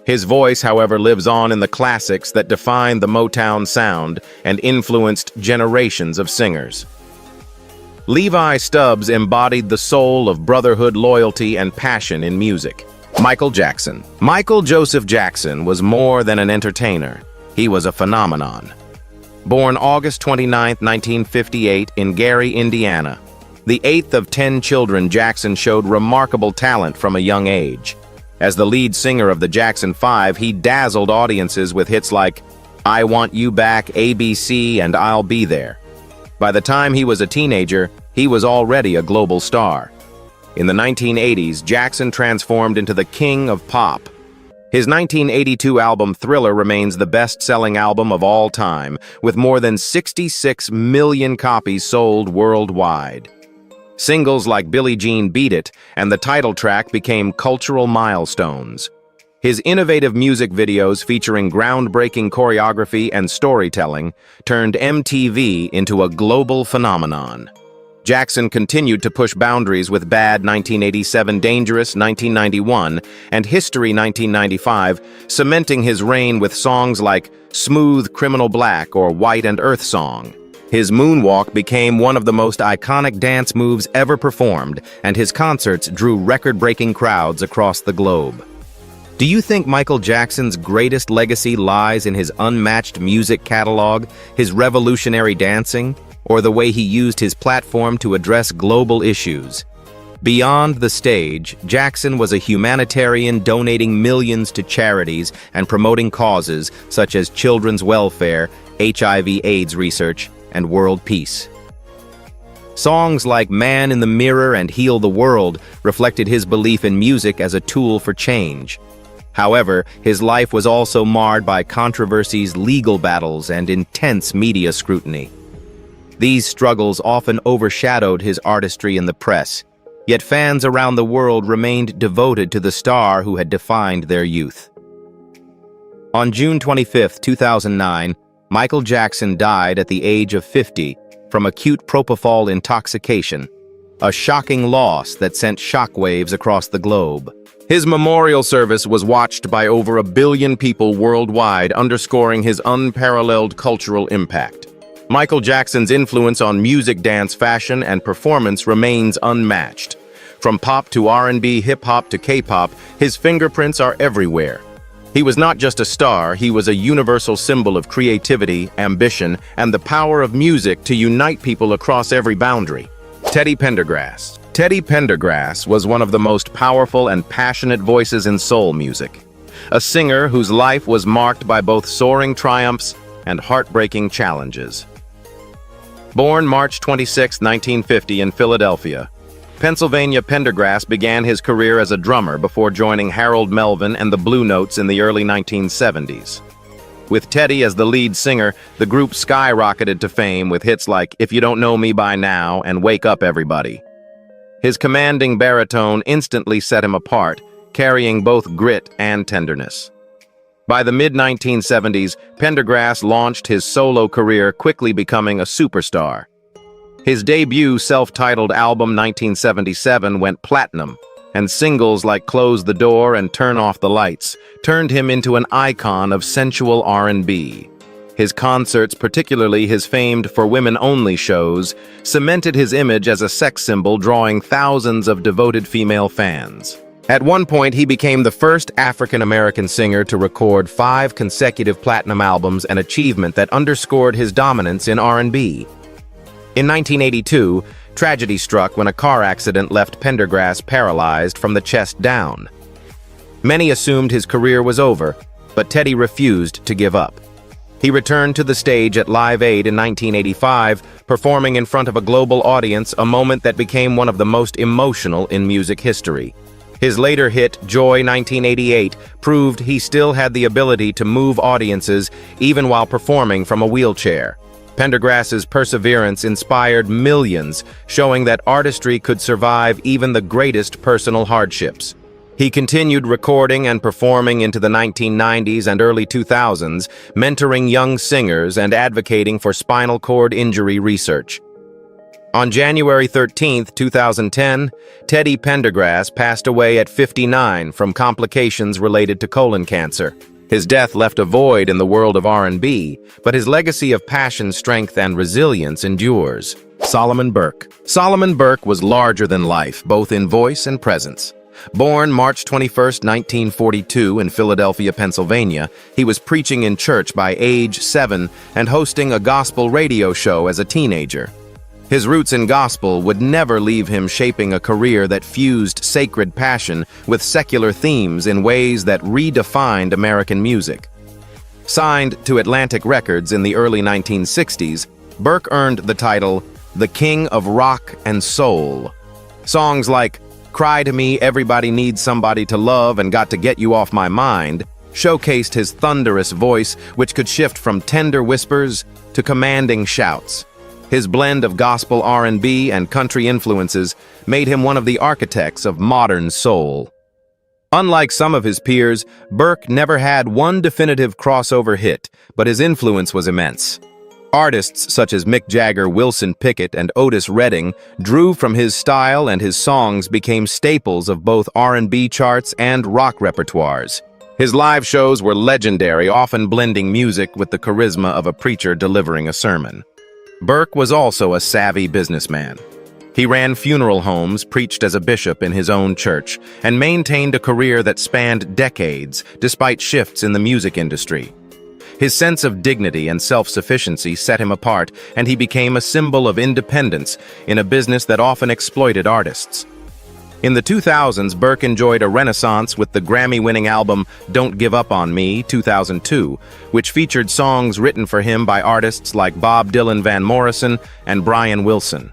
His voice, however, lives on in the classics that define the Motown sound and influenced generations of singers. Levi Stubbs embodied the soul of brotherhood, loyalty, and passion in music. Michael Jackson. Michael Joseph Jackson was more than an entertainer. He was a phenomenon. Born August 29, 1958, in Gary, Indiana, the eighth of 10 children, Jackson showed remarkable talent from a young age. As the lead singer of the Jackson 5, he dazzled audiences with hits like I Want You Back, ABC, and I'll Be There. By the time he was a teenager, he was already a global star. In the 1980s, Jackson transformed into the king of pop. His 1982 album Thriller remains the best-selling album of all time, with more than 66 million copies sold worldwide. Singles like Billie Jean Beat It and the title track became cultural milestones. His innovative music videos featuring groundbreaking choreography and storytelling turned MTV into a global phenomenon. Jackson continued to push boundaries with Bad 1987, Dangerous 1991, and History 1995, cementing his reign with songs like Smooth Criminal Black or White and Earth Song. His moonwalk became one of the most iconic dance moves ever performed, and his concerts drew record-breaking crowds across the globe. Do you think Michael Jackson's greatest legacy lies in his unmatched music catalog, his revolutionary dancing, or the way he used his platform to address global issues? Beyond the stage, Jackson was a humanitarian, donating millions to charities and promoting causes such as children's welfare, HIV/AIDS research, and world peace. Songs like Man in the Mirror and Heal the World reflected his belief in music as a tool for change. However, his life was also marred by controversies, legal battles, and intense media scrutiny. These struggles often overshadowed his artistry in the press, yet fans around the world remained devoted to the star who had defined their youth. On June 25, 2009, Michael Jackson died at the age of 50 from acute propofol intoxication, a shocking loss that sent shockwaves across the globe. His memorial service was watched by over 1 billion people worldwide, underscoring his unparalleled cultural impact. Michael Jackson's influence on music, dance, fashion, and performance remains unmatched. From pop to R&B, hip-hop to K-pop, his fingerprints are everywhere. He was not just a star, he was a universal symbol of creativity, ambition, and the power of music to unite people across every boundary. Teddy Pendergrass. Teddy Pendergrass was one of the most powerful and passionate voices in soul music. A singer whose life was marked by both soaring triumphs and heartbreaking challenges. Born March 26, 1950 in Philadelphia, Pennsylvania, Pendergrass began his career as a drummer before joining Harold Melvin and the Blue Notes in the early 1970s. With Teddy as the lead singer, the group skyrocketed to fame with hits like If You Don't Know Me By Now and Wake Up Everybody. His commanding baritone instantly set him apart, carrying both grit and tenderness. By the mid-1970s, Pendergrass launched his solo career, quickly becoming a superstar. His debut self-titled album 1977 went platinum, and singles like Close the Door and Turn Off the Lights turned him into an icon of sensual R&B. His concerts, particularly his famed For Women Only shows, cemented his image as a sex symbol, drawing thousands of devoted female fans. At one point, he became the first African-American singer to record 5 consecutive platinum albums, an achievement that underscored his dominance in R&B. In 1982, tragedy struck when a car accident left Pendergrass paralyzed from the chest down. Many assumed his career was over, but Teddy refused to give up. He returned to the stage at Live Aid in 1985, performing in front of a global audience, a moment that became one of the most emotional in music history. His later hit, Joy 1988, proved he still had the ability to move audiences even while performing from a wheelchair. Pendergrass's perseverance inspired millions, showing that artistry could survive even the greatest personal hardships. He continued recording and performing into the 1990s and early 2000s, mentoring young singers and advocating for spinal cord injury research. On January 13, 2010, Teddy Pendergrass passed away at 59 from complications related to colon cancer. His death left a void in the world of R&B, but his legacy of passion, strength, and resilience endures. Solomon Burke. Solomon Burke was larger than life, both in voice and presence. Born March 21, 1942 in Philadelphia, Pennsylvania, he was preaching in church by age 7 and hosting a gospel radio show as a teenager. His roots in gospel would never leave him, shaping a career that fused sacred passion with secular themes in ways that redefined American music. Signed to Atlantic Records in the early 1960s, Burke earned the title the King of Rock and Soul. Songs like Cry to Me, Everybody Needs Somebody to Love, and Got to Get You Off My Mind showcased his thunderous voice, which could shift from tender whispers to commanding shouts. His blend of gospel, R&B, and country influences made him one of the architects of modern soul. Unlike some of his peers, Burke never had one definitive crossover hit, but his influence was immense. Artists such as Mick Jagger, Wilson Pickett, and Otis Redding drew from his style, and his songs became staples of both R&B charts and rock repertoires. His live shows were legendary, often blending music with the charisma of a preacher delivering a sermon. Burke was also a savvy businessman. He ran funeral homes, preached as a bishop in his own church, and maintained a career that spanned decades, despite shifts in the music industry. His sense of dignity and self-sufficiency set him apart, and he became a symbol of independence in a business that often exploited artists. In the 2000s, Burke enjoyed a renaissance with the Grammy-winning album Don't Give Up on Me, 2002, which featured songs written for him by artists like Bob Dylan, Van Morrison, and Brian Wilson.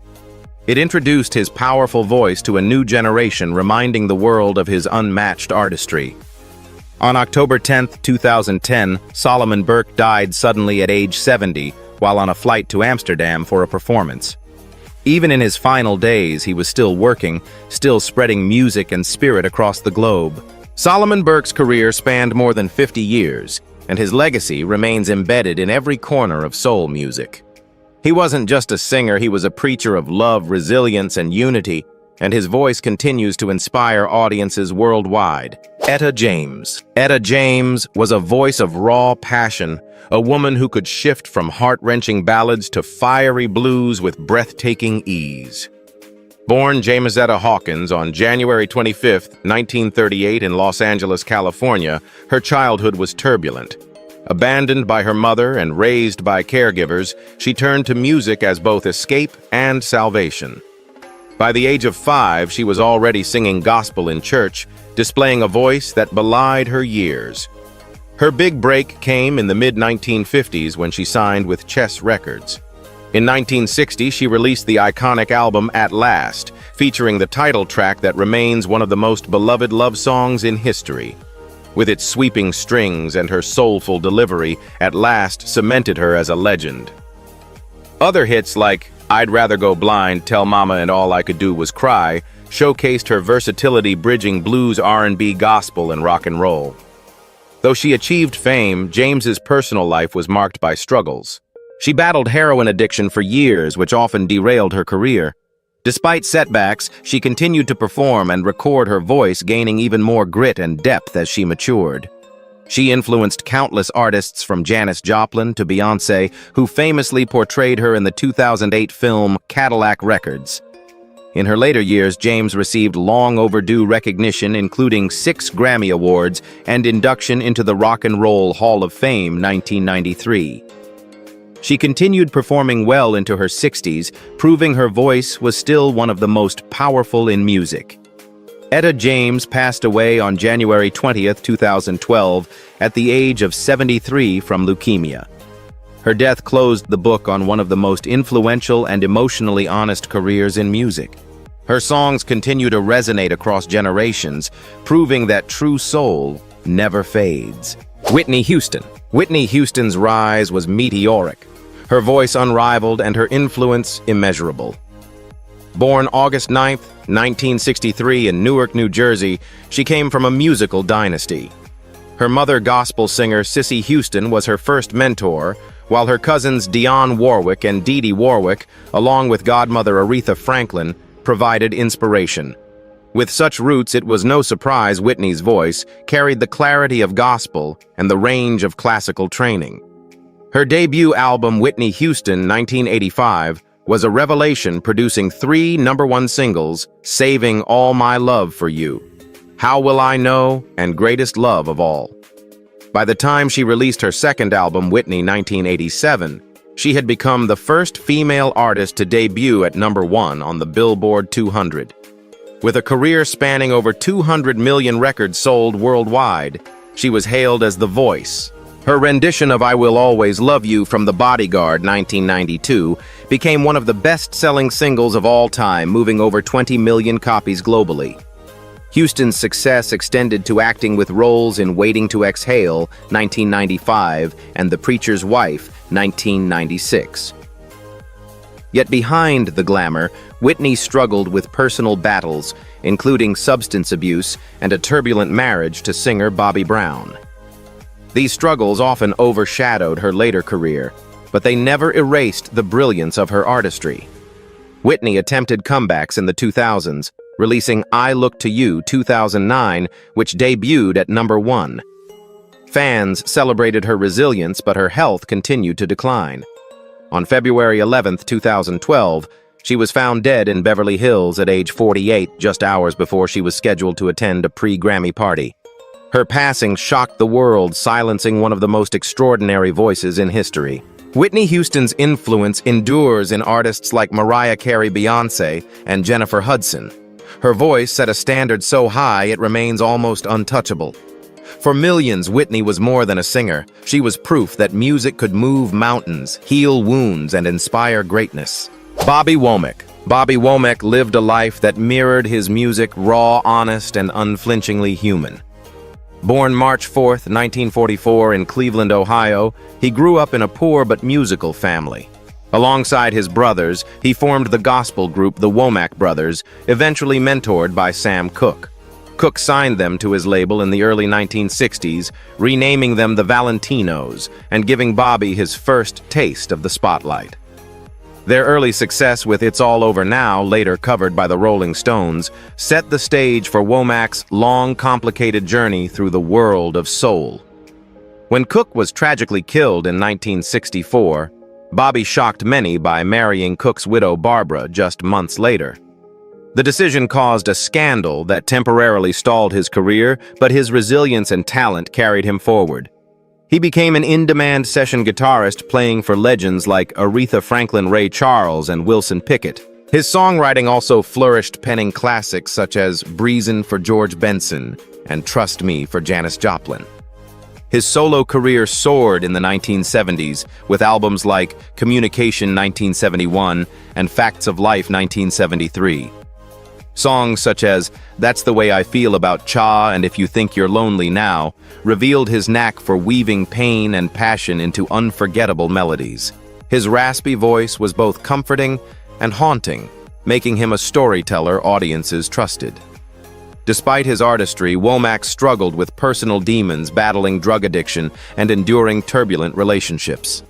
It introduced his powerful voice to a new generation, reminding the world of his unmatched artistry. On October 10, 2010, Solomon Burke died suddenly at age 70 while on a flight to Amsterdam for a performance. Even in his final days, he was still working, still spreading music and spirit across the globe. Solomon Burke's career spanned more than 50 years, and his legacy remains embedded in every corner of soul music. He wasn't just a singer, he was a preacher of love, resilience, and unity, and his voice continues to inspire audiences worldwide. Etta James. Etta James was a voice of raw passion, a woman who could shift from heart-wrenching ballads to fiery blues with breathtaking ease. Born Jamesetta Hawkins on January 25, 1938 in Los Angeles, California, her childhood was turbulent. Abandoned by her mother and raised by caregivers, she turned to music as both escape and salvation. By the age of 5, she was already singing gospel in church, displaying a voice that belied her years. Her big break came in the mid-1950s when she signed with Chess Records. In 1960, she released the iconic album At Last, featuring the title track that remains one of the most beloved love songs in history. With its sweeping strings and her soulful delivery, At Last cemented her as a legend. Other hits like I'd Rather Go Blind, Tell Mama and All I Could Do Was Cry showcased her versatility bridging blues, R&B, gospel, and rock and roll. Though she achieved fame, James's personal life was marked by struggles. She battled heroin addiction for years, which often derailed her career. Despite setbacks, she continued to perform and record her voice, gaining even more grit and depth as she matured. She influenced countless artists from Janis Joplin to Beyoncé, who famously portrayed her in the 2008 film Cadillac Records. In her later years, James received long overdue recognition, including 6 Grammy Awards and induction into the Rock and Roll Hall of Fame 1993. She continued performing well into her 60s, proving her voice was still one of the most powerful in music. Etta James passed away on January 20, 2012, at the age of 73 from leukemia. Her death closed the book on one of the most influential and emotionally honest careers in music. Her songs continue to resonate across generations, proving that true soul never fades. Whitney Houston. Whitney Houston's rise was meteoric, her voice unrivaled and her influence immeasurable. Born August 9, 1963 in Newark, New Jersey, she came from a musical dynasty. Her mother, gospel singer Cissy Houston, was her first mentor, while her cousins Dionne Warwick and Dee Dee Warwick, along with godmother Aretha Franklin, provided inspiration. With such roots, it was no surprise Whitney's voice carried the clarity of gospel and the range of classical training. Her debut album, Whitney Houston, 1985, was a revelation, producing 3 #1 singles, Saving All My Love for You, How Will I Know, and Greatest Love of All. By the time she released her second album, Whitney, 1987, she had become the first female artist to debut at #1 on the Billboard 200. With a career spanning over 200 million records sold worldwide, she was hailed as the voice. Her rendition of I Will Always Love You from The Bodyguard, 1992, became one of the best-selling singles of all time, moving over 20 million copies globally. Houston's success extended to acting with roles in Waiting to Exhale, 1995, and The Preacher's Wife, 1996. Yet behind the glamour, Whitney struggled with personal battles, including substance abuse and a turbulent marriage to singer Bobby Brown. These struggles often overshadowed her later career, but they never erased the brilliance of her artistry. Whitney attempted comebacks in the 2000s, releasing I Look to You 2009, which debuted at #1. Fans celebrated her resilience, but her health continued to decline. On February 11, 2012, she was found dead in Beverly Hills at age 48, just hours before she was scheduled to attend a pre-Grammy party. Her passing shocked the world, silencing one of the most extraordinary voices in history. Whitney Houston's influence endures in artists like Mariah Carey, Beyoncé, and Jennifer Hudson. Her voice set a standard so high it remains almost untouchable. For millions, Whitney was more than a singer. She was proof that music could move mountains, heal wounds, and inspire greatness. Bobby Womack. Bobby Womack lived a life that mirrored his music, raw, honest, and unflinchingly human. Born March 4, 1944 in Cleveland, Ohio, he grew up in a poor but musical family. Alongside his brothers, he formed the gospel group the Womack Brothers, eventually mentored by Sam Cooke. Cooke signed them to his label in the early 1960s, renaming them the Valentinos and giving Bobby his first taste of the spotlight. Their early success with It's All Over Now, later covered by the Rolling Stones, set the stage for Womack's long, complicated journey through the world of soul. When Cooke was tragically killed in 1964, Bobby shocked many by marrying Cooke's widow Barbara just months later. The decision caused a scandal that temporarily stalled his career, but his resilience and talent carried him forward. He became an in-demand session guitarist, playing for legends like Aretha Franklin, Ray Charles, and Wilson Pickett. His songwriting also flourished, penning classics such as Breezin' for George Benson and Trust Me for Janis Joplin. His solo career soared in the 1970s with albums like Communication 1971 and Facts of Life 1973. Songs such as That's the Way I Feel About Cha and If You Think You're Lonely Now revealed his knack for weaving pain and passion into unforgettable melodies. His raspy voice was both comforting and haunting, making him a storyteller audiences trusted. Despite his artistry, Womack struggled with personal demons, battling drug addiction and enduring turbulent relationships.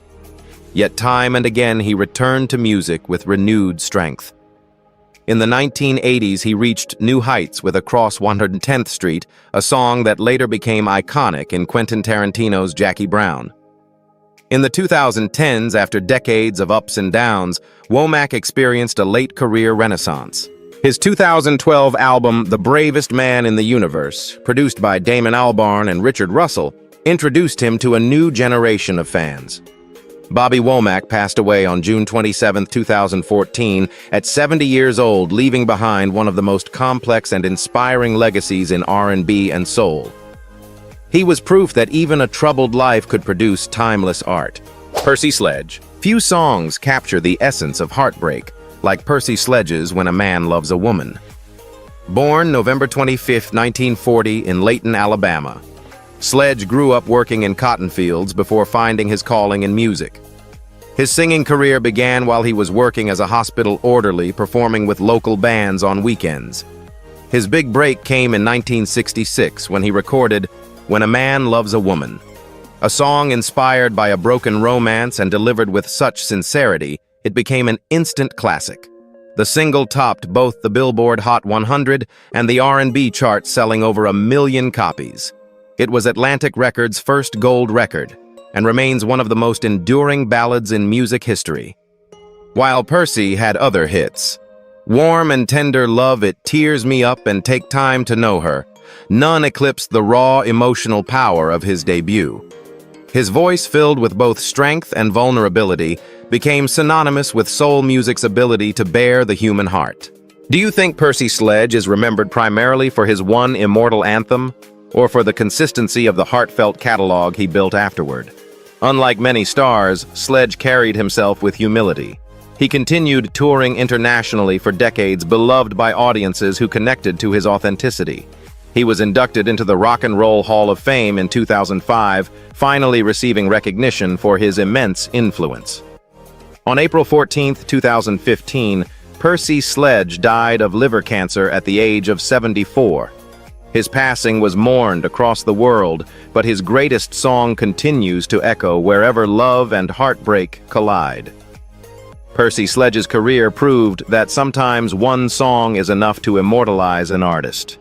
Yet time and again he returned to music with renewed strength. In the 1980s, he reached new heights with Across 110th Street, a song that later became iconic in Quentin Tarantino's Jackie Brown. In the 2010s, after decades of ups and downs, Womack experienced a late career renaissance. His 2012 album, The Bravest Man in the Universe, produced by Damon Albarn and Richard Russell, introduced him to a new generation of fans. Bobby Womack passed away on June 27, 2014, at 70 years old, leaving behind one of the most complex and inspiring legacies in R&B and soul. He was proof that even a troubled life could produce timeless art. Percy Sledge. Few songs capture the essence of heartbreak, like Percy Sledge's When a Man Loves a Woman. Born November 25, 1940 in Layton, Alabama, Sledge grew up working in cotton fields before finding his calling in music. His singing career began while he was working as a hospital orderly, performing with local bands on weekends. His big break came in 1966 when he recorded When a Man Loves a Woman, a song inspired by a broken romance and delivered with such sincerity, it became an instant classic. The single topped both the Billboard Hot 100 and the R&B chart, selling over 1 million copies. It was Atlantic Records' first gold record and remains one of the most enduring ballads in music history. While Percy had other hits, Warm and Tender Love, It Tears Me Up, and Take Time to Know Her, none eclipsed the raw emotional power of his debut. His voice, filled with both strength and vulnerability, became synonymous with soul music's ability to bear the human heart. Do you think Percy Sledge is remembered primarily for his one immortal anthem, or for the consistency of the heartfelt catalog he built afterward? Unlike many stars, Sledge carried himself with humility. He continued touring internationally for decades, beloved by audiences who connected to his authenticity. He was inducted into the Rock and Roll Hall of Fame in 2005, finally receiving recognition for his immense influence. On April 14, 2015, Percy Sledge died of liver cancer at the age of 74. His passing was mourned across the world, but his greatest song continues to echo wherever love and heartbreak collide. Percy Sledge's career proved that sometimes one song is enough to immortalize an artist.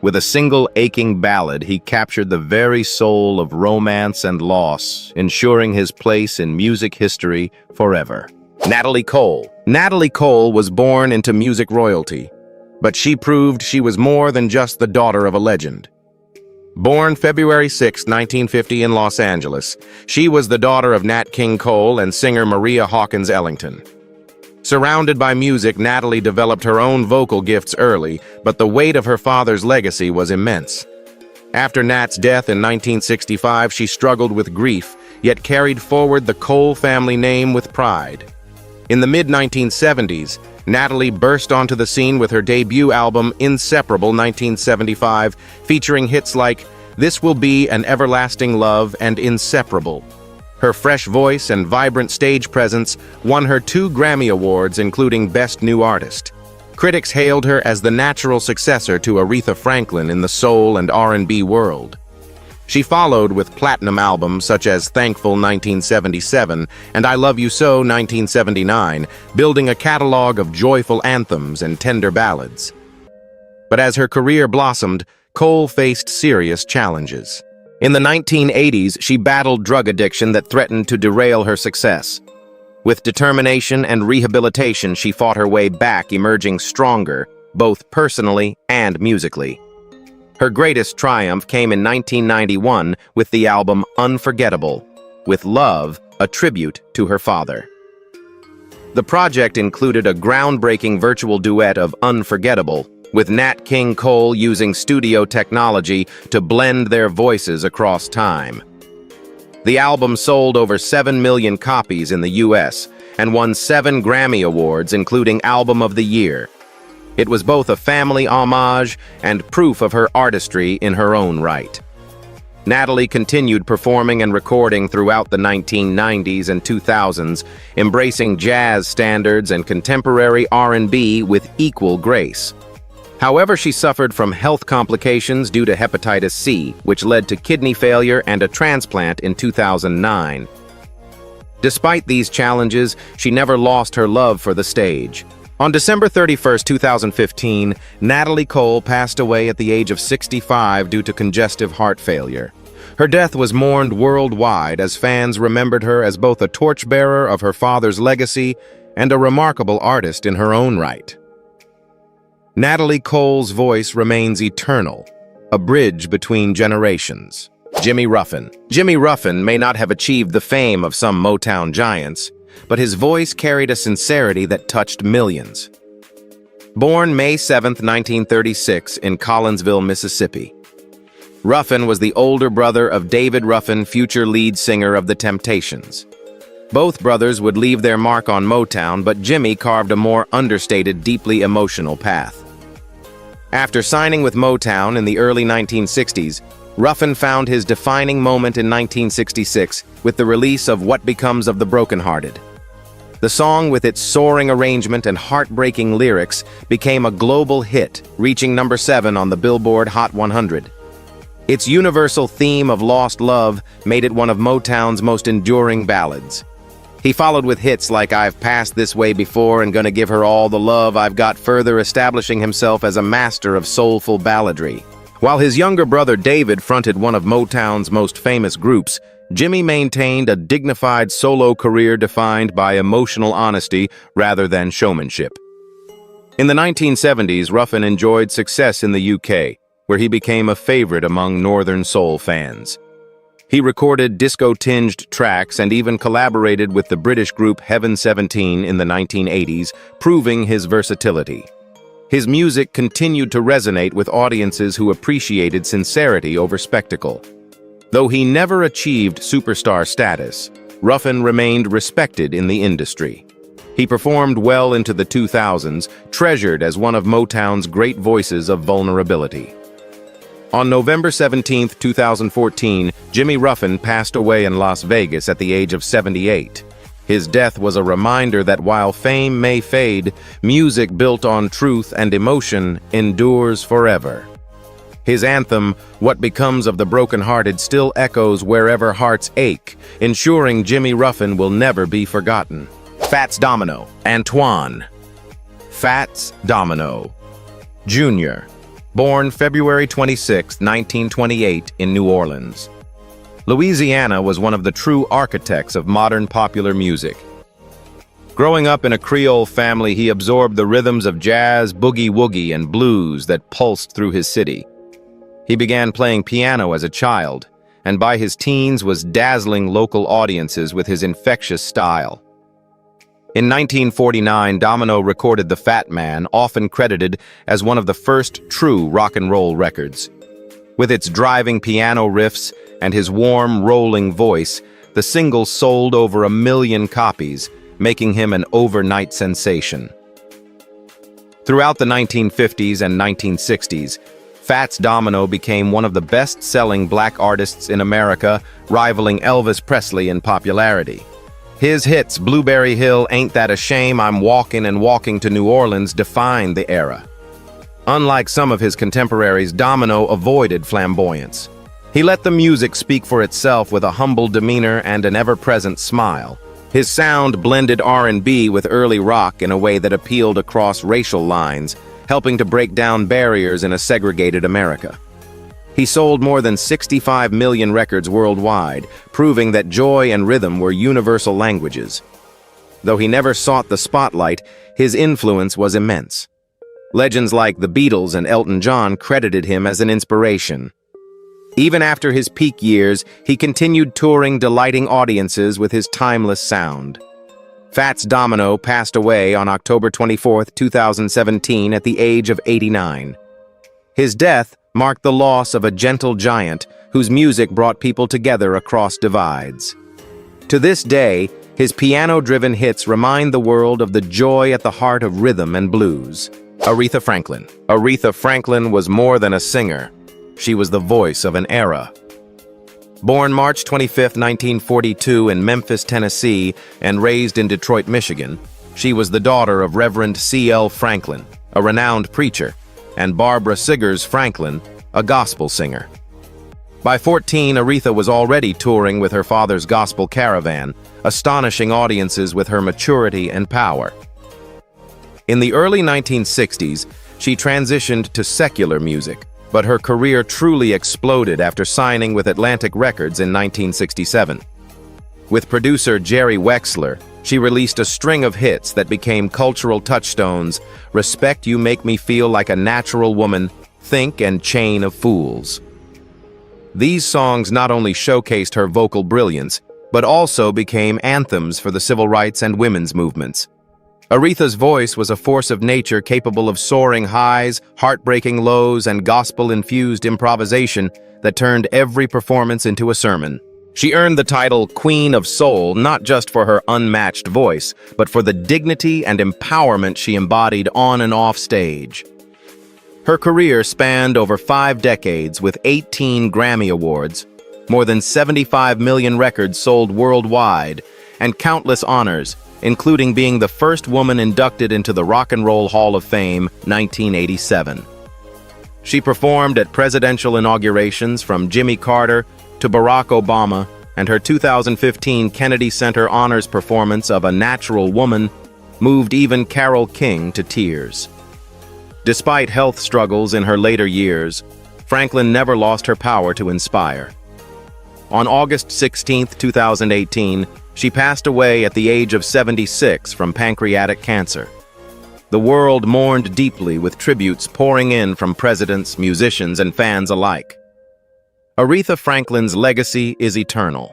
With a single aching ballad, he captured the very soul of romance and loss, ensuring his place in music history forever. Natalie Cole. Natalie Cole was born into music royalty, but she proved she was more than just the daughter of a legend. Born February 6, 1950 in Los Angeles, she was the daughter of Nat King Cole and singer Maria Hawkins Ellington. Surrounded by music, Natalie developed her own vocal gifts early, but the weight of her father's legacy was immense. After Nat's death in 1965, she struggled with grief, yet carried forward the Cole family name with pride. In the mid-1970s, Natalie burst onto the scene with her debut album Inseparable 1975, featuring hits like This Will Be an Everlasting Love and Inseparable. Her fresh voice and vibrant stage presence won her 2 Grammy Awards, including Best New Artist. Critics hailed her as the natural successor to Aretha Franklin in the soul and R&B world. She followed with platinum albums such as Thankful 1977 and I Love You So 1979, building a catalog of joyful anthems and tender ballads. But as her career blossomed, Cole faced serious challenges. In the 1980s, she battled drug addiction that threatened to derail her success. With determination and rehabilitation, she fought her way back, emerging stronger both personally and musically. Her greatest triumph came in 1991 with the album Unforgettable, with Love, a tribute to her father. The project included a groundbreaking virtual duet of Unforgettable, with Nat King Cole using studio technology to blend their voices across time. The album sold over 7 million copies in the US and won 7 Grammy Awards, including Album of the Year. It was both a family homage and proof of her artistry in her own right. Natalie continued performing and recording throughout the 1990s and 2000s, embracing jazz standards and contemporary R&B with equal grace. However, she suffered from health complications due to hepatitis C, which led to kidney failure and a transplant in 2009. Despite these challenges, she never lost her love for the stage. On December 31, 2015, Natalie Cole passed away at the age of 65 due to congestive heart failure. Her death was mourned worldwide as fans remembered her as both a torchbearer of her father's legacy and a remarkable artist in her own right. Natalie Cole's voice remains eternal, a bridge between generations. Jimmy Ruffin. Jimmy Ruffin may not have achieved the fame of some Motown giants, but his voice carried a sincerity that touched millions. Born May 7, 1936, in Collinsville, Mississippi, Ruffin was the older brother of David Ruffin, future lead singer of The Temptations. Both brothers would leave their mark on Motown, but Jimmy carved a more understated, deeply emotional path. After signing with Motown in the early 1960s, Ruffin found his defining moment in 1966 with the release of What Becomes of the Brokenhearted. The song, with its soaring arrangement and heartbreaking lyrics, became a global hit, reaching number 7 on the Billboard Hot 100. Its universal theme of lost love made it one of Motown's most enduring ballads. He followed with hits like I've Passed This Way Before and Gonna Give Her All the Love I've Got, further establishing himself as a master of soulful balladry. While his younger brother David fronted one of Motown's most famous groups, Jimmy maintained a dignified solo career defined by emotional honesty rather than showmanship. In the 1970s, Ruffin enjoyed success in the UK, where he became a favorite among Northern soul fans. He recorded disco-tinged tracks and even collaborated with the British group Heaven 17 in the 1980s, proving his versatility. His music continued to resonate with audiences who appreciated sincerity over spectacle. Though he never achieved superstar status, Ruffin remained respected in the industry. He performed well into the 2000s, treasured as one of Motown's great voices of vulnerability. On November 17, 2014, Jimmy Ruffin passed away in Las Vegas at the age of 78. His death was a reminder that while fame may fade, music built on truth and emotion endures forever. His anthem, What Becomes of the Brokenhearted, still echoes wherever hearts ache, ensuring Jimmy Ruffin will never be forgotten. Fats Domino. Antoine Fats Domino Jr., born February 26, 1928, in New Orleans, Louisiana, was one of the true architects of modern popular music. Growing up in a Creole family, he absorbed the rhythms of jazz, boogie-woogie, and blues that pulsed through his city. He began playing piano as a child, and by his teens was dazzling local audiences with his infectious style. In 1949, Domino recorded The Fat Man, often credited as one of the first true rock and roll records. With its driving piano riffs and his warm, rolling voice, the single sold over 1 million copies, making him an overnight sensation. Throughout the 1950s and 1960s, Fats Domino became one of the best-selling black artists in America, rivaling Elvis Presley in popularity. His hits, Blueberry Hill, Ain't That a Shame, I'm Walkin' and Walking to New Orleans, defined the era. Unlike some of his contemporaries, Domino avoided flamboyance. He let the music speak for itself with a humble demeanor and an ever-present smile. His sound blended R&B with early rock in a way that appealed across racial lines, helping to break down barriers in a segregated America. He sold more than 65 million records worldwide, proving that joy and rhythm were universal languages. Though he never sought the spotlight, his influence was immense. Legends like the Beatles and Elton John credited him as an inspiration. Even after his peak years, he continued touring, delighting audiences with his timeless sound. Fats Domino passed away on October 24, 2017, at the age of 89. His death marked the loss of a gentle giant whose music brought people together across divides. To this day, his piano-driven hits remind the world of the joy at the heart of rhythm and blues. Aretha Franklin. Aretha Franklin was more than a singer. She was the voice of an era. Born March 25, 1942 in Memphis, Tennessee, and raised in Detroit, Michigan, she was the daughter of Reverend C.L. Franklin, a renowned preacher, and Barbara Siggers Franklin, a gospel singer. By 14, Aretha was already touring with her father's gospel caravan, astonishing audiences with her maturity and power. In the early 1960s, she transitioned to secular music, but her career truly exploded after signing with Atlantic Records in 1967. With producer Jerry Wexler, she released a string of hits that became cultural touchstones: Respect You Make Me Feel Like a Natural Woman, Think, and Chain of Fools. These songs not only showcased her vocal brilliance, but also became anthems for the civil rights and women's movements. Aretha's voice was a force of nature capable of soaring highs, heartbreaking lows, and gospel-infused improvisation that turned every performance into a sermon. She earned the title Queen of Soul not just for her unmatched voice, but for the dignity and empowerment she embodied on and off stage. Her career spanned over 5 decades with 18 Grammy Awards, more than 75 million records sold worldwide, and countless honors, including being the first woman inducted into the Rock and Roll Hall of Fame, 1987. She performed at presidential inaugurations from Jimmy Carter to Barack Obama, and her 2015 Kennedy Center Honors performance of A Natural Woman moved even Carole King to tears. Despite health struggles in her later years, Franklin never lost her power to inspire. On August 16, 2018, she passed away at the age of 76 from pancreatic cancer. The world mourned deeply, with tributes pouring in from presidents, musicians, and fans alike. Aretha Franklin's legacy is eternal.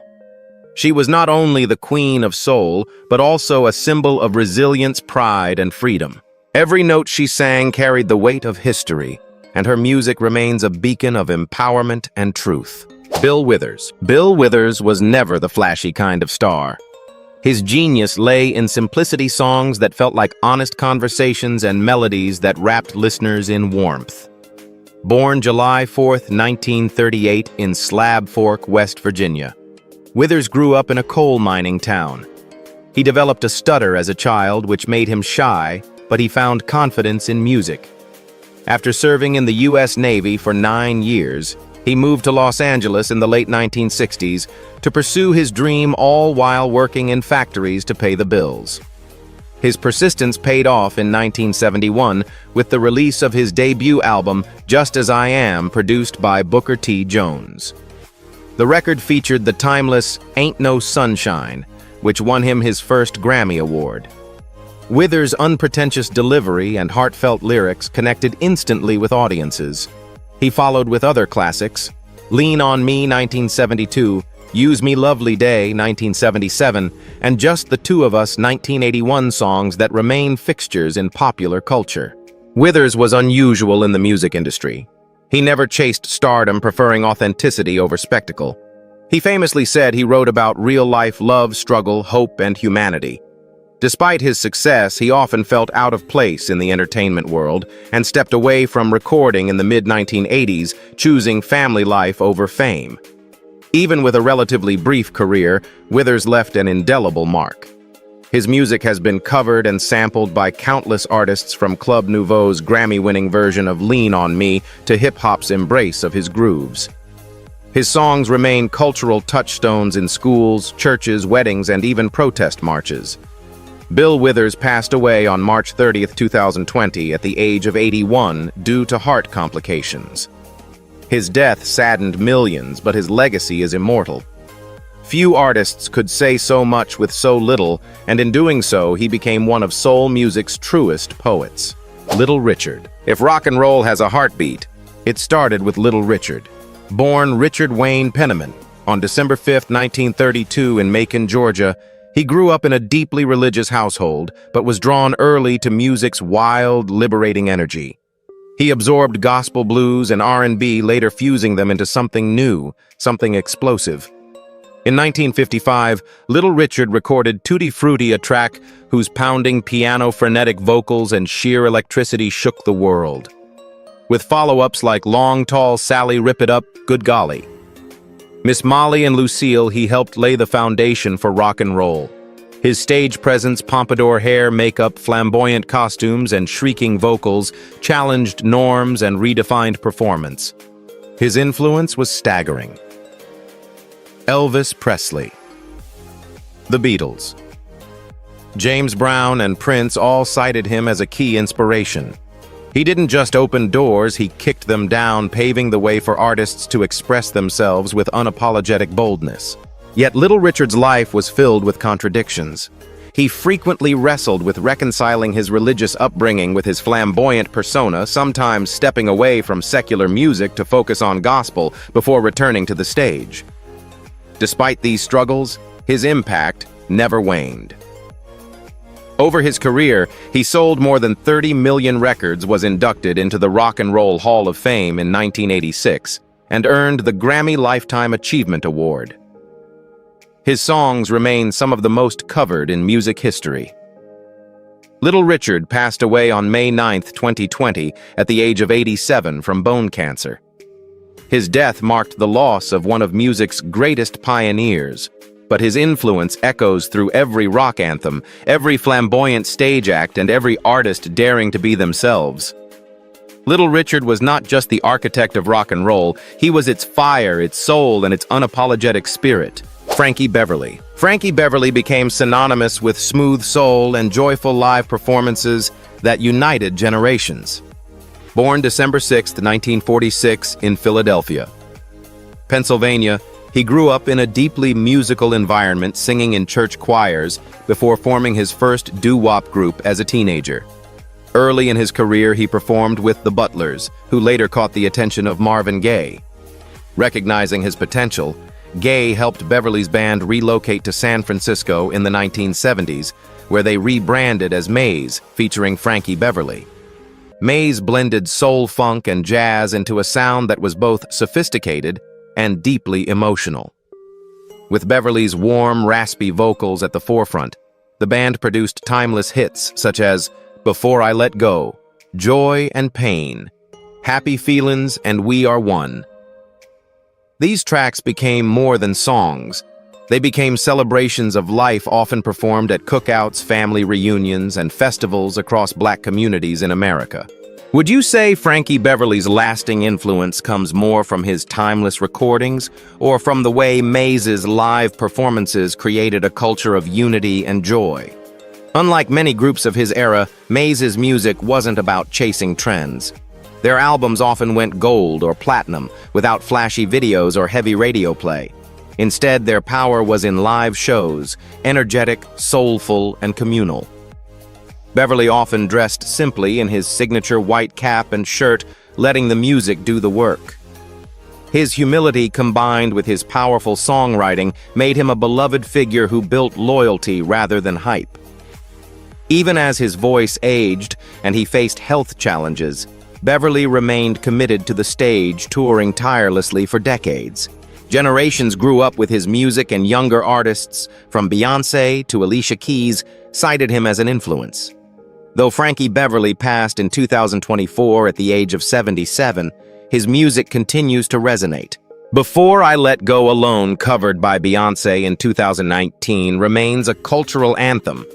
She was not only the Queen of Soul, but also a symbol of resilience, pride, and freedom. Every note she sang carried the weight of history, and her music remains a beacon of empowerment and truth. Bill Withers. Bill Withers was never the flashy kind of star. His genius lay in simplicity songs that felt like honest conversations and melodies that wrapped listeners in warmth. Born July 4, 1938 in Slab Fork, West Virginia, Withers grew up in a coal mining town. He developed a stutter as a child, which made him shy, but he found confidence in music. After serving in the U.S. Navy for 9 years, he moved to Los Angeles in the late 1960s to pursue his dream, all while working in factories to pay the bills. His persistence paid off in 1971 with the release of his debut album, Just As I Am, produced by Booker T. Jones. The record featured the timeless Ain't No Sunshine, which won him his first Grammy Award. Withers' unpretentious delivery and heartfelt lyrics connected instantly with audiences. He followed with other classics: Lean on Me, 1972, Use Me Lovely Day, 1977, and Just the Two of Us, 1981 songs that remain fixtures in popular culture. Withers was unusual in the music industry. He never chased stardom, preferring authenticity over spectacle. He famously said he wrote about real-life love, struggle, hope, and humanity. Despite his success, he often felt out of place in the entertainment world and stepped away from recording in the mid-1980s, choosing family life over fame. Even with a relatively brief career, Withers left an indelible mark. His music has been covered and sampled by countless artists, from Club Nouveau's Grammy-winning version of Lean on Me to hip-hop's embrace of his grooves. His songs remain cultural touchstones in schools, churches, weddings, and even protest marches. Bill Withers passed away on March 30, 2020, at the age of 81 due to heart complications. His death saddened millions, but his legacy is immortal. Few artists could say so much with so little, and in doing so, he became one of soul music's truest poets. Little Richard. If rock and roll has a heartbeat, it started with Little Richard. Born Richard Wayne Penniman on December 5, 1932 in Macon, Georgia, he grew up in a deeply religious household, but was drawn early to music's wild, liberating energy. He absorbed gospel blues and R&B, later fusing them into something new, something explosive. In 1955, Little Richard recorded Tutti Frutti, a track whose pounding piano, frenetic vocals, and sheer electricity shook the world. With follow-ups like Long Tall Sally, Rip It Up, Good Golly. Miss Molly and Lucille, he helped lay the foundation for rock and roll. His stage presence, pompadour hair, makeup, flamboyant costumes, and shrieking vocals challenged norms and redefined performance. His influence was staggering. Elvis Presley. The Beatles. James Brown and Prince all cited him as a key inspiration. He didn't just open doors, he kicked them down, paving the way for artists to express themselves with unapologetic boldness. Yet Little Richard's life was filled with contradictions. He frequently wrestled with reconciling his religious upbringing with his flamboyant persona, sometimes stepping away from secular music to focus on gospel before returning to the stage. Despite these struggles, his impact never waned. Over his career, he sold more than 30 million records, was inducted into the Rock and Roll Hall of Fame in 1986, and earned the Grammy Lifetime Achievement Award. His songs remain some of the most covered in music history. Little Richard passed away on May 9, 2020, at the age of 87 from bone cancer. His death marked the loss of one of music's greatest pioneers, but his influence echoes through every rock anthem, every flamboyant stage act, and every artist daring to be themselves. Little Richard was not just the architect of rock and roll, he was its fire, its soul, and its unapologetic spirit. Frankie Beverly. Frankie Beverly became synonymous with smooth soul and joyful live performances that united generations. Born December 6, 1946, in Philadelphia, Pennsylvania, he grew up in a deeply musical environment, singing in church choirs before forming his first doo-wop group as a teenager. Early in his career, he performed with the Butlers, who later caught the attention of Marvin Gaye. Recognizing his potential, Gaye helped Beverly's band relocate to San Francisco in the 1970s, where they rebranded as Maze, featuring Frankie Beverly. Maze blended soul, funk, and jazz into a sound that was both sophisticated and deeply emotional. With Beverly's warm, raspy vocals at the forefront, the band produced timeless hits such as Before I Let Go, Joy and Pain, Happy Feelings, and We Are One. These tracks became more than songs. They became celebrations of life, often performed at cookouts, family reunions, and festivals across Black communities in America. Would you say Frankie Beverly's lasting influence comes more from his timeless recordings, or from the way Maze's live performances created a culture of unity and joy? Unlike many groups of his era, Maze's music wasn't about chasing trends. Their albums often went gold or platinum, without flashy videos or heavy radio play. Instead, their power was in live shows, energetic, soulful, and communal. Beverly often dressed simply in his signature white cap and shirt, letting the music do the work. His humility combined with his powerful songwriting made him a beloved figure who built loyalty rather than hype. Even as his voice aged and he faced health challenges, Beverly remained committed to the stage, touring tirelessly for decades. Generations grew up with his music, and younger artists, from Beyoncé to Alicia Keys, cited him as an influence. Though Frankie Beverly passed in 2024 at the age of 77, his music continues to resonate. Before I Let Go Alone, covered by Beyoncé in 2019, remains a cultural anthem.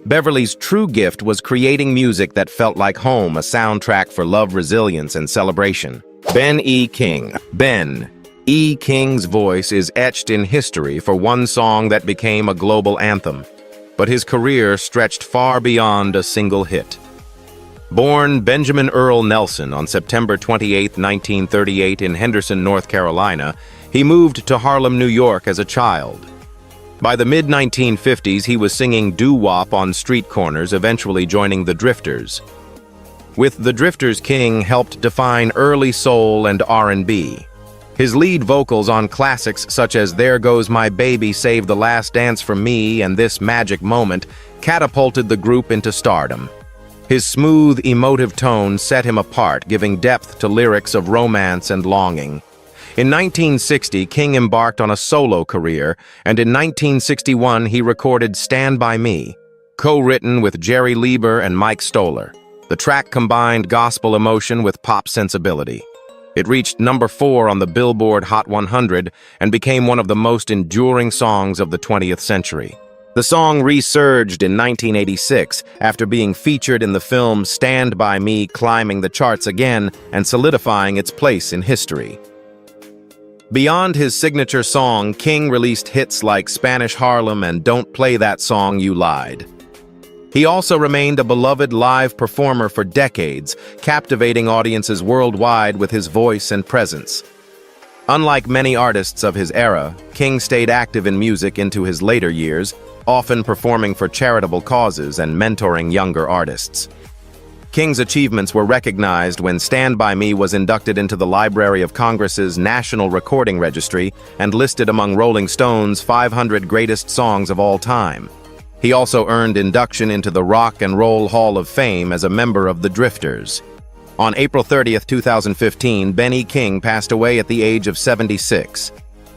Beverly's true gift was creating music that felt like home, a soundtrack for love, resilience, and celebration. Ben E. King. Ben E. King's voice is etched in history for one song that became a global anthem, but his career stretched far beyond a single hit. Born Benjamin Earl Nelson on September 28, 1938 in Henderson, North Carolina, he moved to Harlem, New York as a child. By the mid-1950s, he was singing doo-wop on street corners, eventually joining the Drifters. With The Drifter's King helped define early soul and R&B. His lead vocals on classics such as There Goes My Baby, Save the Last Dance for Me, and This Magic Moment catapulted the group into stardom. His smooth, emotive tone set him apart, giving depth to lyrics of romance and longing. In 1960, King embarked on a solo career, and in 1961 he recorded Stand By Me, co-written with Jerry Lieber and Mike Stoller. The track combined gospel emotion with pop sensibility. It reached number 4 on the Billboard Hot 100 and became one of the most enduring songs of the 20th century. The song resurged in 1986 after being featured in the film Stand By Me, climbing the charts again and solidifying its place in history. Beyond his signature song, King released hits like Spanish Harlem and Don't Play That Song, You Lied. He also remained a beloved live performer for decades, captivating audiences worldwide with his voice and presence. Unlike many artists of his era, King stayed active in music into his later years, often performing for charitable causes and mentoring younger artists. King's achievements were recognized when Stand By Me was inducted into the Library of Congress's National Recording Registry and listed among Rolling Stone's 500 greatest songs of all time. He also earned induction into the Rock and Roll Hall of Fame as a member of the Drifters. On April 30, 2015, Benny King passed away at the age of 76.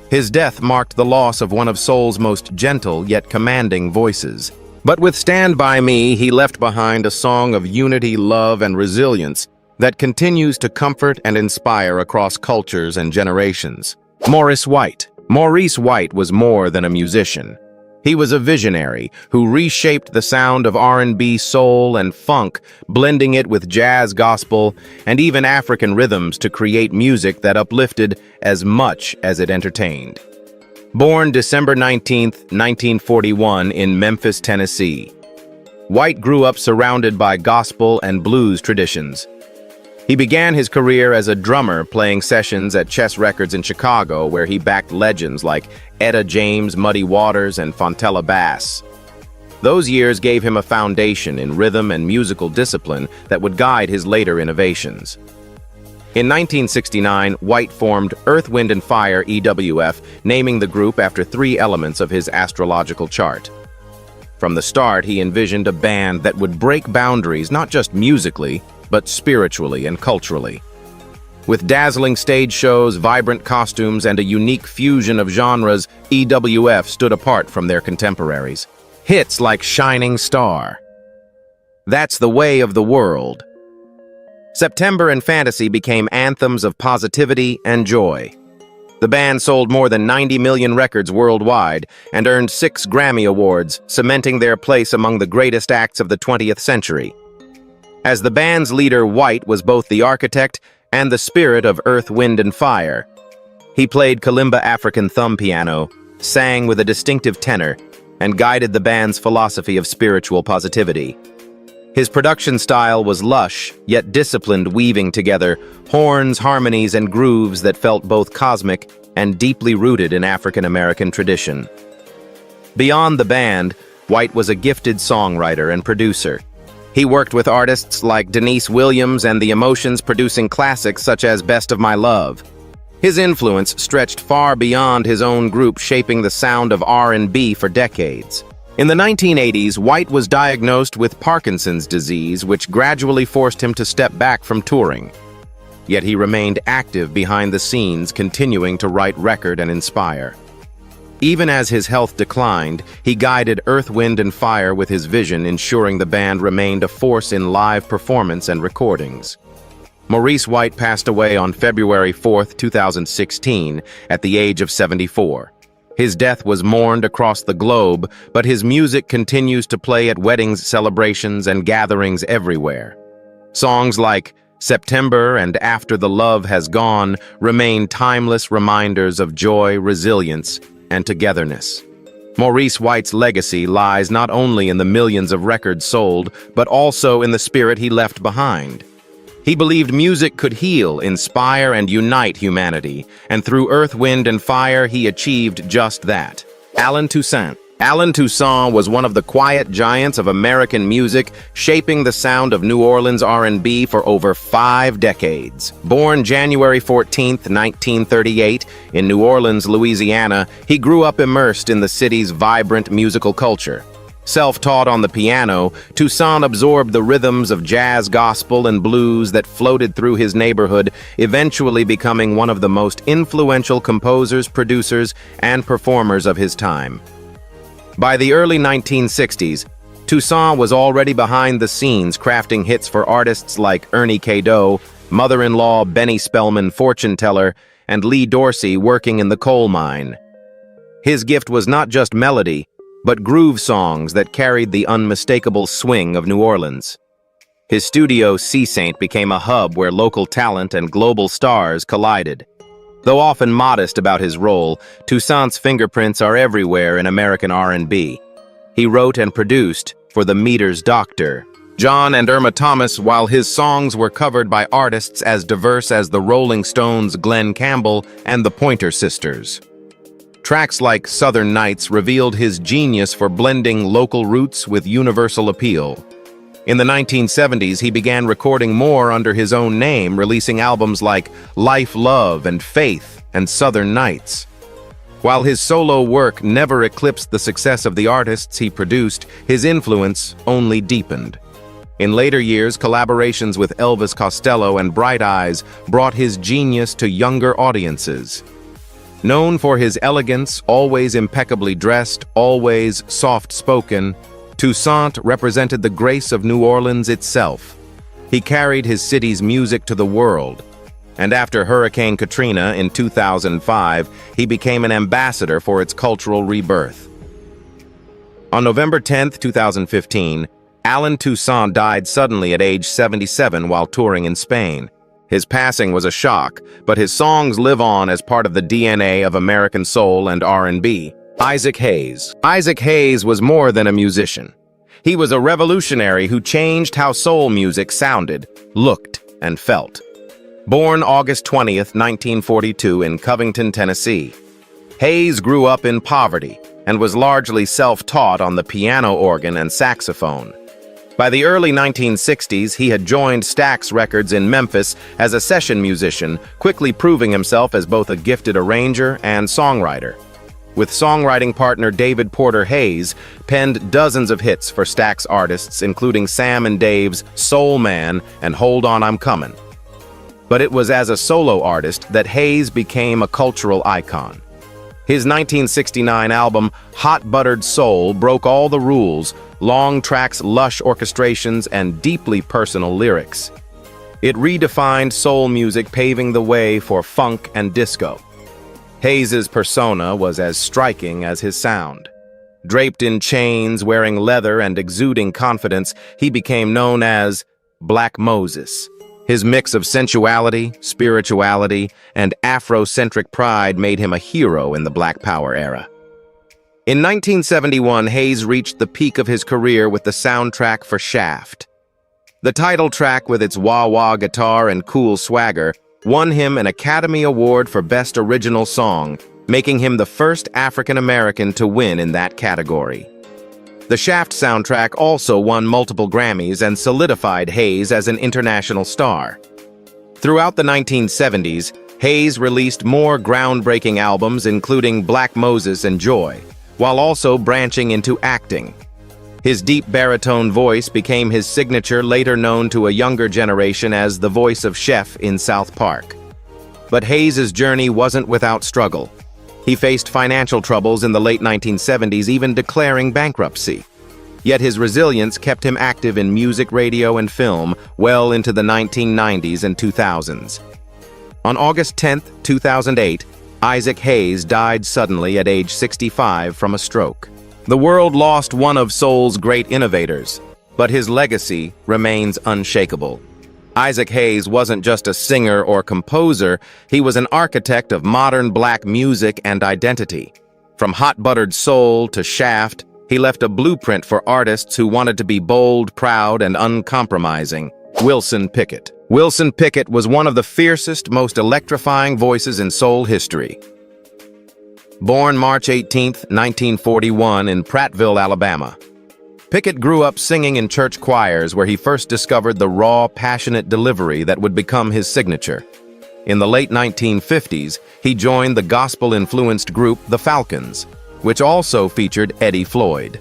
His death marked the loss of one of soul's most gentle yet commanding voices. But with Stand By Me, he left behind a song of unity, love, and resilience that continues to comfort and inspire across cultures and generations. Maurice White. Maurice White was more than a musician. He was a visionary who reshaped the sound of R&B, soul, and funk, blending it with jazz, gospel, and even African rhythms to create music that uplifted as much as it entertained. Born December 19, 1941 in Memphis, Tennessee, White grew up surrounded by gospel and blues traditions. He began his career as a drummer, playing sessions at Chess Records in Chicago, where he backed legends like Etta James, Muddy Waters, and Fontella Bass. Those years gave him a foundation in rhythm and musical discipline that would guide his later innovations. In 1969, White formed Earth, Wind & Fire (EWF), naming the group after 3 elements of his astrological chart. From the start, he envisioned a band that would break boundaries not just musically, but spiritually and culturally. With dazzling stage shows, vibrant costumes, and a unique fusion of genres, EWF stood apart from their contemporaries. Hits like Shining Star, That's the Way of the World, September, and Fantasy became anthems of positivity and joy. The band sold more than 90 million records worldwide and earned 6 Grammy Awards, cementing their place among the greatest acts of the 20th century. As the band's leader, White was both the architect and the spirit of Earth, Wind & Fire. He played kalimba African thumb piano, sang with a distinctive tenor, and guided the band's philosophy of spiritual positivity. His production style was lush, yet disciplined, weaving together horns, harmonies, and grooves that felt both cosmic and deeply rooted in African-American tradition. Beyond the band, White was a gifted songwriter and producer. He worked with artists like Denise Williams and The Emotions, producing classics such as Best of My Love. His influence stretched far beyond his own group, shaping the sound of R&B for decades. In the 1980s, White was diagnosed with Parkinson's disease, which gradually forced him to step back from touring. Yet he remained active behind the scenes, continuing to write, record, and inspire. Even as his health declined, he guided Earth, Wind & Fire with his vision, ensuring the band remained a force in live performance and recordings. Maurice White passed away on February 4, 2016, at the age of 74. His death was mourned across the globe, but his music continues to play at weddings, celebrations, and gatherings everywhere. Songs like September and After the Love Has Gone remain timeless reminders of joy, resilience, and togetherness. Maurice White's legacy lies not only in the millions of records sold, but also in the spirit he left behind. He believed music could heal, inspire, and unite humanity, and through Earth, Wind & Fire, he achieved just that. Allen Toussaint. Allen Toussaint was one of the quiet giants of American music, shaping the sound of New Orleans R&B for over 5 decades. Born January 14, 1938, in New Orleans, Louisiana, he grew up immersed in the city's vibrant musical culture. Self-taught on the piano, Toussaint absorbed the rhythms of jazz, gospel, and blues that floated through his neighborhood, eventually becoming one of the most influential composers, producers, and performers of his time. By the early 1960s, Toussaint was already behind the scenes crafting hits for artists like Ernie K. Mother-in-law Benny Spellman, fortune teller, and Lee Dorsey working in the coal mine. His gift was not just melody, but groove songs that carried the unmistakable swing of New Orleans. His studio, C-Saint, became a hub where local talent and global stars collided. Though often modest about his role, Toussaint's fingerprints are everywhere in American R&B. He wrote and produced for the Meters Doctor, John and Irma Thomas, while his songs were covered by artists as diverse as the Rolling Stones' Glenn Campbell and the Pointer Sisters. Tracks like Southern Nights revealed his genius for blending local roots with universal appeal. In the 1970s, he began recording more under his own name, releasing albums like Life, Love, and Faith, and Southern Nights. While his solo work never eclipsed the success of the artists he produced, his influence only deepened. In later years, collaborations with Elvis Costello and Bright Eyes brought his genius to younger audiences. Known for his elegance, always impeccably dressed, always soft-spoken, Toussaint represented the grace of New Orleans itself. He carried his city's music to the world, and after Hurricane Katrina in 2005, he became an ambassador for its cultural rebirth. On November 10, 2015, Allen Toussaint died suddenly at age 77 while touring in Spain. His passing was a shock, but his songs live on as part of the DNA of American soul and R&B. Isaac Hayes. Isaac Hayes was more than a musician. He was a revolutionary who changed how soul music sounded, looked, and felt. Born August 20, 1942 in Covington, Tennessee, Hayes grew up in poverty and was largely self-taught on the piano organ and saxophone. By the early 1960s, he had joined Stax Records in Memphis as a session musician, quickly proving himself as both a gifted arranger and songwriter. With songwriting partner David Porter Hayes, penned dozens of hits for Stax artists, including Sam and Dave's Soul Man and Hold On I'm Comin'. But it was as a solo artist that Hayes became a cultural icon. His 1969 album, Hot Buttered Soul, broke all the rules, long tracks, lush orchestrations, and deeply personal lyrics. It redefined soul music, paving the way for funk and disco. Hayes's persona was as striking as his sound. Draped in chains, wearing leather, and exuding confidence, he became known as Black Moses. His mix of sensuality, spirituality, and Afrocentric pride made him a hero in the Black Power era. In 1971, Hayes reached the peak of his career with the soundtrack for Shaft. The title track, with its wah-wah guitar and cool swagger, won him an Academy Award for Best Original Song, making him the first African-American to win in that category. The Shaft soundtrack also won multiple Grammys and solidified Hayes as an international star. Throughout the 1970s, Hayes released more groundbreaking albums, including Black Moses and Joy, while also branching into acting. His deep baritone voice became his signature, later known to a younger generation as the voice of Chef in South Park. But Hayes' journey wasn't without struggle. He faced financial troubles in the late 1970s, even declaring bankruptcy. Yet his resilience kept him active in music, radio, and film well into the 1990s and 2000s. On August 10, 2008, Isaac Hayes died suddenly at age 65 from a stroke. The world lost one of soul's great innovators, but his legacy remains unshakable. Isaac Hayes wasn't just a singer or composer, he was an architect of modern black music and identity. From Hot Buttered Soul to Shaft, he left a blueprint for artists who wanted to be bold, proud, and uncompromising. Wilson Pickett. Wilson Pickett was one of the fiercest, most electrifying voices in soul history. Born March 18, 1941 in Prattville, Alabama. Pickett grew up singing in church choirs where he first discovered the raw, passionate delivery that would become his signature. In the late 1950s, he joined the gospel-influenced group The Falcons, which also featured Eddie Floyd.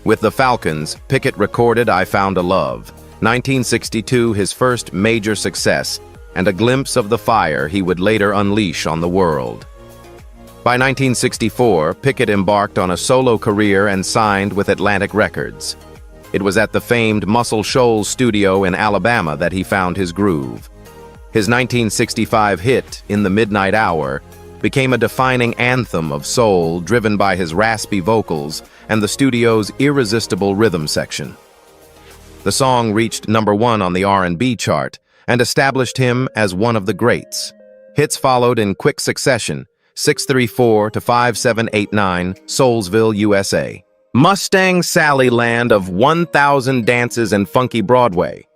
With The Falcons, Pickett recorded I Found a Love, 1962 his first major success, and a glimpse of the fire he would later unleash on the world. By 1964, Pickett embarked on a solo career and signed with Atlantic Records. It was at the famed Muscle Shoals studio in Alabama that he found his groove. His 1965 hit, In the Midnight Hour, became a defining anthem of soul driven by his raspy vocals and the studio's irresistible rhythm section. The song reached #1 on the R&B chart and established him as one of the greats. Hits followed in quick succession, 634 to 5789, Soulsville, USA. Mustang Sally land of 1,000 dances and funky Broadway.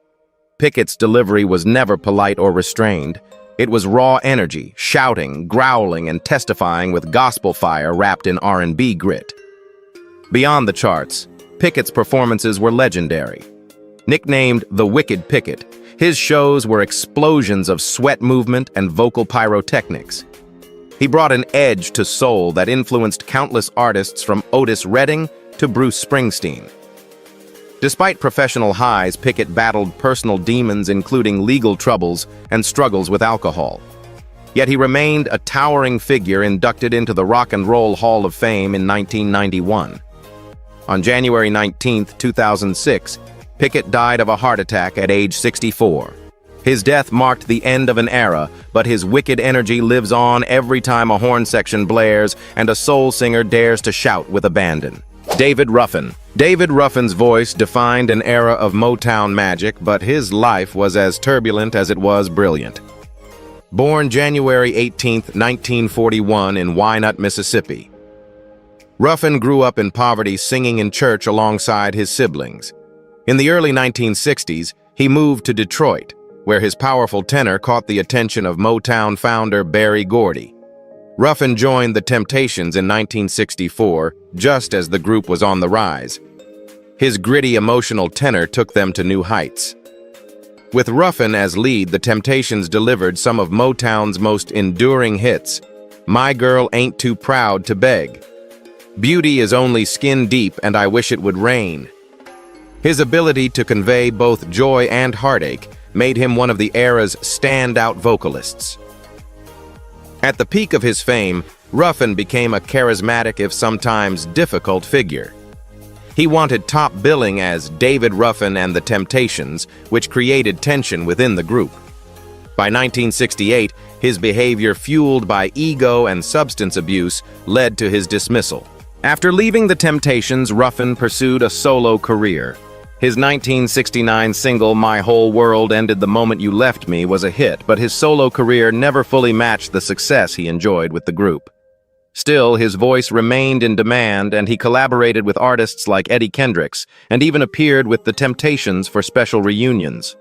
Pickett's delivery was never polite or restrained. It was raw energy, shouting, growling, and testifying with gospel fire wrapped in R&B grit. Beyond the charts, Pickett's performances were legendary. Nicknamed the Wicked Pickett, his shows were explosions of sweat movement and vocal pyrotechnics. He brought an edge to soul that influenced countless artists from Otis Redding to Bruce Springsteen. Despite professional highs, Pickett battled personal demons including legal troubles and struggles with alcohol. Yet he remained a towering figure inducted into the Rock and Roll Hall of Fame in 1991. On January 19, 2006, Pickett died of a heart attack at age 64. His death marked the end of an era, but his wicked energy lives on every time a horn section blares and a soul singer dares to shout with abandon. David Ruffin. David Ruffin's voice defined an era of Motown magic, but his life was as turbulent as it was brilliant. Born January 18, 1941 in Wynot, Mississippi. Ruffin grew up in poverty singing in church alongside his siblings. In the early 1960s, he moved to Detroit, where his powerful tenor caught the attention of Motown founder Berry Gordy. Ruffin joined the Temptations in 1964, just as the group was on the rise. His gritty, emotional tenor took them to new heights. With Ruffin as lead, the Temptations delivered some of Motown's most enduring hits, My Girl Ain't Too Proud to Beg, Beauty Is Only Skin Deep and I Wish It Would Rain. His ability to convey both joy and heartache made him one of the era's standout vocalists. At the peak of his fame, Ruffin became a charismatic, if sometimes difficult, figure. He wanted top billing as David Ruffin and the Temptations, which created tension within the group. By 1968, his behavior, fueled by ego and substance abuse, led to his dismissal. After leaving the Temptations, Ruffin pursued a solo career. His 1969 single, My Whole World Ended the Moment You Left Me, was a hit, but his solo career never fully matched the success he enjoyed with the group. Still, his voice remained in demand, and he collaborated with artists like Eddie Kendricks, and even appeared with the Temptations for special reunions.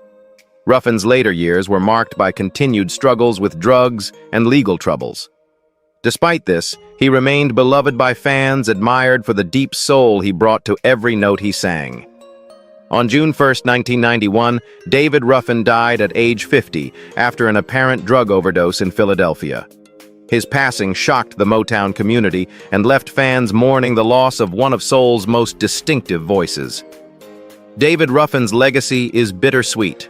Ruffin's later years were marked by continued struggles with drugs and legal troubles. Despite this, he remained beloved by fans, admired for the deep soul he brought to every note he sang. On June 1, 1991, David Ruffin died at age 50 after an apparent drug overdose in Philadelphia. His passing shocked the Motown community and left fans mourning the loss of one of soul's most distinctive voices. David Ruffin's legacy is bittersweet.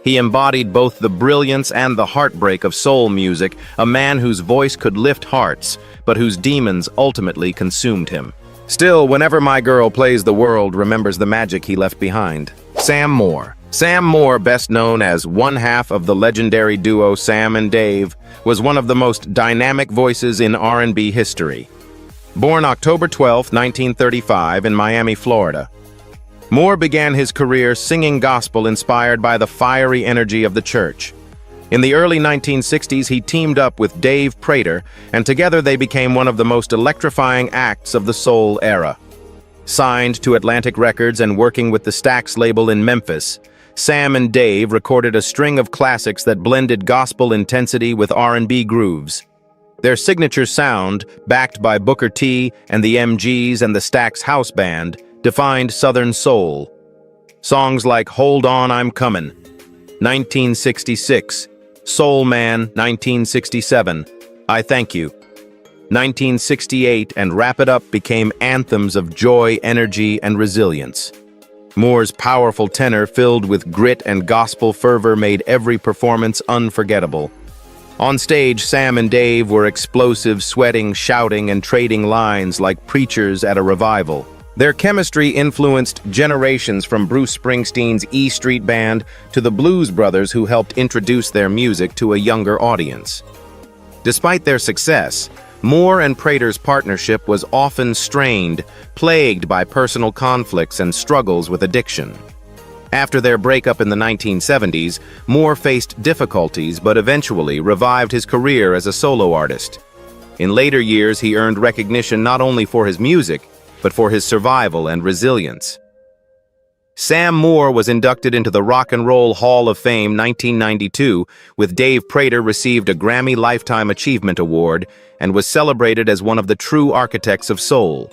He embodied both the brilliance and the heartbreak of soul music, a man whose voice could lift hearts, but whose demons ultimately consumed him. Still, whenever my girl plays, the world remembers the magic he left behind. Sam Moore. Sam Moore, best known as one half of the legendary duo Sam and Dave, was one of the most dynamic voices in R&B history. Born October 12, 1935 in Miami, Florida, Moore began his career singing gospel inspired by the fiery energy of the church. In the early 1960s, he teamed up with Dave Prater, and together they became one of the most electrifying acts of the soul era. Signed to Atlantic Records and working with the Stax label in Memphis, Sam and Dave recorded a string of classics that blended gospel intensity with R&B grooves. Their signature sound, backed by Booker T and the MGs and the Stax House Band, defined Southern soul. Songs like Hold On, I'm Comin', 1966, Soul Man, 1967, I Thank You, 1968, and Wrap It Up became anthems of joy, energy, and resilience. Moore's powerful tenor, filled with grit and gospel fervor, made every performance unforgettable. On stage, Sam and Dave were explosive, sweating, shouting, and trading lines like preachers at a revival. Their chemistry influenced generations, from Bruce Springsteen's E Street Band to the Blues Brothers, who helped introduce their music to a younger audience. Despite their success, Moore and Prater's partnership was often strained, plagued by personal conflicts and struggles with addiction. After their breakup in the 1970s, Moore faced difficulties but eventually revived his career as a solo artist. In later years, he earned recognition not only for his music, but for his survival and resilience. Sam Moore was inducted into the Rock and Roll Hall of Fame 1992, with Dave Prater received a Grammy Lifetime Achievement Award and was celebrated as one of the true architects of soul.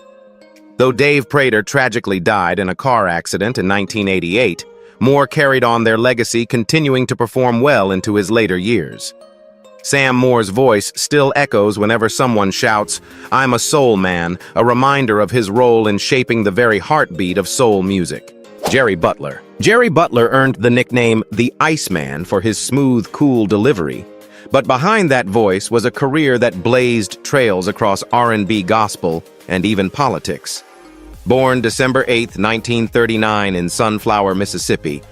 Though Dave Prater tragically died in a car accident in 1988, Moore carried on their legacy, continuing to perform well into his later years. Sam Moore's voice still echoes whenever someone shouts, "I'm a soul man," a reminder of his role in shaping the very heartbeat of soul music. Jerry Butler. Jerry Butler earned the nickname the Iceman for his smooth, cool delivery. But behind that voice was a career that blazed trails across R&B, gospel, and even politics. Born December 8, 1939 in Sunflower, Mississippi,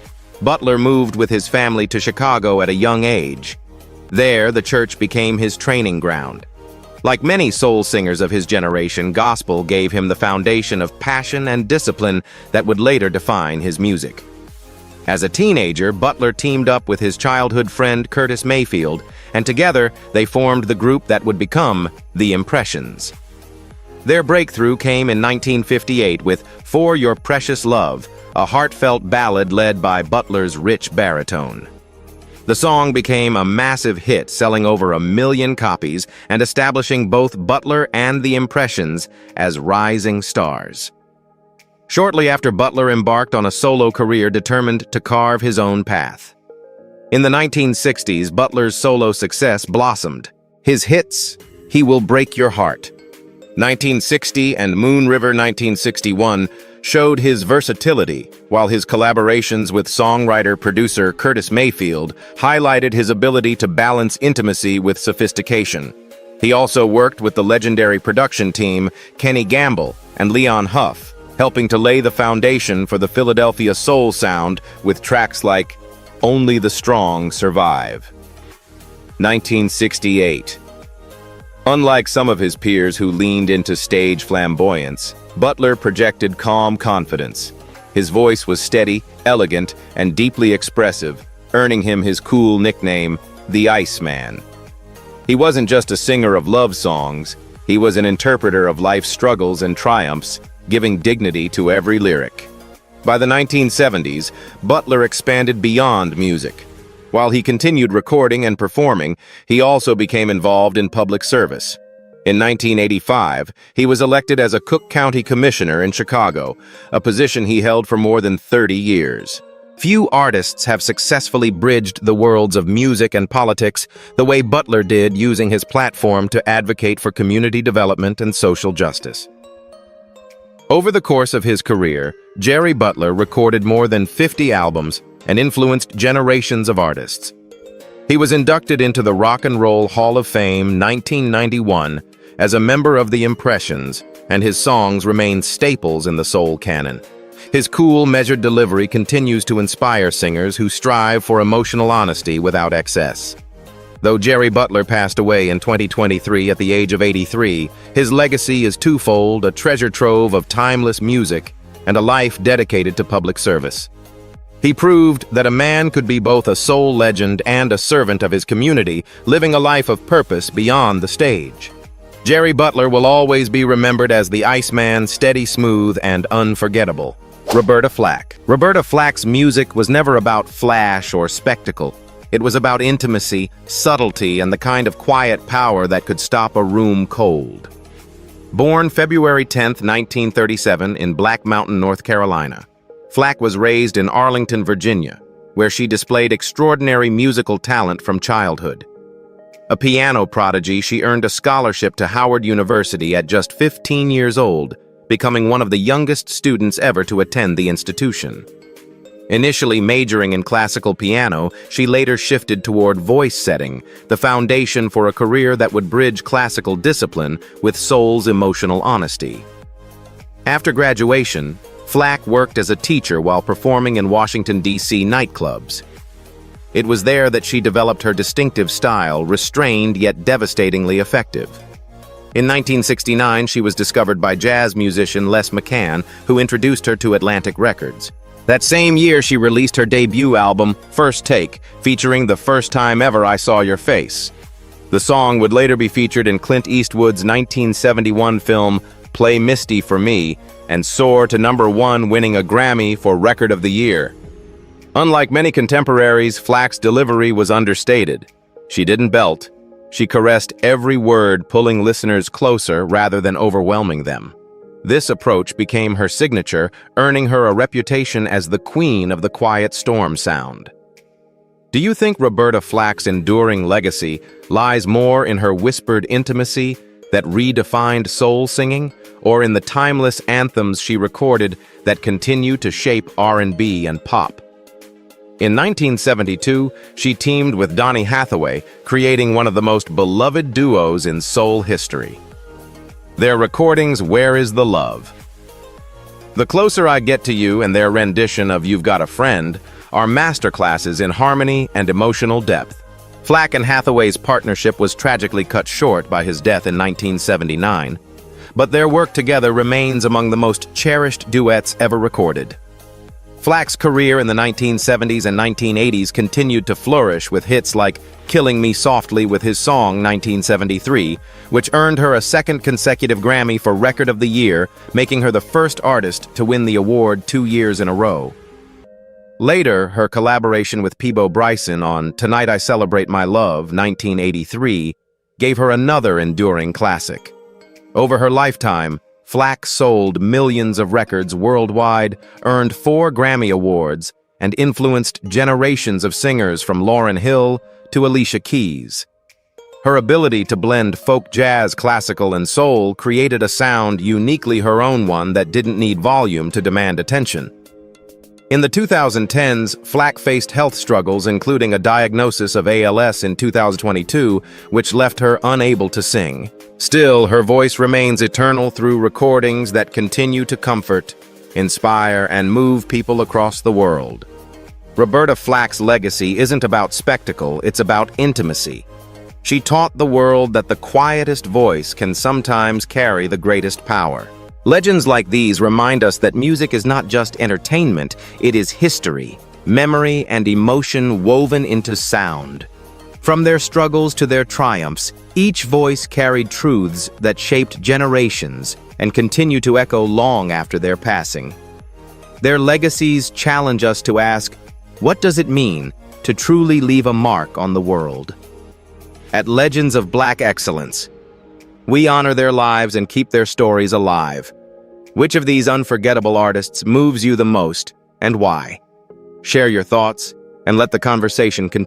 Butler moved with his family to Chicago at a young age. There, the church became his training ground. Like many soul singers of his generation, gospel gave him the foundation of passion and discipline that would later define his music. As a teenager, Butler teamed up with his childhood friend Curtis Mayfield, and together they formed the group that would become the Impressions. Their breakthrough came in 1958 with For Your Precious Love, a heartfelt ballad led by Butler's rich baritone. The song became a massive hit, selling over 1 million copies and establishing both Butler and the Impressions as rising stars. Shortly after, Butler embarked on a solo career, determined to carve his own path. In the 1960s, Butler's solo success blossomed. His hits, He Will Break Your Heart, 1960, and Moon River 1961, showed his versatility, while his collaborations with songwriter-producer Curtis Mayfield highlighted his ability to balance intimacy with sophistication. He also worked with the legendary production team Kenny Gamble and Leon Huff, helping to lay the foundation for the Philadelphia soul sound with tracks like Only the Strong Survive. 1968. Unlike some of his peers who leaned into stage flamboyance, Butler projected calm confidence. His voice was steady, elegant, and deeply expressive, earning him his cool nickname, the Iceman. He wasn't just a singer of love songs, he was an interpreter of life's struggles and triumphs, giving dignity to every lyric. By the 1970s, Butler expanded beyond music. While he continued recording and performing, he also became involved in public service. In 1985, he was elected as a Cook County Commissioner in Chicago, a position he held for more than 30 years. Few artists have successfully bridged the worlds of music and politics the way Butler did, using his platform to advocate for community development and social justice. Over the course of his career, Jerry Butler recorded more than 50 albums and influenced generations of artists. He was inducted into the Rock and Roll Hall of Fame 1991 as a member of the Impressions, and his songs remain staples in the soul canon. His cool, measured delivery continues to inspire singers who strive for emotional honesty without excess. Though Jerry Butler passed away in 2023 at the age of 83, his legacy is twofold: a treasure trove of timeless music and a life dedicated to public service. He proved that a man could be both a soul legend and a servant of his community, living a life of purpose beyond the stage. Jerry Butler will always be remembered as the Iceman, steady, smooth, and unforgettable. Roberta Flack. Roberta Flack's music was never about flash or spectacle. It was about intimacy, subtlety, and the kind of quiet power that could stop a room cold. Born February 10, 1937, in Black Mountain, North Carolina, Flack was raised in Arlington, Virginia, where she displayed extraordinary musical talent from childhood. A piano prodigy, she earned a scholarship to Howard University at just 15 years old, becoming one of the youngest students ever to attend the institution. Initially majoring in classical piano, she later shifted toward voice setting, the foundation for a career that would bridge classical discipline with soul's emotional honesty. After graduation, Flack worked as a teacher while performing in Washington, D.C. nightclubs. It was there that she developed her distinctive style, restrained yet devastatingly effective. In 1969, she was discovered by jazz musician Les McCann, who introduced her to Atlantic Records. That same year, she released her debut album, First Take, featuring The First Time Ever I Saw Your Face. The song would later be featured in Clint Eastwood's 1971 film, Play Misty for Me, and soar to #1, winning a Grammy for Record of the Year. Unlike many contemporaries, Flack's delivery was understated. She didn't belt. She caressed every word, pulling listeners closer rather than overwhelming them. This approach became her signature, earning her a reputation as the queen of the quiet storm sound. Do you think Roberta Flack's enduring legacy lies more in her whispered intimacy that redefined soul singing, or in the timeless anthems she recorded that continue to shape R&B and pop? In 1972, she teamed with Donny Hathaway, creating one of the most beloved duos in soul history. Their recordings, Where Is the Love? The Closer I Get to You and their rendition of You've Got a Friend are masterclasses in harmony and emotional depth. Flack and Hathaway's partnership was tragically cut short by his death in 1979, but their work together remains among the most cherished duets ever recorded. Flack's career in the 1970s and 1980s continued to flourish with hits like Killing Me Softly with his song 1973, which earned her a second consecutive Grammy for Record of the Year, making her the first artist to win the award 2 years in a row. Later, her collaboration with Peabo Bryson on Tonight I Celebrate My Love 1983 gave her another enduring classic. Over her lifetime, Flack sold millions of records worldwide, earned 4 Grammy Awards, and influenced generations of singers from Lauryn Hill to Alicia Keys. Her ability to blend folk jazz, classical, and soul created a sound uniquely her own, one that didn't need volume to demand attention. In the 2010s, Flack faced health struggles, including a diagnosis of ALS in 2022, which left her unable to sing. Still, her voice remains eternal through recordings that continue to comfort, inspire, and move people across the world. Roberta Flack's legacy isn't about spectacle, it's about intimacy. She taught the world that the quietest voice can sometimes carry the greatest power. Legends like these remind us that music is not just entertainment, it is history, memory, and emotion woven into sound. From their struggles to their triumphs, each voice carried truths that shaped generations and continue to echo long after their passing. Their legacies challenge us to ask, what does it mean to truly leave a mark on the world? At Legends of Black Excellence, we honor their lives and keep their stories alive. Which of these unforgettable artists moves you the most, and why? Share your thoughts, and let the conversation continue.